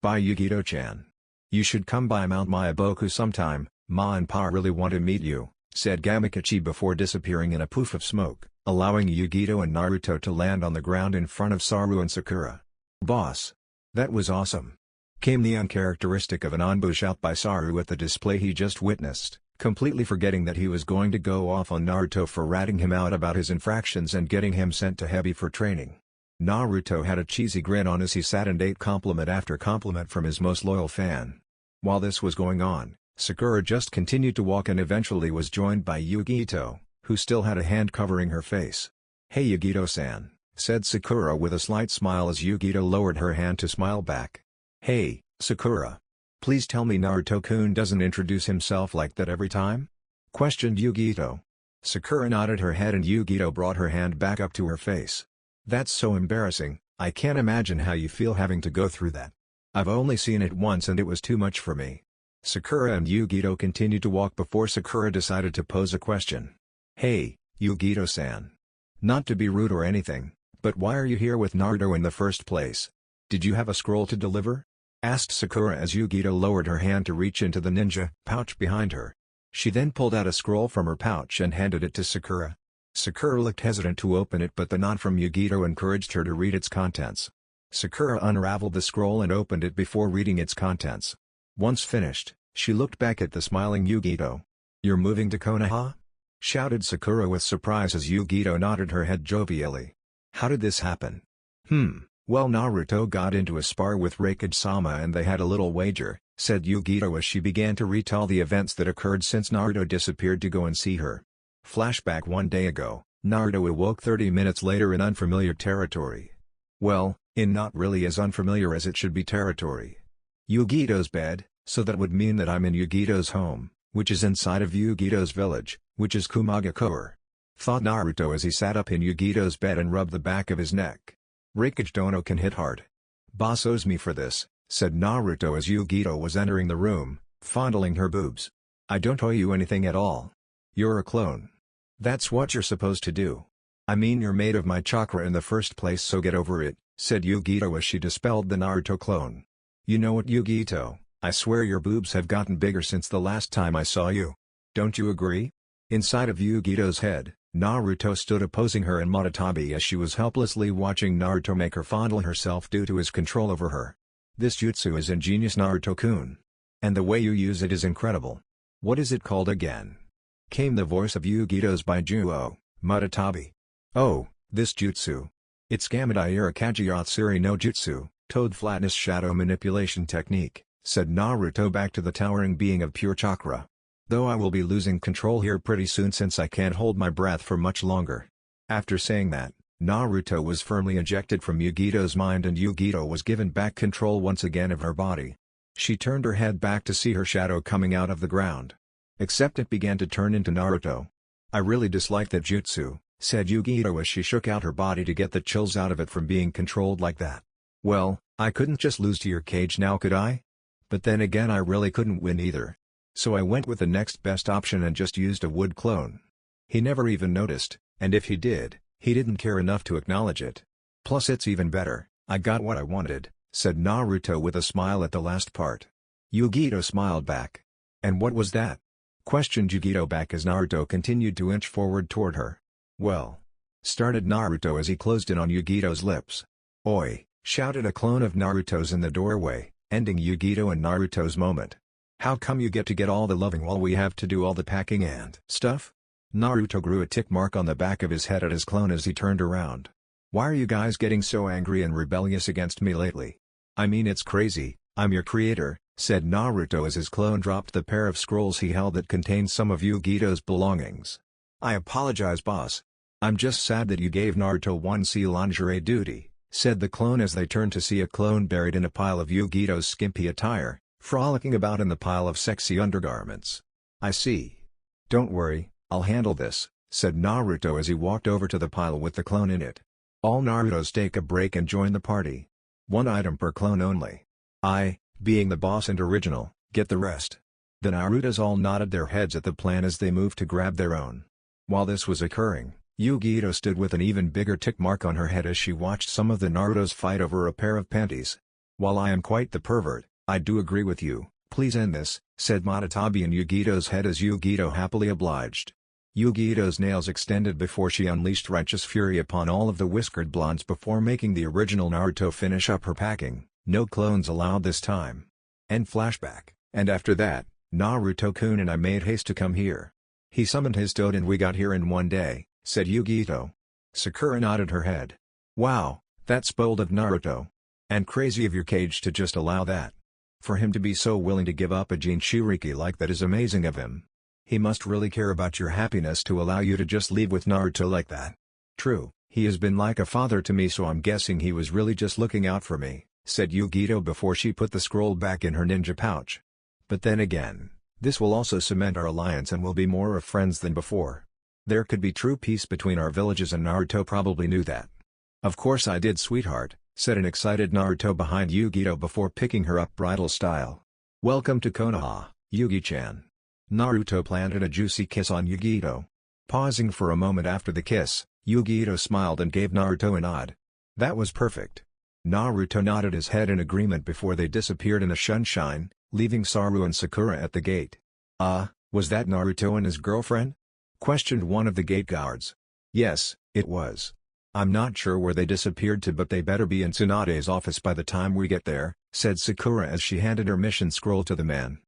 Bye, Yugito-chan. You should come by Mount Myaboku sometime, Ma and Pa really want to meet you, said Gamakachi before disappearing in a poof of smoke, allowing Yugito and Naruto to land on the ground in front of Saru and Sakura. Boss. That was awesome. Came the uncharacteristic of an onbu shout by Saru at the display he just witnessed, completely forgetting that he was going to go off on Naruto for ratting him out about his infractions and getting him sent to Hebi for training. Naruto had a cheesy grin on as he sat and ate compliment after compliment from his most loyal fan. While this was going on, Sakura just continued to walk and eventually was joined by Yugito, who still had a hand covering her face. "Hey Yugito-san," said Sakura with a slight smile as Yugito lowered her hand to smile back. "Hey, Sakura. Please tell me Naruto-kun doesn't introduce himself like that every time?" questioned Yugito. Sakura nodded her head and Yugito brought her hand back up to her face. "That's so embarrassing, I can't imagine how you feel having to go through that. I've only seen it once and it was too much for me." Sakura and Yugito continued to walk before Sakura decided to pose a question. "Hey, Yugito-san. Not to be rude or anything, but why are you here with Naruto in the first place? Did you have a scroll to deliver?" asked Sakura as Yugito lowered her hand to reach into the ninja pouch behind her. She then pulled out a scroll from her pouch and handed it to Sakura. Sakura looked hesitant to open it but the nod from Yugito encouraged her to read its contents. Sakura unraveled the scroll and opened it before reading its contents. Once finished, she looked back at the smiling Yugito. "You're moving to Konoha?" shouted Sakura with surprise as Yugito nodded her head jovially. "How did this happen?" Well, Naruto got into a spar with Raikage-sama and they had a little wager," said Yugito as she began to retell the events that occurred since Naruto disappeared to go and see her. Flashback: one day ago, Naruto awoke 30 minutes later in unfamiliar territory. Well, in not really as unfamiliar as it should be territory. Yugito's bed, so that would mean that I'm in Yugito's home, which is inside of Yugito's village, which is Kumagakure. Thought Naruto as he sat up in Yugito's bed and rubbed the back of his neck. Raikage Dono can hit hard. "Boss owes me for this," said Naruto as Yugito was entering the room, fondling her boobs. "I don't owe you anything at all. You're a clone. That's what you're supposed to do. I mean you're made of my chakra in the first place, so get over it," said Yugito as she dispelled the Naruto clone. "You know what, Yugito, I swear your boobs have gotten bigger since the last time I saw you. Don't you agree?" Inside of Yugito's head, Naruto stood opposing her and Matatabi as she was helplessly watching Naruto make her fondle herself due to his control over her. "This jutsu is ingenious, Naruto-kun. And the way you use it is incredible. What is it called again?" came the voice of Yugito's Baijuo, Matatabi. "Oh, this jutsu. It's Gamadai Irakaji Yatsuri no Jutsu, Toad Flatness Shadow Manipulation Technique," said Naruto back to the towering being of pure chakra. "Though I will be losing control here pretty soon since I can't hold my breath for much longer." After saying that, Naruto was firmly ejected from Yugito's mind and Yugito was given back control once again of her body. She turned her head back to see her shadow coming out of the ground. Except it began to turn into Naruto. "I really dislike that jutsu," said Yugito as she shook out her body to get the chills out of it from being controlled like that. "Well, I couldn't just lose to your cage now, could I? But then again, I really couldn't win either. So I went with the next best option and just used a wood clone. He never even noticed, and if he did, he didn't care enough to acknowledge it. Plus it's even better, I got what I wanted," said Naruto with a smile at the last part. Yugito smiled back. "And what was that?" questioned Yugito back as Naruto continued to inch forward toward her. "Well," started Naruto as he closed in on Yugito's lips. "Oi!" shouted a clone of Naruto's in the doorway, ending Yugito and Naruto's moment. "How come you get to get all the loving while we have to do all the packing and stuff?" Naruto grew a tick mark on the back of his head at his clone as he turned around. "Why are you guys getting so angry and rebellious against me lately? I mean, it's crazy, I'm your creator," said Naruto as his clone dropped the pair of scrolls he held that contained some of Yugito's belongings. "I apologize, boss. I'm just sad that you gave Naruto 1C lingerie duty," said the clone as they turned to see a clone buried in a pile of Yugito's skimpy attire, frolicking about in the pile of sexy undergarments. "I see. Don't worry, I'll handle this," said Naruto as he walked over to the pile with the clone in it. All Narutos take a break and join the party. One item per clone only. I, being the boss and original, get the rest. The Narutos all nodded their heads at the plan as they moved to grab their own. While this was occurring, Yugito stood with an even bigger tick mark on her head as she watched some of the Narutos fight over a pair of panties. "While I am quite the pervert, I do agree with you, please end this," said Matatabi in Yugito's head as Yugito happily obliged. Yugito's nails extended before she unleashed righteous fury upon all of the whiskered blondes before making the original Naruto finish up her packing. No clones allowed this time. End flashback. "And after that, Naruto-kun and I made haste to come here. He summoned his toad and we got here in one day," said Yugito. Sakura nodded her head. "Wow, that's bold of Naruto. And crazy of your cage to just allow that." For him to be so willing to give up a Jinchuriki like that is amazing of him. He must really care about your happiness to allow you to just leave with Naruto like that. True, he has been like a father to me, so I'm guessing he was really just looking out for me, said Yugito before she put the scroll back in her ninja pouch. But then again, this will also cement our alliance and we'll be more of friends than before. There could be true peace between our villages and Naruto probably knew that. Of course I did, sweetheart, said an excited Naruto behind Yugito before picking her up bridal style. Welcome to Konoha, Yugi-chan. Naruto planted a juicy kiss on Yugito. Pausing for a moment after the kiss, Yugito smiled and gave Naruto a nod. That was perfect. Naruto nodded his head in agreement before they disappeared in the sunshine, leaving Saru and Sakura at the gate. Was that Naruto and his girlfriend? Questioned one of the gate guards. Yes, it was. I'm not sure where they disappeared to, but they better be in Tsunade's office by the time we get there, said Sakura as she handed her mission scroll to the man.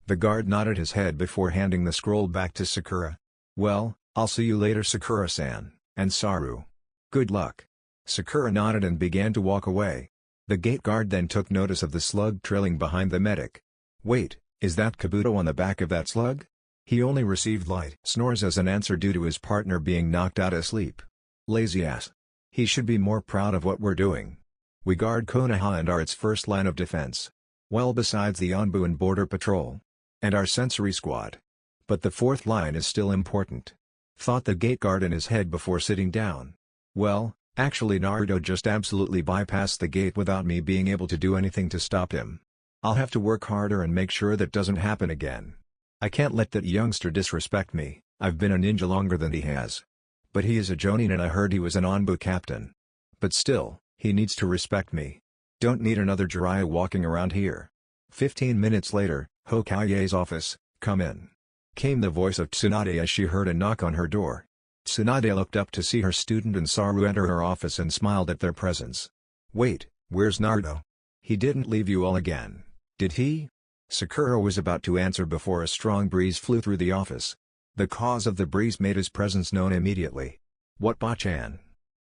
The guard nodded his head before handing the scroll back to Sakura. Well, I'll see you later, Sakura-san, and Saru. Good luck. Sakura nodded and began to walk away. The gate guard then took notice of the slug trailing behind the medic. Wait, is that Kabuto on the back of that slug? He only received light snores as an answer due to his partner being knocked out asleep. Lazy ass. He should be more proud of what we're doing. We guard Konoha and are its first line of defense. Well, besides the Onbu and Border Patrol. And our sensory squad. But the fourth line is still important. Thought the gate guard in his head before sitting down. Well, actually Naruto just absolutely bypassed the gate without me being able to do anything to stop him. I'll have to work harder and make sure that doesn't happen again. I can't let that youngster disrespect me. I've been a ninja longer than he has. But he is a jonin and I heard he was an Onbu captain. But still, he needs to respect me. Don't need another Jiraiya walking around here. 15 minutes later, Hokage's office. Come in. Came the voice of Tsunade as she heard a knock on her door. Tsunade looked up to see her student and Saru enter her office and smiled at their presence. Wait, where's Naruto? He didn't leave you all again, did he? Sakura was about to answer before a strong breeze flew through the office. The cause of the breeze made his presence known immediately. What, Ba-chan?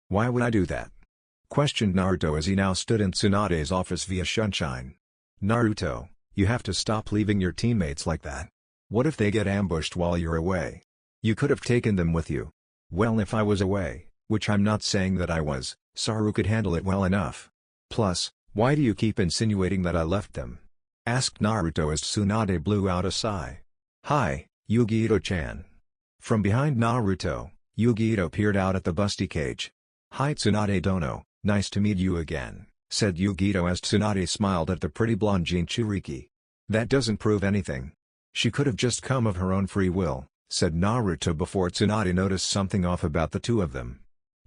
Why would I do that? Questioned Naruto as he now stood in Tsunade's office via sunshine. Naruto, you have to stop leaving your teammates like that. What if they get ambushed while you're away? You could have taken them with you. Well, if I was away, which I'm not saying that I was, Saru could handle it well enough. Plus, why do you keep insinuating that I left them? Asked Naruto as Tsunade blew out a sigh. Hi, Yugito-chan. From behind Naruto, Yugito peered out at the busty cage. Hi Tsunade Dono, nice to meet you again, said Yugito as Tsunade smiled at the pretty blonde Jinchuriki. That doesn't prove anything. She could have just come of her own free will, said Naruto before Tsunade noticed something off about the two of them.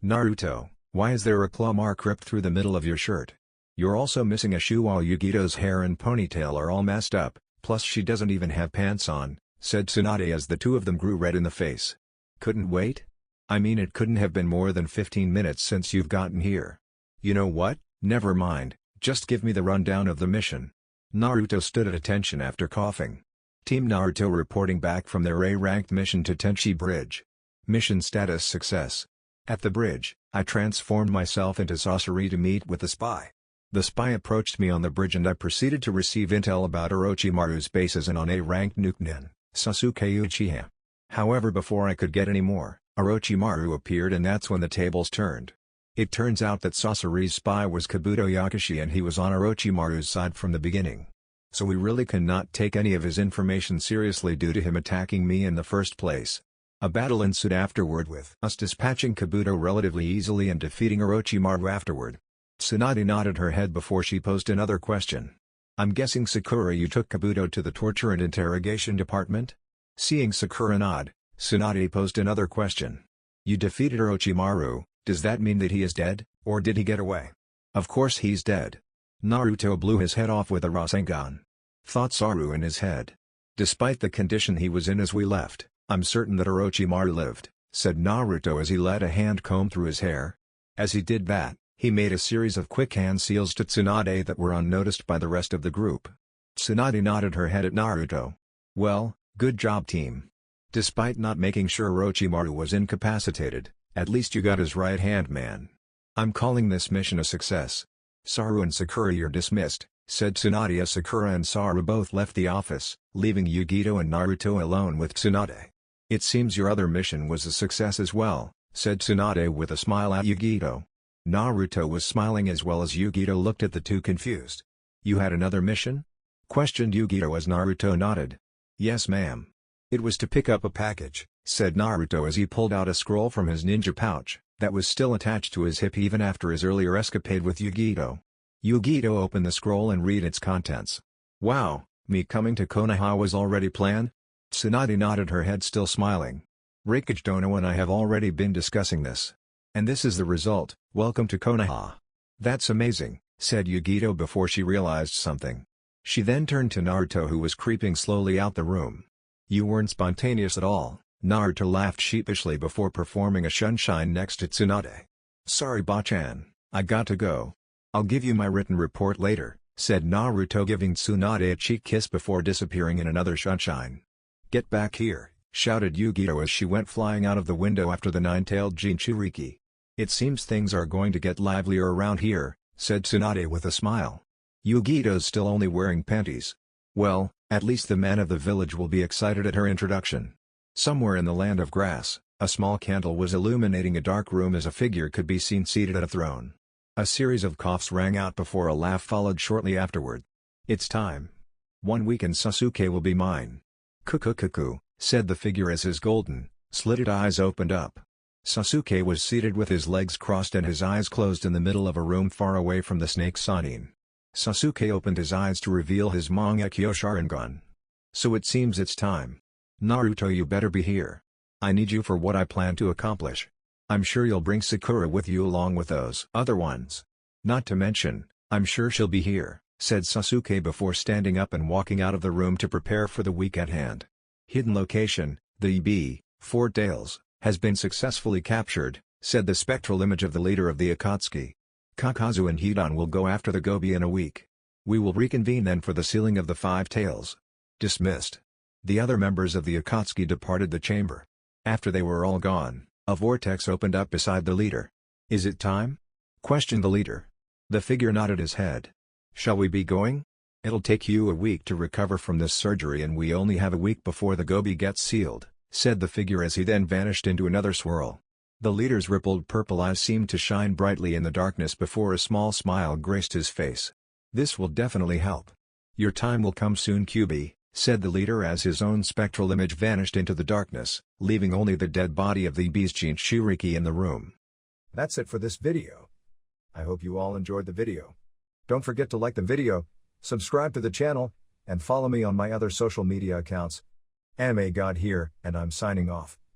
Naruto, why is there a claw mark ripped through the middle of your shirt? You're also missing a shoe while Yugito's hair and ponytail are all messed up, plus she doesn't even have pants on, said Tsunade as the two of them grew red in the face. Couldn't wait? I mean, it couldn't have been more than 15 minutes since you've gotten here. You know what, never mind, just give me the rundown of the mission. Naruto stood at attention after coughing. Team Naruto reporting back from their A-ranked mission to Tenchi Bridge. Mission status success. At the bridge, I transformed myself into Sasori to meet with the spy. The spy approached me on the bridge and I proceeded to receive intel about Orochimaru's bases and on A-ranked Nukenin, Sasuke Uchiha. However, before I could get any more, Orochimaru appeared and that's when the tables turned. It turns out that Sasori's spy was Kabuto Yakashi and he was on Orochimaru's side from the beginning. So we really cannot take any of his information seriously due to him attacking me in the first place. A battle ensued afterward with us dispatching Kabuto relatively easily and defeating Orochimaru afterward. Tsunade nodded her head before she posed another question. I'm guessing Sakura, you took Kabuto to the torture and interrogation department? Seeing Sakura nod, Tsunade posed another question. You defeated Orochimaru, does that mean that he is dead, or did he get away? Of course he's dead. Naruto blew his head off with a Rasengan. Thought Saru in his head. Despite the condition he was in as we left, I'm certain that Orochimaru lived, said Naruto as he let a hand comb through his hair. As he did that, he made a series of quick hand seals to Tsunade that were unnoticed by the rest of the group. Tsunade nodded her head at Naruto. Well, good job team. Despite not making sure Orochimaru was incapacitated, at least you got his right-hand man. I'm calling this mission a success. Saru and Sakura, you're dismissed, said Tsunade as Sakura and Sara both left the office, leaving Yugito and Naruto alone with Tsunade. It seems your other mission was a success as well, said Tsunade with a smile at Yugito. Naruto was smiling as well as Yugito looked at the two confused. You had another mission? Questioned Yugito as Naruto nodded. Yes ma'am. It was to pick up a package, said Naruto as he pulled out a scroll from his ninja pouch, that was still attached to his hip even after his earlier escapade with Yugito. Yugito opened the scroll and read its contents. Wow, me coming to Konoha was already planned? Tsunade nodded her head still smiling. Rikage Dono and I have already been discussing this. And this is the result, welcome to Konoha. That's amazing, said Yugito before she realized something. She then turned to Naruto who was creeping slowly out the room. You weren't spontaneous at all, Naruto laughed sheepishly before performing a shunshine next to Tsunade. Sorry Bachan, I got to go. I'll give you my written report later, said Naruto giving Tsunade a cheek kiss before disappearing in another shunshine. Get back here, shouted Yugito as she went flying out of the window after the nine-tailed Jinchuriki. It seems things are going to get livelier around here, said Tsunade with a smile. Yugito's still only wearing panties. Well, at least the man of the village will be excited at her introduction. Somewhere in the land of grass, a small candle was illuminating a dark room as a figure could be seen seated at a throne. A series of coughs rang out before a laugh followed shortly afterward. It's time. 1 week and Sasuke will be mine. Kukukuku, said the figure as his golden, slitted eyes opened up. Sasuke was seated with his legs crossed and his eyes closed in the middle of a room far away from the snake Sanin. Sasuke opened his eyes to reveal his Mangekyo Sharingan. So it seems it's time. Naruto, you better be here. I need you for what I plan to accomplish. I'm sure you'll bring Sakura with you along with those other ones. Not to mention, I'm sure she'll be here, said Sasuke before standing up and walking out of the room to prepare for the week at hand. Hidden location, the Fort Dales, has been successfully captured, said the spectral image of the leader of the Akatsuki. Kakazu and Hidan will go after the Gobi in a week. We will reconvene then for the sealing of the 5 tails. Dismissed. The other members of the Akatsuki departed the chamber. After they were all gone, a vortex opened up beside the leader. Is it time? Questioned the leader. The figure nodded his head. Shall we be going? It'll take you a week to recover from this surgery and we only have a week before the Gobi gets sealed, said the figure as he then vanished into another swirl. The leader's rippled purple eyes seemed to shine brightly in the darkness before a small smile graced his face. This will definitely help. Your time will come soon, Kyubi, said the leader as his own spectral image vanished into the darkness, leaving only the dead body of the beast Jinchuriki in the room. That's it for this video. I hope you all enjoyed the video. Don't forget to like the video, subscribe to the channel, and follow me on my other social media accounts. Anime God here, and I'm signing off.